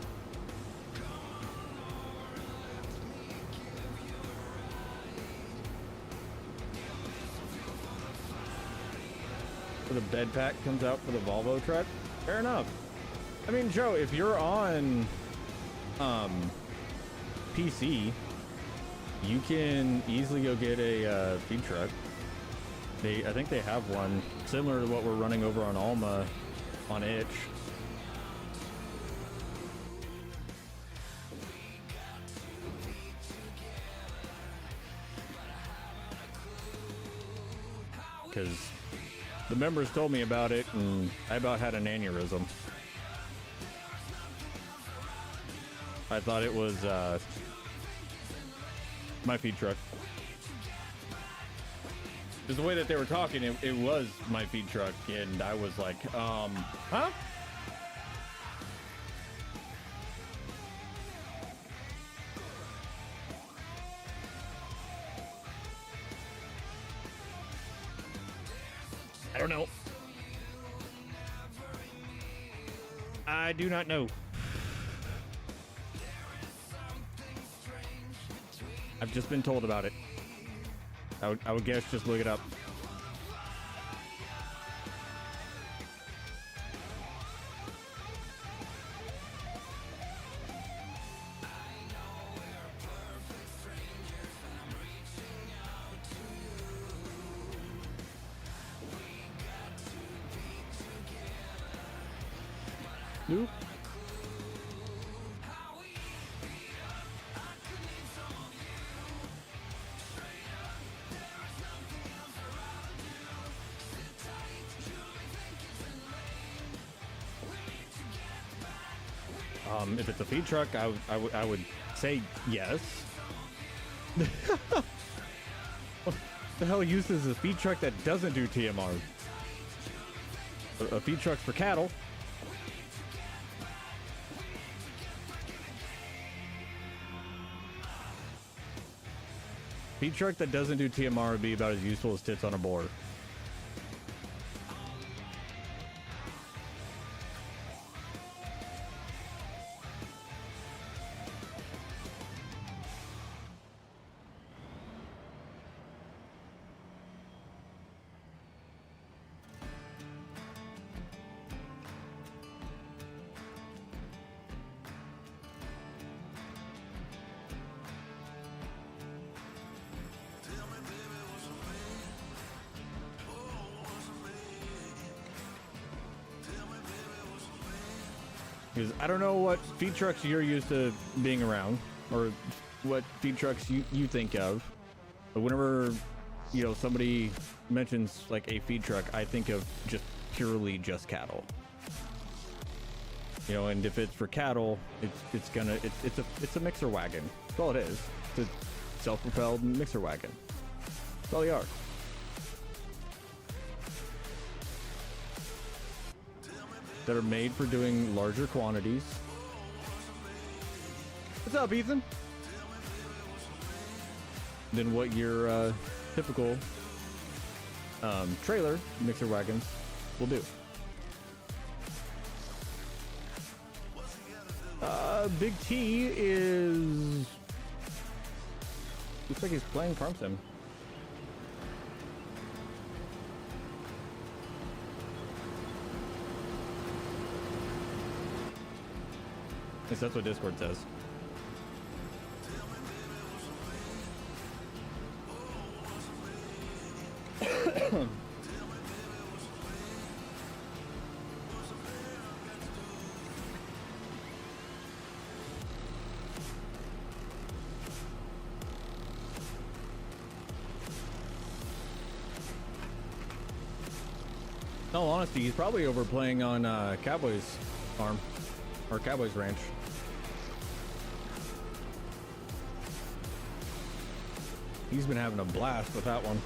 The bed pack comes out for the Volvo truck. Fair enough. I mean, Joe, if you're on PC, you can easily go get a feed truck. I think they have one similar to what we're running over on Alma on Itch. Because the members told me about it, and I about had an aneurysm. I thought it was my feed truck. Because the way that they were talking, it was my feed truck, and I was like, huh? I don't know. I do not know. I've just been told about it. I would guess just look it up. Nope. If it's a feed truck, I would say yes. What the hell uses a feed truck that doesn't do TMR? A feed truck's for cattle. Feed truck that doesn't do TMR would be about as useful as tits on a boar. Because I don't know what feed trucks you're used to being around, or what feed trucks you think of, but whenever, you know, somebody mentions like a feed truck, I think of just purely just cattle. You know, and if it's for cattle, it's a mixer wagon. That's all it is. It's a self-propelled mixer wagon. That's all they are. That are made for doing larger quantities. What's up, Ethan? Than what your typical trailer mixer wagons will do. Big T is... looks like he's playing Farm Sim. At least that's what Discord says. In all honesty, he's probably overplaying on Cowboy's farm or Cowboy's ranch. He's been having a blast with that one.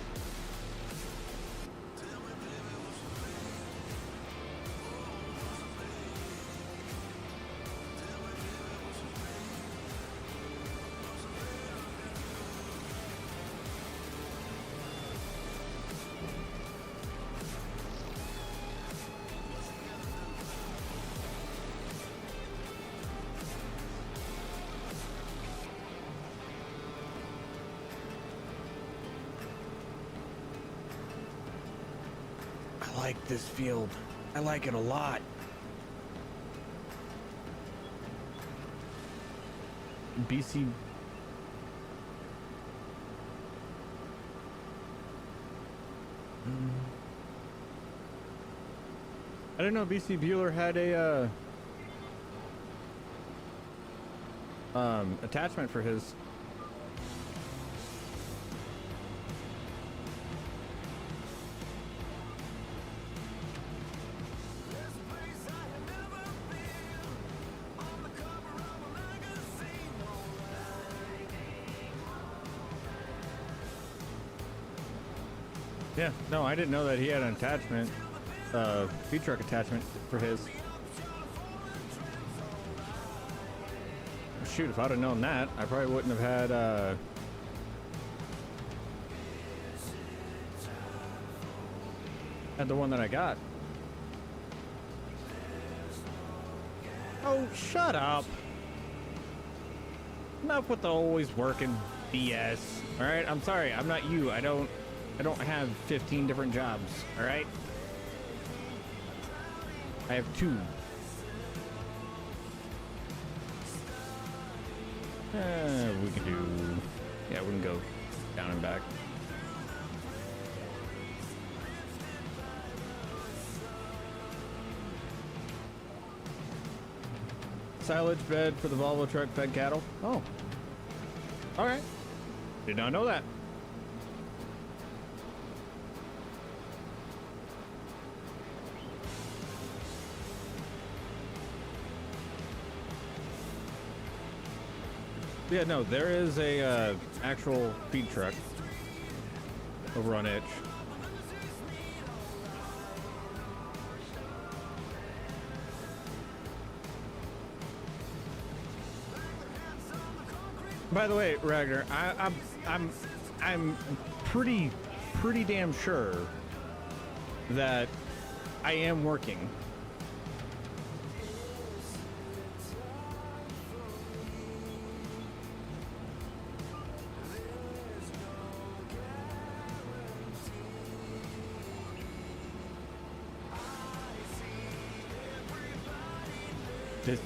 I like this field. I like it a lot. BC. I didn't know BC Bueller had a attachment for his. Yeah, no, I didn't know that he had an attachment, feed truck attachment for his. Shoot, if I'd have known that, I probably wouldn't have had the one that I got. Oh, shut up. Enough with the always working BS. All right, I'm sorry, I'm not you. I don't have 15 different jobs, all right? I have 2. We can do... yeah, we can go down and back. Silage bed for the Volvo truck fed cattle. Oh. All right. Did not know that. Yeah, no, there is a actual feed truck over on Itch. By the way, Ragnar, I'm pretty damn sure that I am working.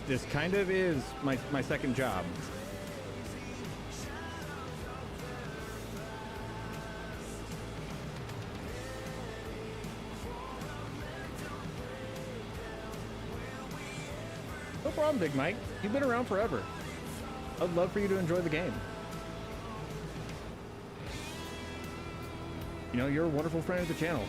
This kind of is my second job. problem, Big Mike. You've been around forever. I'd love for you to enjoy the game. You know, you're a wonderful friend of the channel.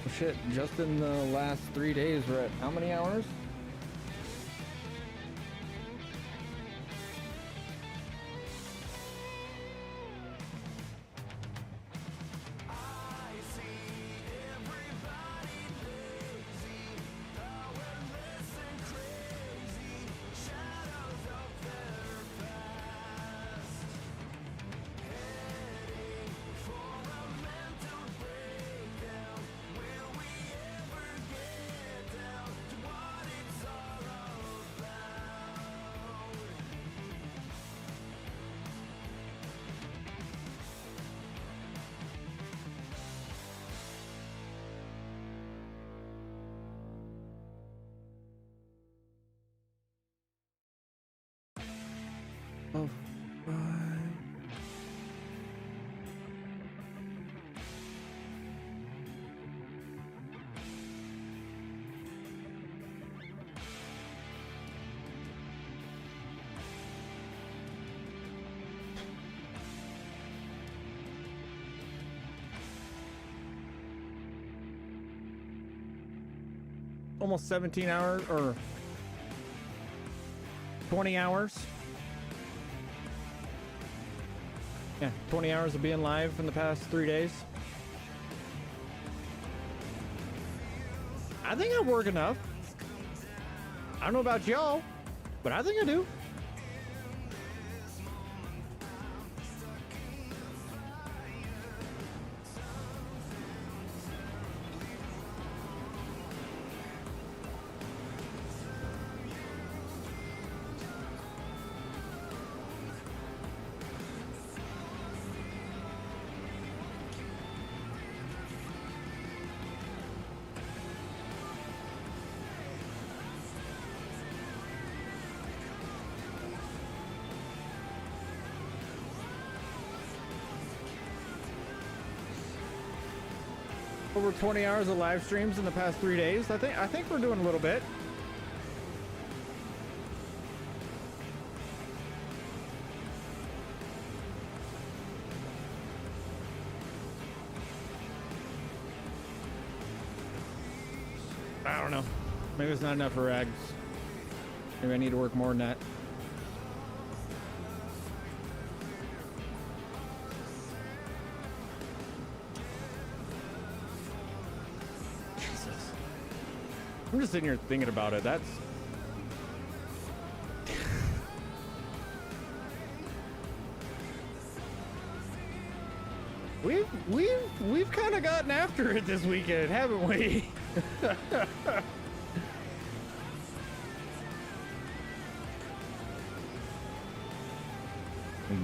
Oh, shit, just in the last 3 days, we're at how many hours? Oh, almost 17 hours or 20 hours. Yeah, 20 hours of being live in the past 3 days. I think I work enough. I don't know about y'all, but I think I do. Over 20 hours of live streams in the past 3 days. I think we're doing a little bit. I don't know. Maybe it's not enough for rags. Maybe I need to work more than that. I'm just sitting here thinking about it. That's we've kind of gotten after it this weekend, haven't we?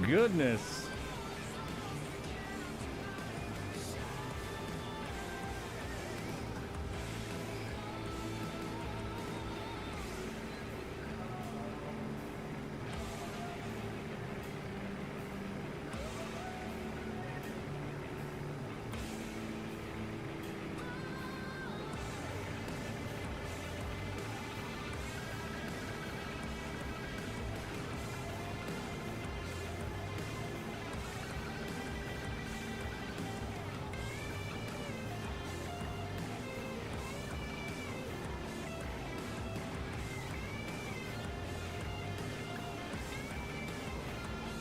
Goodness.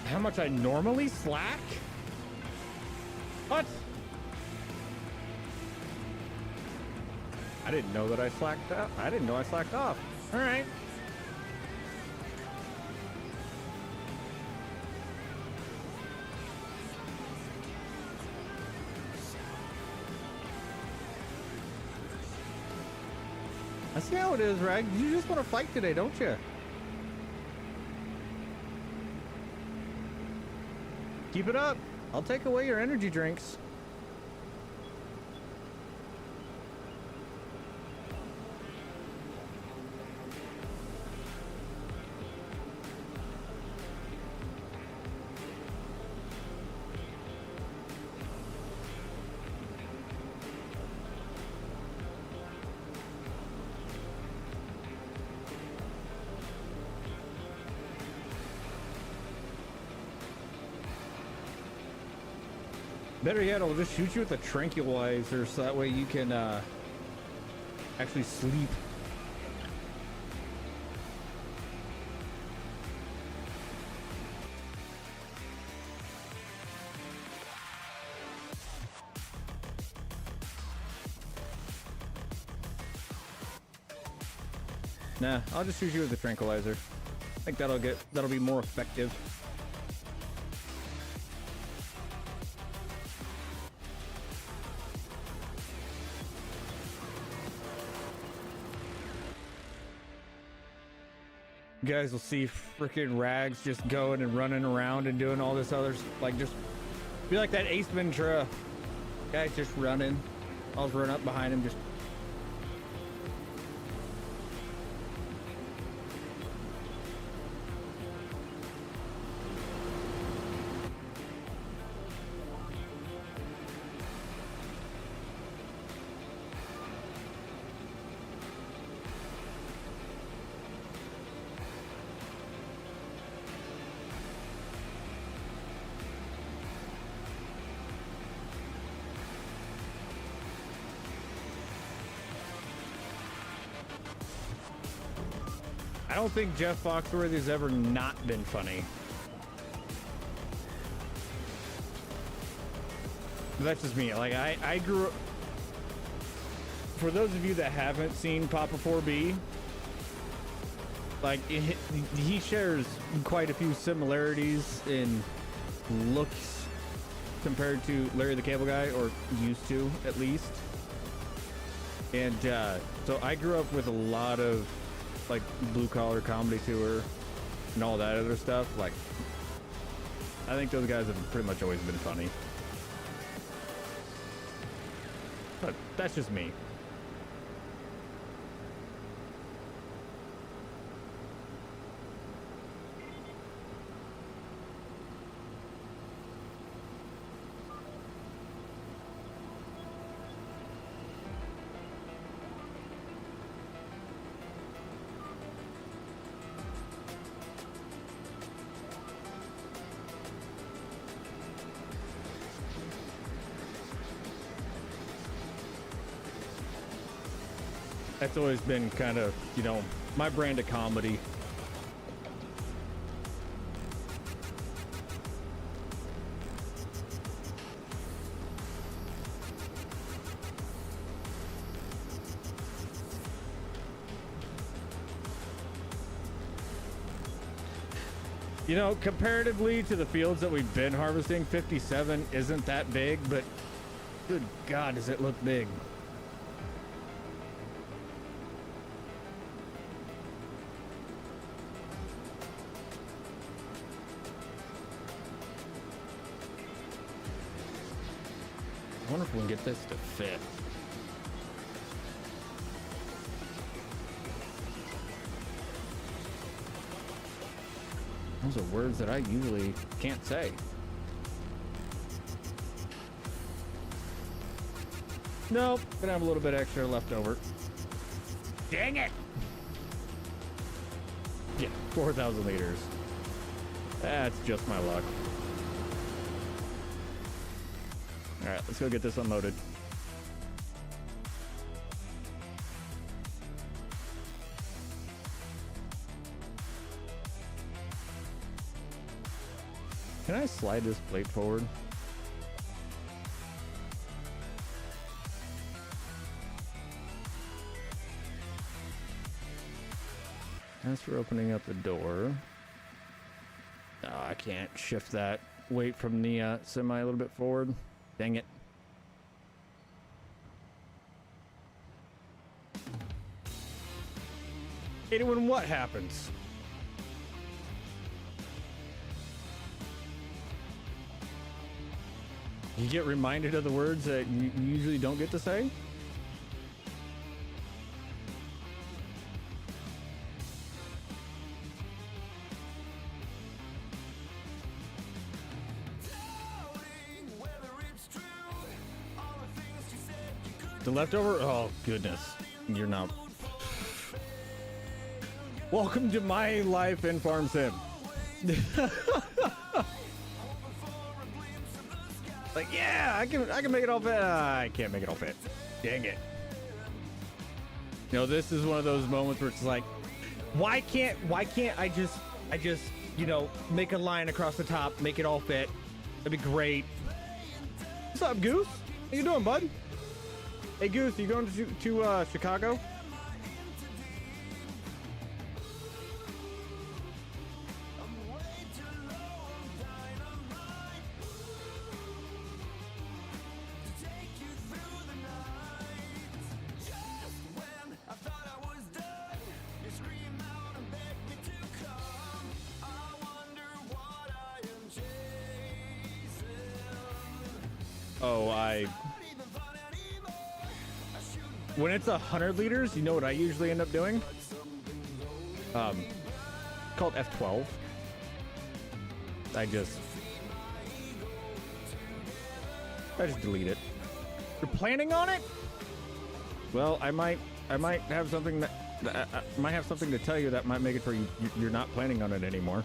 How much I normally slack? What? I didn't know that I slacked up. I didn't know I slacked off. All right. I see how it is, Rag. You just want to fight today, don't you? Keep it up. I'll take away your energy drinks. Better yet, I'll just shoot you with a tranquilizer so that way you can actually sleep. Nah, I'll just shoot you with a tranquilizer. I think that'll be more effective. You guys will see freaking Rags just going and running around and doing all this other, like, just be like that Ace Ventura. Guy's just running. I'll just run up behind him, just. I don't think Jeff Foxworthy's ever not been funny. But that's just me. Like, I grew up. For those of you that haven't seen Papa 4B, like, he shares quite a few similarities in looks compared to Larry the Cable Guy, or used to at least. And so I grew up with a lot of like blue collar comedy tour and all that other stuff. Like, I think those guys have pretty much always been funny, but that's just me. That's always been kind of, you know, my brand of comedy. You know, comparatively to the fields that we've been harvesting, 57 isn't that big, but good God, does it look big. I wonder if we can get this to fit. Those are words that I usually can't say. Nope, gonna have a little bit extra left over. Dang it! Yeah, 4,000 liters. That's just my luck. All right, let's go get this unloaded. Can I slide this plate forward? As for opening up the door, oh, I can't shift that weight from the semi a little bit forward. Dang it. When what happens? You get reminded of the words that you usually don't get to say? The leftover? Oh, goodness. You're not. Welcome to my life in Farm Sim. Like, yeah, I can make it all fit. I can't make it all fit. Dang it. You know, this is one of those moments where it's like, why can't I just, you know, make a line across the top, make it all fit. That'd be great. What's up, Goose? How you doing, bud? Hey, Goose, you going to Chicago? Oh, when it's 100 liters, you know what I usually end up doing? Called F12. I just delete it. You're planning on it? Well, I might have something that I might have something to tell you that might make it for you're not planning on it anymore.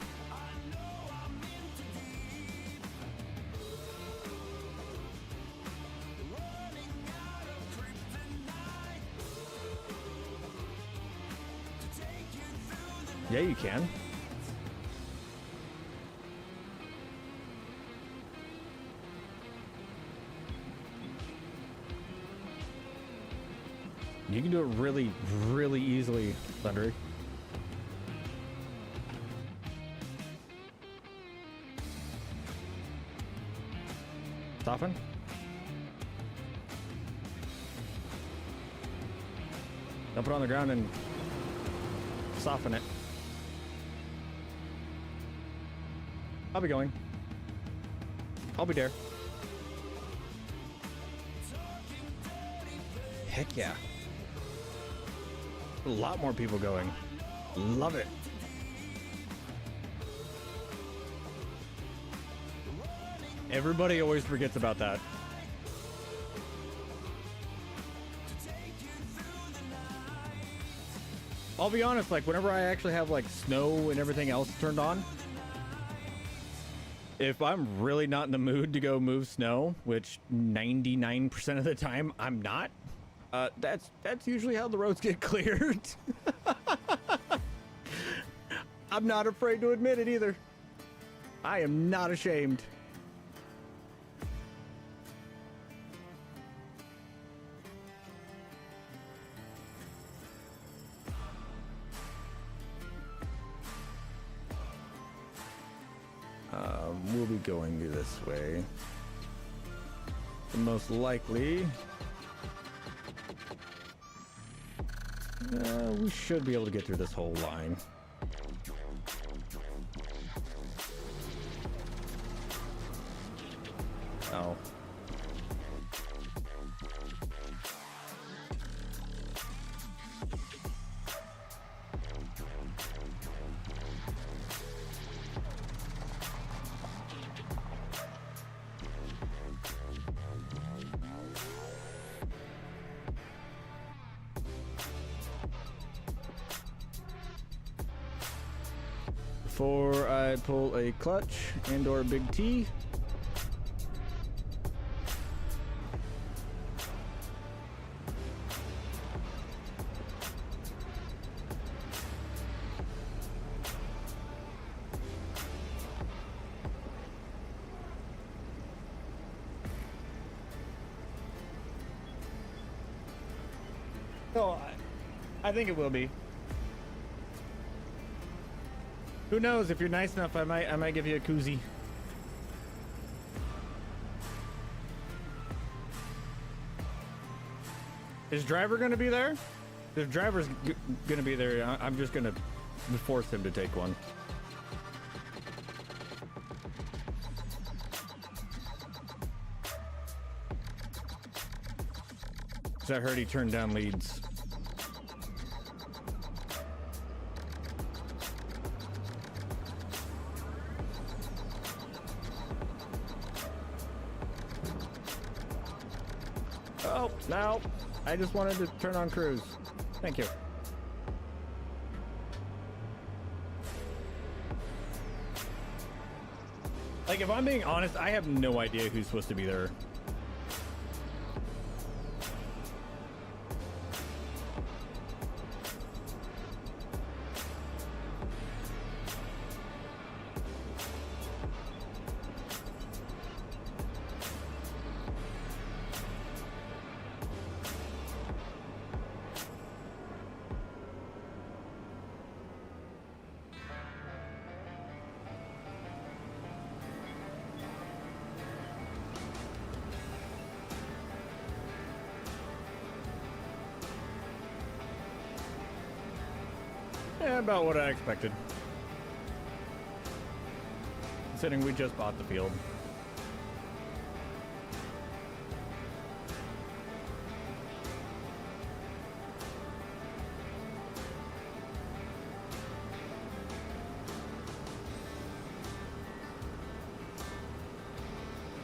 Yeah, you can. You can do it really, really easily, Thundery. Soften. Dump it on the ground and soften it. I'll be going. I'll be there. Heck yeah. A lot more people going. Love it. Everybody always forgets about that. I'll be honest, like whenever I actually have like snow and everything else turned on, if I'm really not in the mood to go move snow, which 99% of the time I'm not, that's usually how the roads get cleared. I'm not afraid to admit it either. I am not ashamed. We'll be going this way. Most likely, we should be able to get through this whole line. Oh. Before I pull a clutch and or a big T, so I think it will be. Who knows? If you're nice enough, I might give you a koozie. Is driver gonna be there? If driver's gonna be there, I'm just gonna force him to take one. 'Cause I heard he turned down leads. Oh, no. I just wanted to turn on cruise. Thank you. Like, if I'm being honest, I have no idea who's supposed to be there. Yeah, about what I expected. Considering we just bought the field.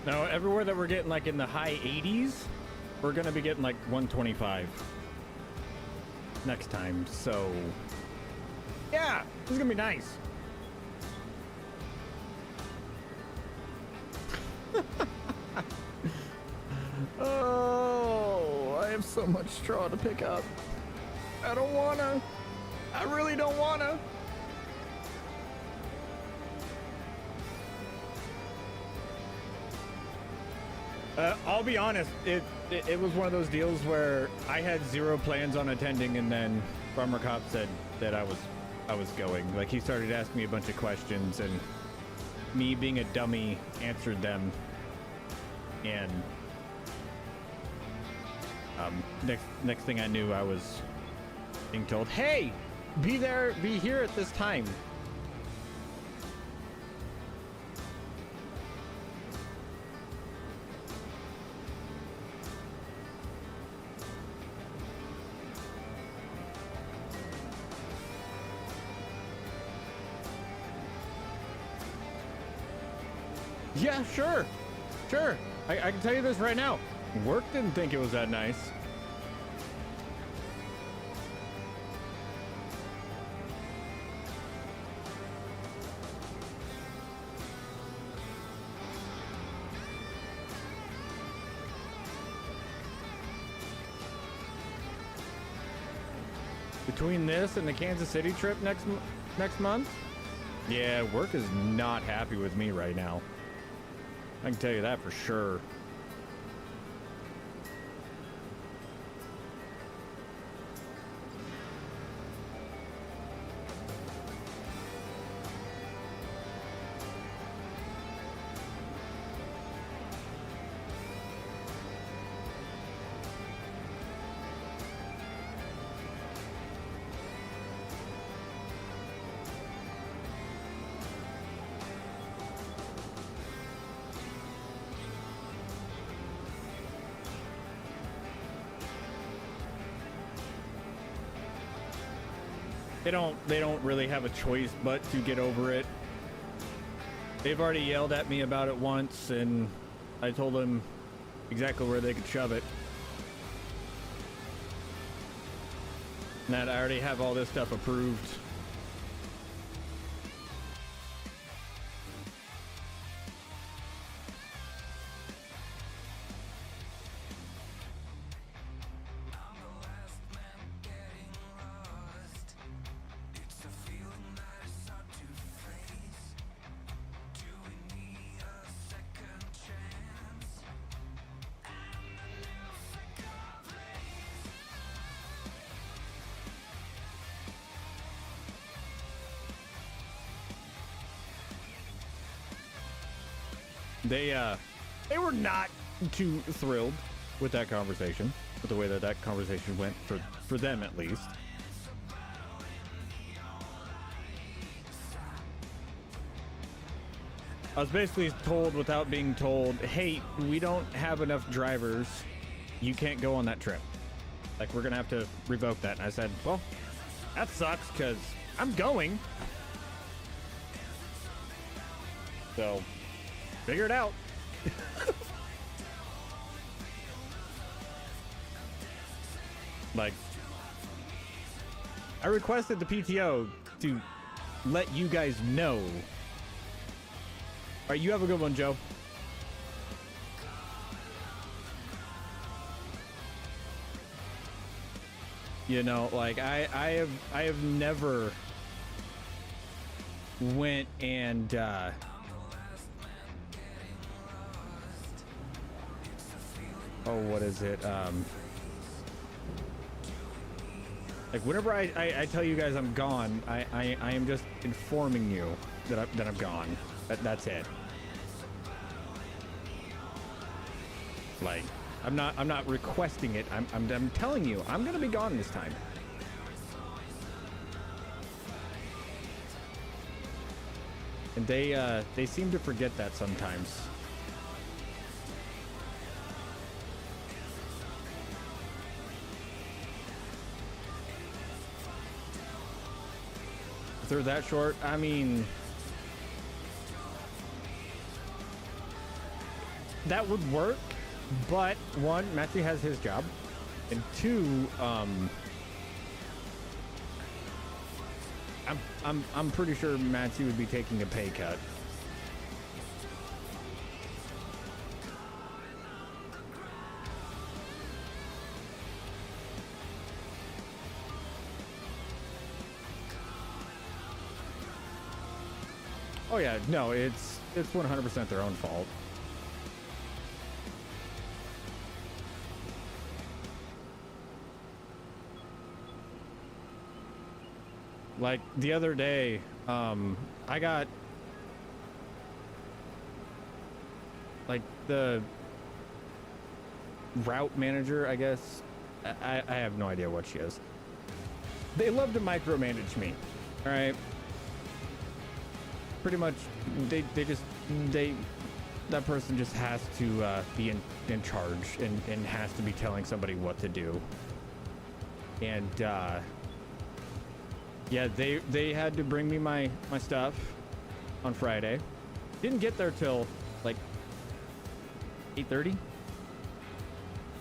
Now, everywhere that we're getting like in the high 80s, we're gonna be getting like 125 next time, so yeah, this is gonna be nice. Oh, I have so much straw to pick up. I don't wanna. I really don't wanna. I'll be honest, it was one of those deals where I had zero plans on attending, and then Farmer Cop said that I was going. Like, he started asking me a bunch of questions, and me being a dummy answered them. And next thing I knew, I was being told, "Hey, be here at this time." Yeah, sure. I can tell you this right now. Work didn't think it was that nice. Between this and the Kansas City trip next month, yeah, work is not happy with me right now. I can tell you that for sure. They don't really have a choice but to get over it. They've already yelled at me about it once, and I told them exactly where they could shove it. And that I already have all this stuff approved. They were not too thrilled with that conversation, with the way that conversation went, for them at least. I was basically told without being told, "Hey, we don't have enough drivers. You can't go on that trip. Like, we're gonna have to revoke that." And I said, "Well, that sucks, because I'm going. So, figure it out." Like, I requested the PTO to let you guys know right, you have a good one, Joe. You know, like I have never went and oh, what is it? Like whenever I tell you guys I'm gone, I am just informing you that I'm gone. That's it. Like I'm not requesting it. I'm telling you I'm gonna be gone this time. And they seem to forget that sometimes. If they're that short, I mean, that would work. But one, Matthew has his job, and two, I'm pretty sure Matthew would be taking a pay cut. Oh yeah, no, it's 100% their own fault. Like the other day, I got like the route manager, I guess. I have no idea what she is. They love to micromanage me. All right. Pretty much, that person just has to be in charge and has to be telling somebody what to do. And yeah, they had to bring me my stuff on Friday. Didn't get there till like 8:30.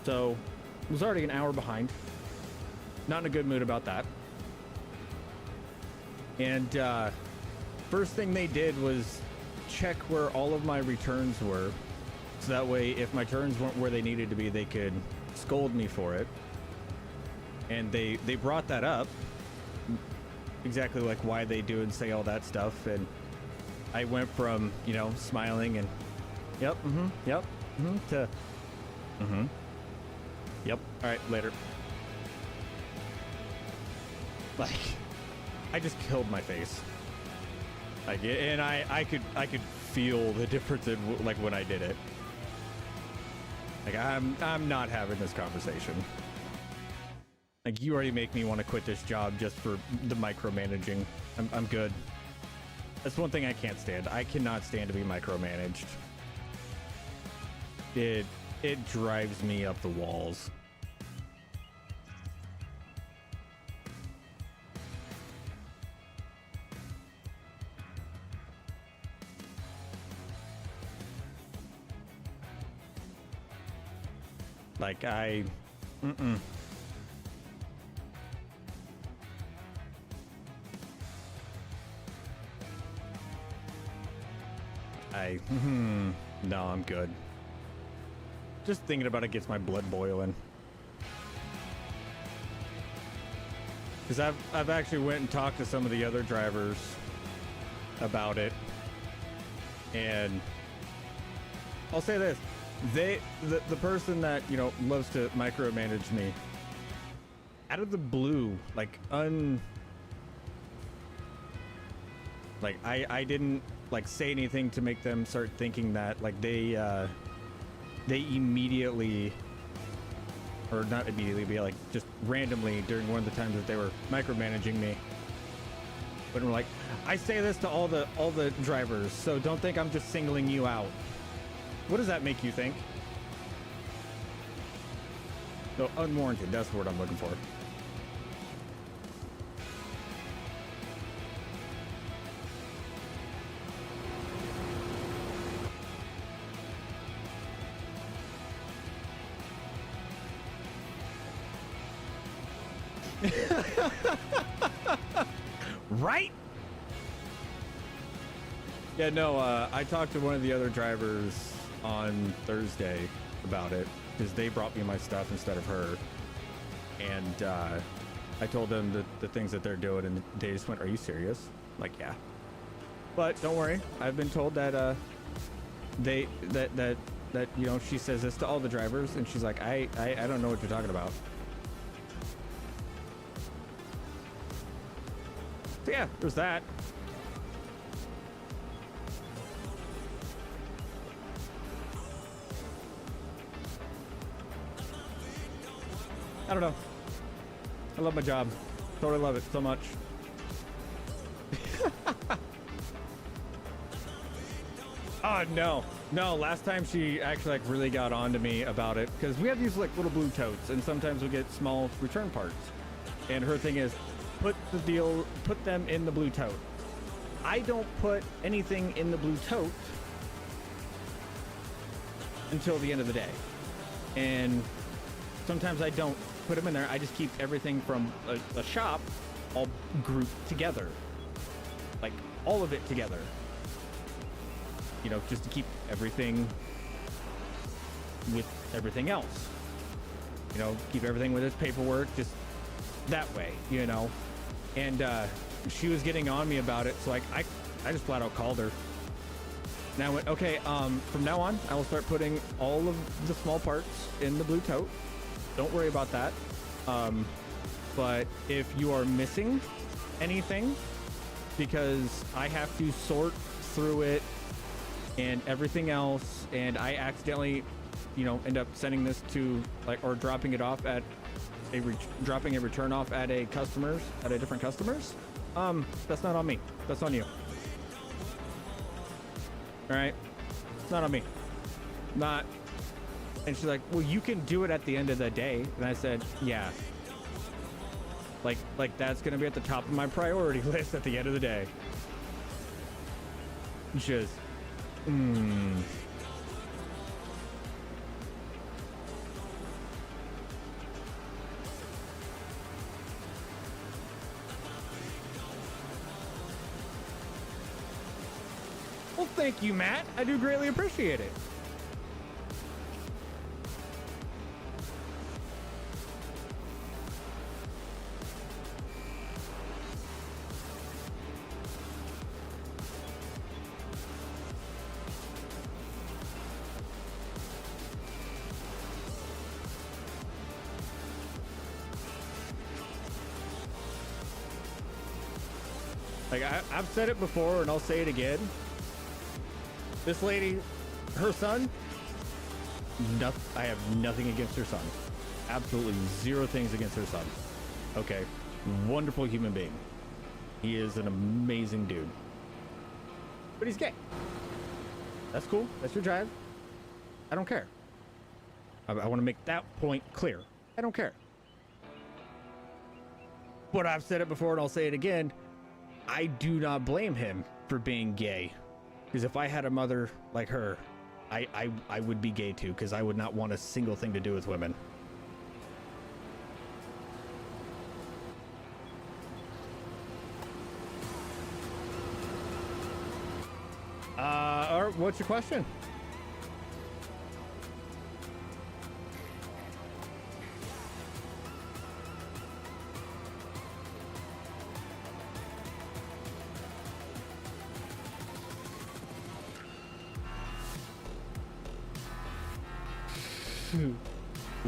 So was already an hour behind. Not in a good mood about that. And first thing they did was check where all of my returns were. So that way, if my turns weren't where they needed to be, they could scold me for it. And they brought that up. Exactly like why they do and say all that stuff. And I went from, you know, smiling and yep, yep, to yep, all right, later. Like, I just killed my face. Like, and I could feel the difference in like when I did it. Like, I'm not having this conversation. Like, you already make me want to quit this job just for the micromanaging. I'm good. That's one thing I can't stand. I cannot stand to be micromanaged. It drives me up the walls. Like, no, I'm good. Just thinking about it gets my blood boiling. Because I've actually went and talked to some of the other drivers about it. And I'll say this. The person that, you know, loves to micromanage me, out of the blue, like I didn't like say anything to make them start thinking that, like they immediately, or not immediately, but like just randomly during one of the times that they were micromanaging me, but we're like, I say this to all the drivers, so don't think I'm just singling you out. What does that make you think? No, unwarranted, that's the word I'm looking for. Right? Yeah, no, I talked to one of the other drivers on Thursday about it because they brought me my stuff instead of her. And I told them the things that they're doing, and they just went, "Are you serious?" I'm like, yeah. But don't worry, I've been told that that you know, she says this to all the drivers, and she's like, I don't know what you're talking about. So yeah, there's that. I don't know. I love my job. Totally love it so much. Oh no, last time she actually like really got on to me about it because we have these like little blue totes and sometimes we get small return parts, and her thing is put them in the blue tote. I don't put anything in the blue tote until the end of the day, and sometimes I don't put them in there. I just keep everything from a shop all grouped together, like all of it together. You know, just to keep everything with everything else. You know, keep everything with its paperwork, just that way, you know. And she was getting on me about it, so like I just flat out called her. And I went, okay, from now on, I will start putting all of the small parts in the blue tote. Don't worry about that. But if you are missing anything, because I have to sort through it and everything else, and I accidentally, you know, end up sending this to like, or dropping it off at dropping a return off at a different customer's, that's not on me. That's on you. All right, it's not on me. Not. And she's like, well, you can do it at the end of the day. And I said, yeah. Like that's gonna be at the top of my priority list at the end of the day. Just. Well, thank you, Matt. I do greatly appreciate it. Like, I've said it before and I'll say it again. This lady, her son, I have nothing against her son. Absolutely zero things against her son. Okay. Wonderful human being. He is an amazing dude. But he's gay. That's cool. That's your drive. I don't care. I want to make that point clear. I don't care. But I've said it before and I'll say it again. I do not blame him for being gay, because if I had a mother like her, I would be gay too, because I would not want a single thing to do with women. Or what's your question?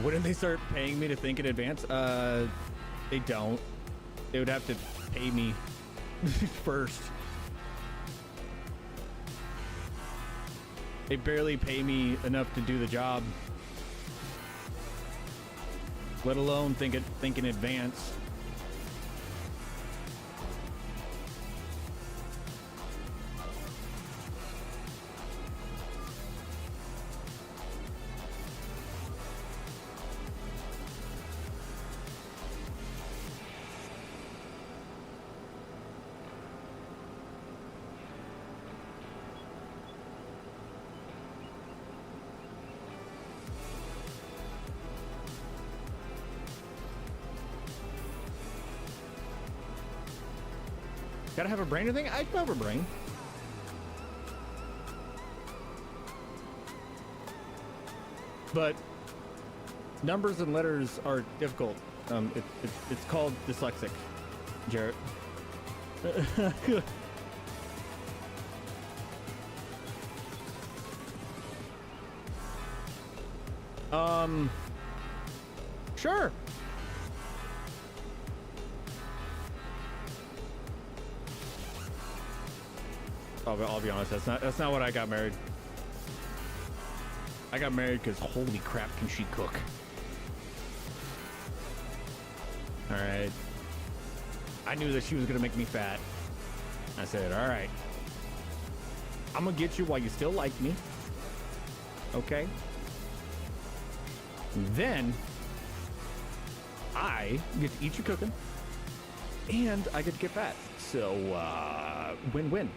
Wouldn't they start paying me to think in advance? They don't. They would have to pay me first. They barely pay me enough to do the job, let alone think in advance. Gotta have a brain, I think. I do have a brain. but numbers and letters are difficult. It's called dyslexic, Jarrett. Sure. I'll be honest, that's not what I got married. I got married because holy crap, can she cook? All right. I knew that she was gonna make me fat. I said, all right, I'm gonna get you while you still like me. Okay. Then I get to eat your cooking and I get to get fat. So, win-win.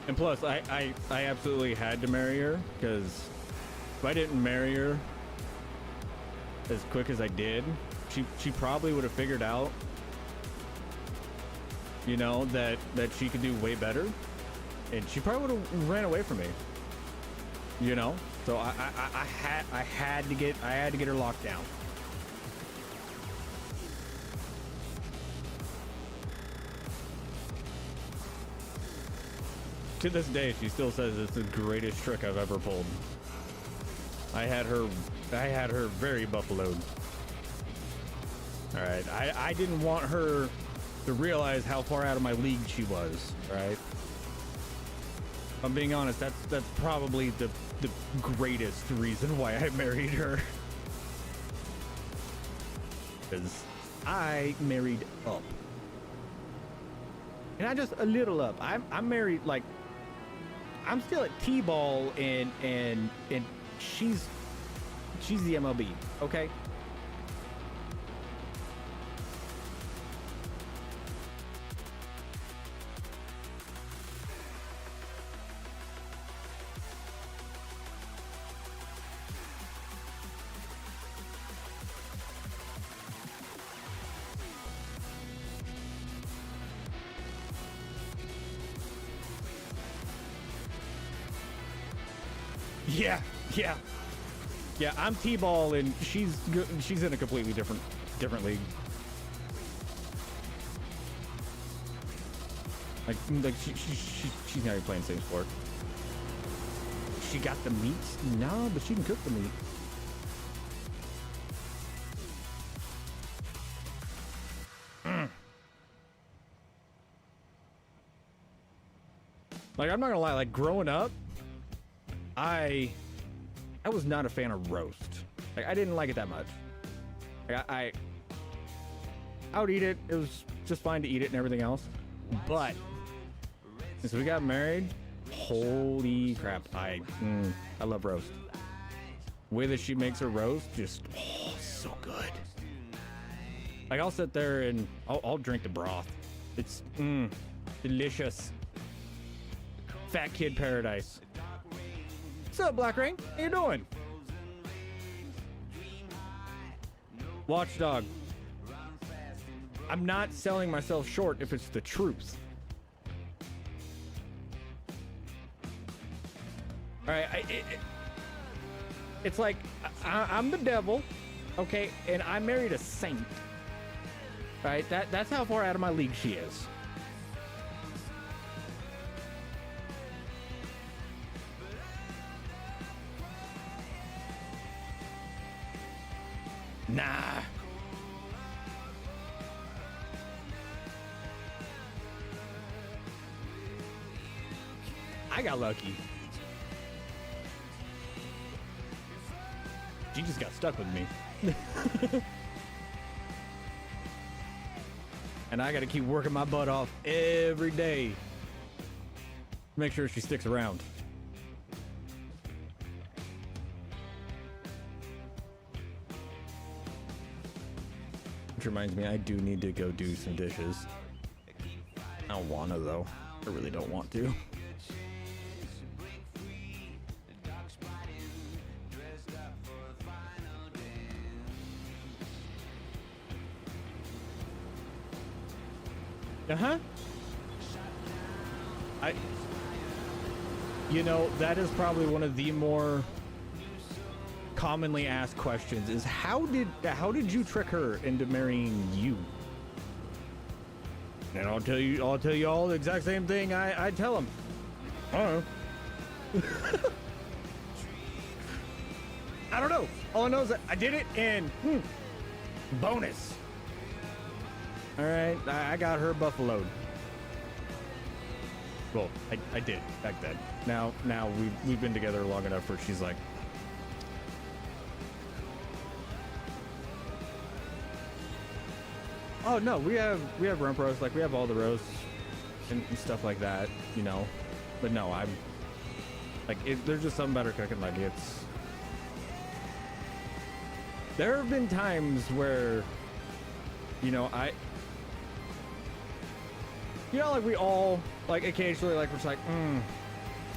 And plus, I absolutely had to marry her, because if I didn't marry her as quick as I did, she probably would have figured out, you know, that she could do way better, and she probably would have ran away from me, you know. So I had to get her locked down. To this day, she still says it's the greatest trick I've ever pulled. I had her very buffaloed. All right, I didn't want her to realize how far out of my league she was. Right? If I'm being honest, that's probably the greatest reason why I married her. Because I married up, and I just a little up. I'm married like. I'm still at T-ball and she's the MLB, okay? Yeah. I'm T-ball and she's in a completely different league. Like she's not even playing the same sport. She got the meats? No, but she can cook the meat. Like, I'm not gonna lie, like growing up, I was not a fan of roast. Like, I didn't like it that much. Like, I would eat it. It was just fine to eat it and everything else. But since we got married, holy crap, I love roast. The way that she makes her roast, just so good. Like, I'll sit there and I'll drink the broth. It's delicious. Fat kid paradise. What's up, Black Rain? How you doing? Watchdog. I'm not selling myself short if it's the truth. All right, it's like I'm the devil, okay, and I married a saint. All right, that's how far out of my league she is. Nah. I got lucky. She just got stuck with me. And I gotta keep working my butt off every day to make sure she sticks around. reminds me, I do need to go do some dishes. I don't wanna though. I really don't want to. Uh-huh. You know, that is probably one of the more commonly asked questions is how did you trick her into marrying you? And I'll tell you all the exact same thing I tell them. I don't know. I don't know. All I know is that I did it and bonus. All right, I got her buffaloed. Well, I did back then. Now we've been together long enough where she's like, oh no, we have rump roast, like we have all the roasts and stuff like that, you know. But no, I'm like, there's just something better cooking. Like there have been times where, you know, like we all, like occasionally, like we're just like,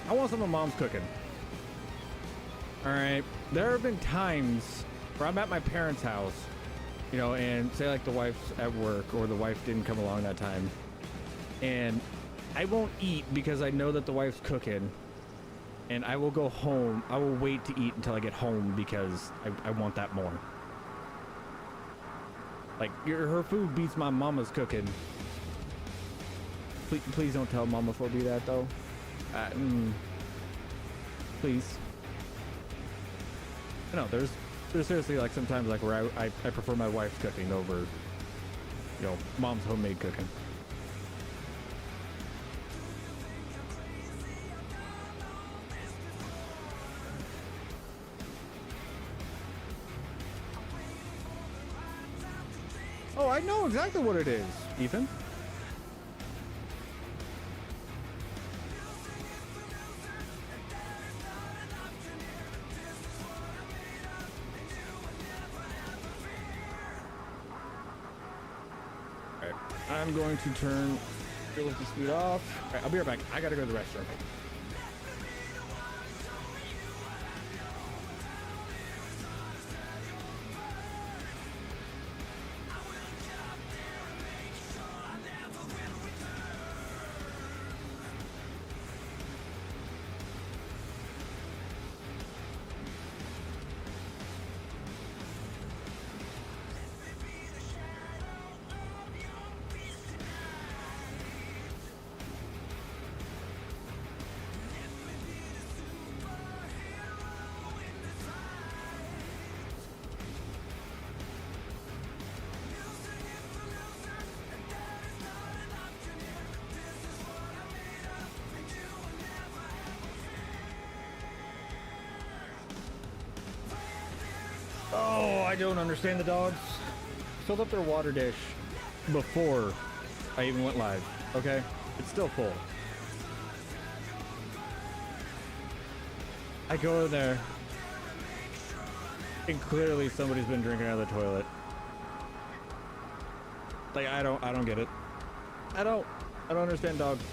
I want some of mom's cooking. All right. There have been times where I'm at my parents' house, you know, and say like the wife's at work or the wife didn't come along that time, and I won't eat because I know that the wife's cooking, and I will go home. I will wait to eat until I get home because I want that more. Like her food beats my mama's cooking. Please don't tell Mama 4B that though. Please. No, there's seriously like sometimes like where I prefer my wife's cooking over, you know, mom's homemade cooking. Oh, I know exactly what it is, Ethan. I'm going to turn realistic speed off. All right, I'll be right back. I gotta go to the restroom. Oh, I don't understand the dogs. Filled up their water dish before I even went live. Okay, it's still full. I go in there, and clearly somebody's been drinking out of the toilet. Like I don't get it. I don't understand dogs.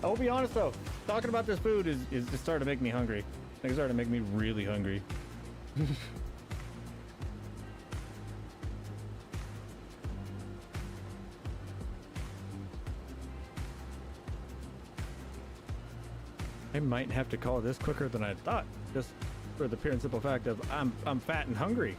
I'll be honest though, talking about this food is just starting to make me hungry. It's starting to make me really hungry. I might have to call this quicker than I thought, just for the pure and simple fact of I'm fat and hungry.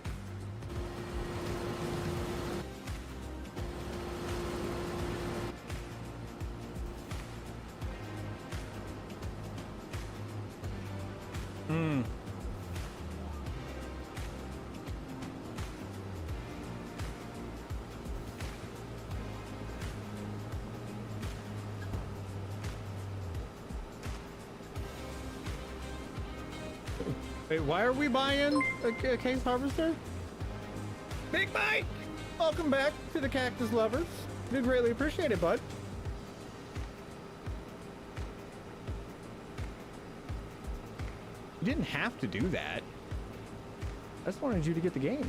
Wait, why are we buying a case harvester? Big Mike! Welcome back to the Cactus Lovers. We greatly appreciate it, bud. You didn't have to do that. I just wanted you to get the game.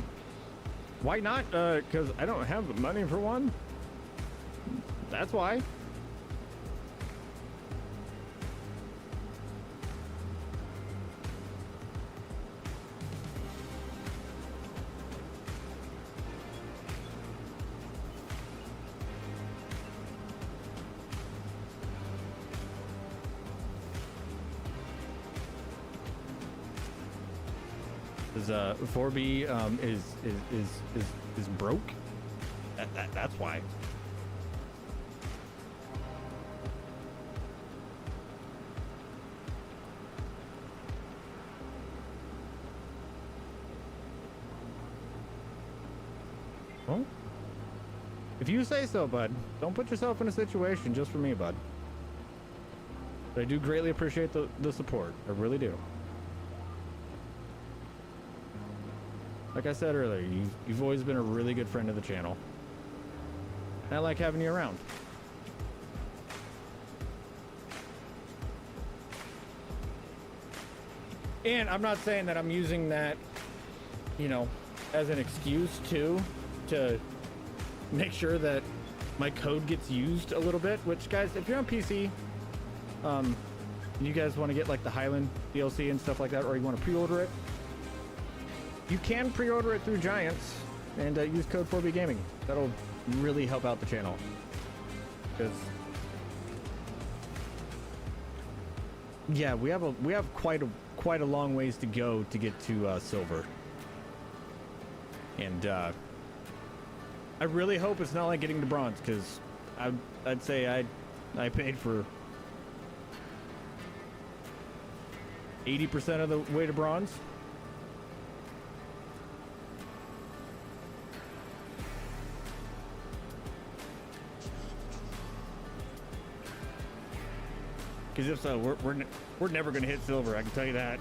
Why not? Because I don't have the money for one. That's why. Is 4B is broke? That's why. Well, if you say so, bud. Don't put yourself in a situation just for me, bud. But I do greatly appreciate the support. I really do. Like I said earlier, you've always been a really good friend of the channel. And I like having you around. And I'm not saying that I'm using that, you know, as an excuse to make sure that my code gets used a little bit, which, guys, if you're on PC, and you guys want to get like the Highland DLC and stuff like that, or you want to pre-order it, you can pre-order it through Giants and use code 4B Gaming. That'll really help out the channel. Because yeah, we have quite a long ways to go to get to silver. And I really hope it's not like getting to bronze, because I'd say I paid for 80% of the way to bronze. Because if so, we're never going to hit silver. I can tell you that.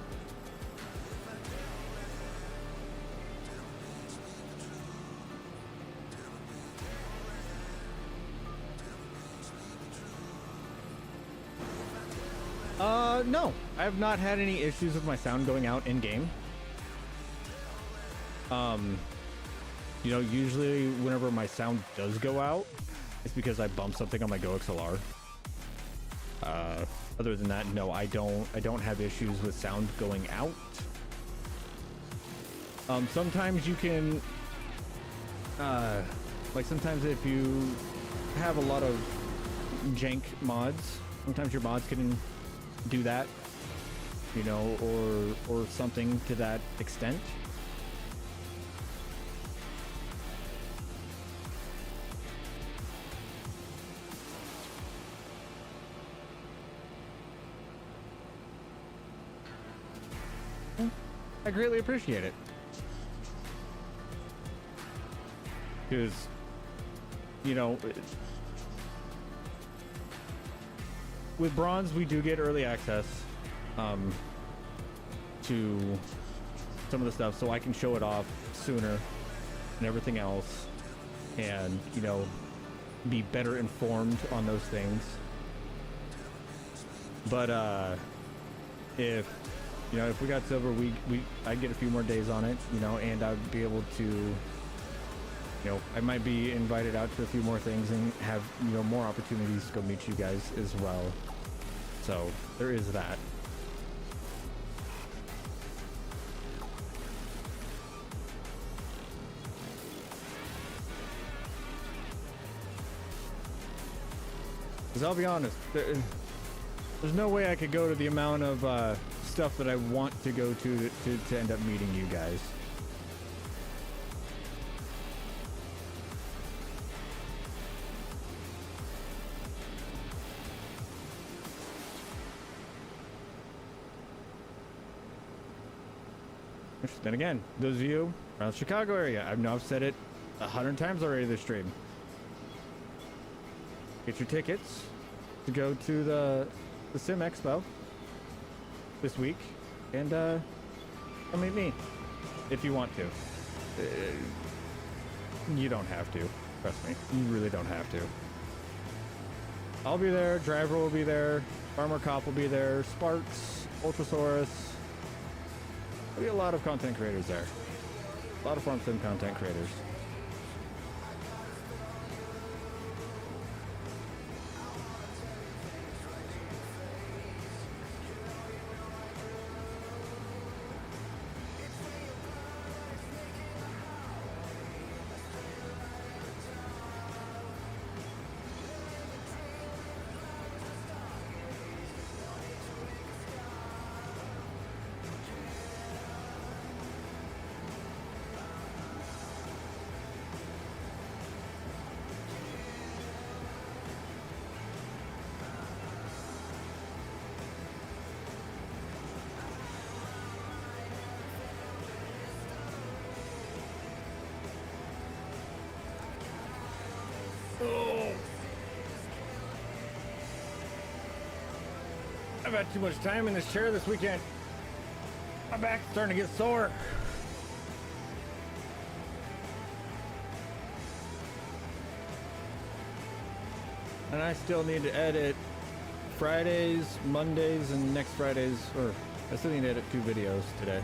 No, I have not had any issues with my sound going out in game. You know, usually whenever my sound does go out, it's because I bumped something on my Go XLR. Other than that, no, I don't have issues with sound going out. Sometimes you can, like sometimes if you have a lot of jank mods, sometimes your mods can do that, you know, or something to that extent. I greatly appreciate it. Because, you know, with bronze, we do get early access to some of the stuff, so I can show it off sooner and everything else, and, you know, be better informed on those things. But if you know, if we got silver, I'd get a few more days on it, you know, and I'd be able to, you know, I might be invited out to a few more things and have, you know, more opportunities to go meet you guys as well. So there is that. Because I'll be honest, there's no way I could go to the amount of stuff that I want to go to end up meeting you guys. Which, then again, those of you around the Chicago area, I know I've said it 100 times already this stream. Get your tickets to go to the Sim Expo this week, and come meet me if you want to. You don't have to. Trust me, you really don't have to. I'll be there. Driver will be there. Farmer Cop will be there. Sparks, Ultrasaurus. There'll be a lot of content creators there. A lot of Farm Sim content creators. I've had too much time in this chair this weekend. My back's starting to get sore. And I still need to edit Fridays, Mondays, and next Fridays, or I still need to edit 2 videos today.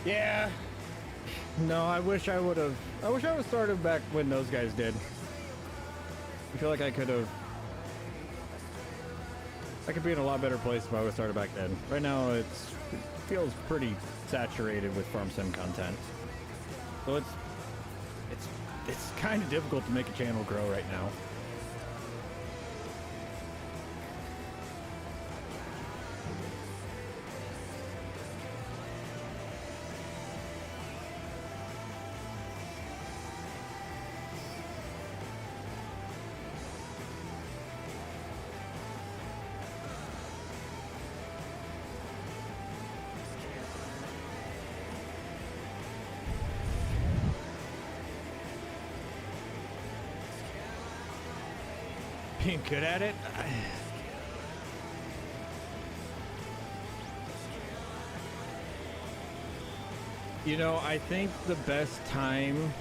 Yeah. No, I wish I would have started back when those guys did. I feel like I could be in a lot better place if I would have started back then. Right now it feels pretty saturated with farm sim content. So it's kind of difficult to make a channel grow right now. Being good at it? You know, I think the best time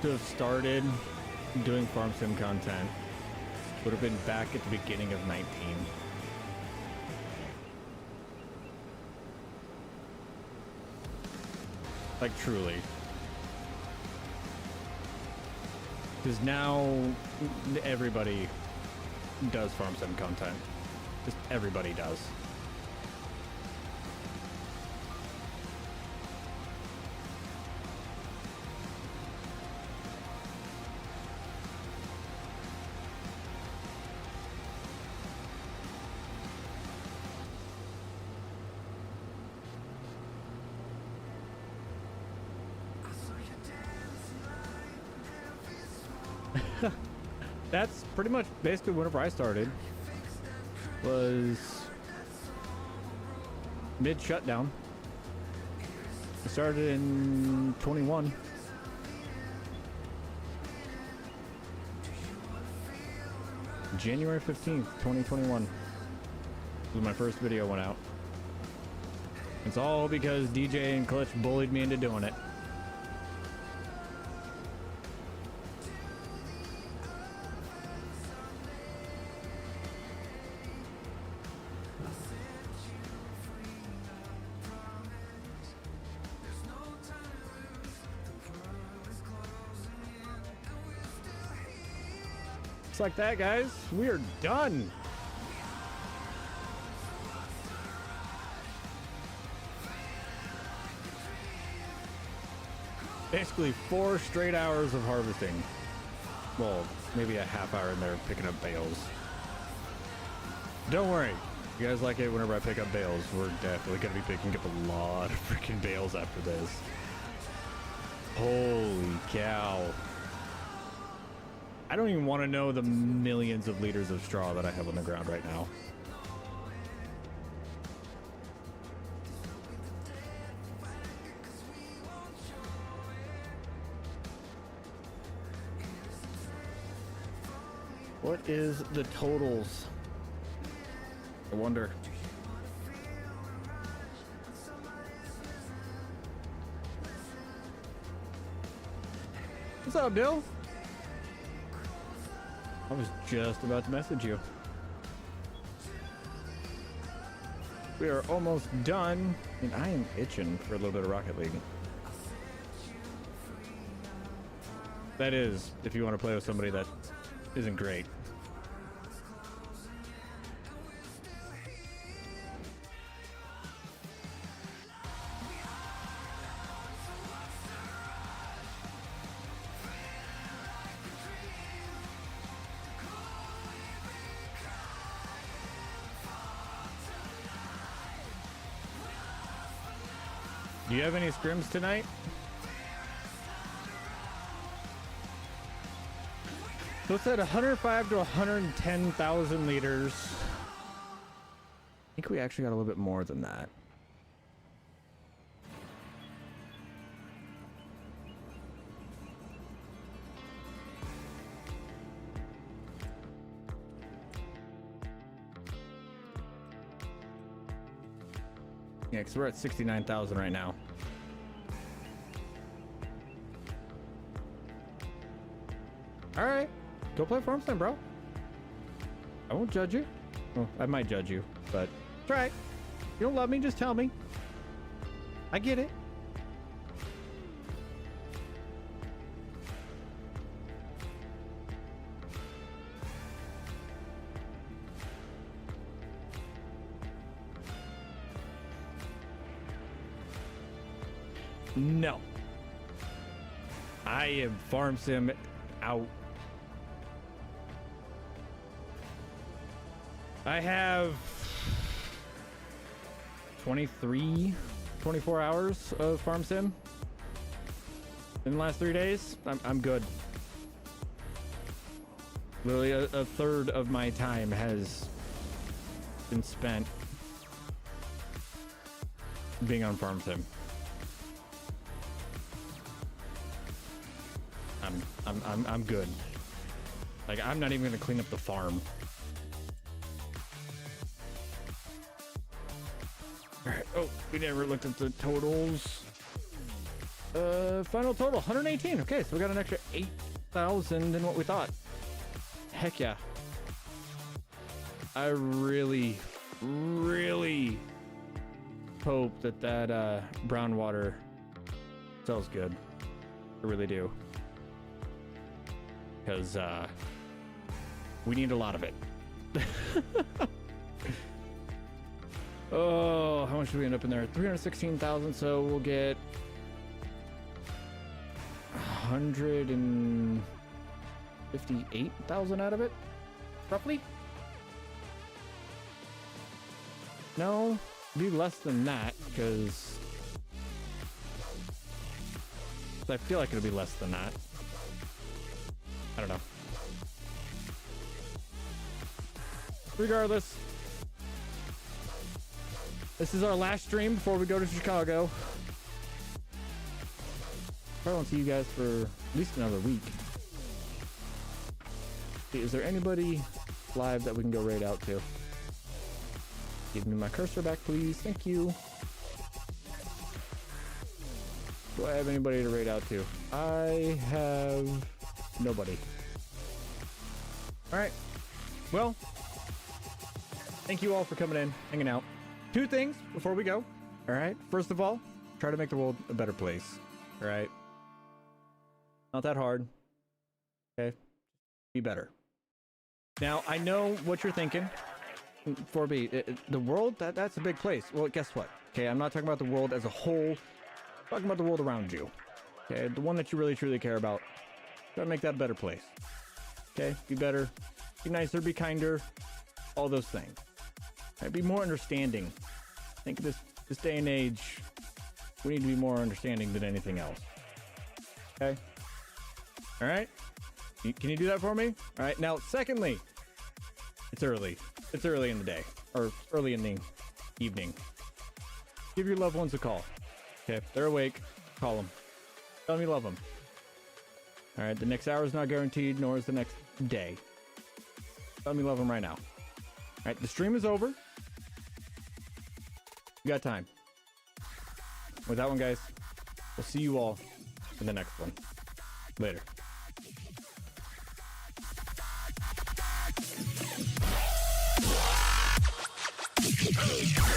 to have started doing farm sim content would have been back at the beginning of 19. Like, truly. Because now everybody does farm sim content. Just everybody does. That's pretty much basically whenever I started. Was mid shutdown. I started in 21. January 15th, 2021. This was my first video went out. It's all because DJ and Clutch bullied me into doing it. Just like that, guys. We are done. Basically 4 straight hours of harvesting. Well, maybe a half hour in there picking up bales. Don't worry. You guys like it whenever I pick up bales. We're definitely going to be picking up a lot of freaking bales after this. Holy cow. I don't even want to know the millions of liters of straw that I have on the ground right now. What is the totals? I wonder. What's up, Dill? I was just about to message you. We are almost done, and I am itching for a little bit of Rocket League. That is, if you want to play with somebody that isn't great. Do you have any scrims tonight? So it's at 105 to 110,000 liters. I think we actually got a little bit more than that. Yeah, because we're at 69,000 right now. All right, go play Farm Sim, bro. I won't judge you. Well, I might judge you, but it's all right. You don't love me, just tell me. I get it. No. I am Farm Sim out. I have 24 hours of Farm Sim in the last 3 days. I'm good. Literally a third of my time has been spent being on Farm Sim. I'm good. Like, I'm not even gonna clean up the farm. Alright, oh, we never looked at the totals. Final total, 118. Okay, so we got an extra 8,000 than what we thought. Heck yeah. I really, really hope that brown water sells good. I really do. Because we need a lot of it. Oh, how much did we end up in there? 316,000, so we'll get 158,000 out of it, roughly. No, be less than that, because I feel like it'll be less than that. I don't know. Regardless, this is our last stream before we go to Chicago. Probably won't see you guys for at least another week. Is there anybody live that we can go raid out to? Give me my cursor back, please. Thank you. Do I have anybody to raid out to? I have nobody. All right. Well, thank you all for coming in, hanging out. 2 things before we go. All right. First of all, try to make the world a better place. All right. Not that hard. Okay. Be better. Now, I know what you're thinking. 4B, the world, that's a big place. Well, guess what? Okay, I'm not talking about the world as a whole. I'm talking about the world around you. Okay, the one that you really truly care about. Try to make that a better place. Okay, be better, be nicer, be kinder, all those things. Right, be more understanding. I think this day and age, we need to be more understanding than anything else. Okay? All right? Can you do that for me? All right, now, secondly, it's early. It's early in the day, or early in the evening. Give your loved ones a call. Okay, if they're awake, call them. Tell them you love them. All right, the next hour is not guaranteed, nor is the next day. Tell them you love them right now. All right, the stream is over. You got time. With that one, guys, we'll see you all in the next one. Later. Hey!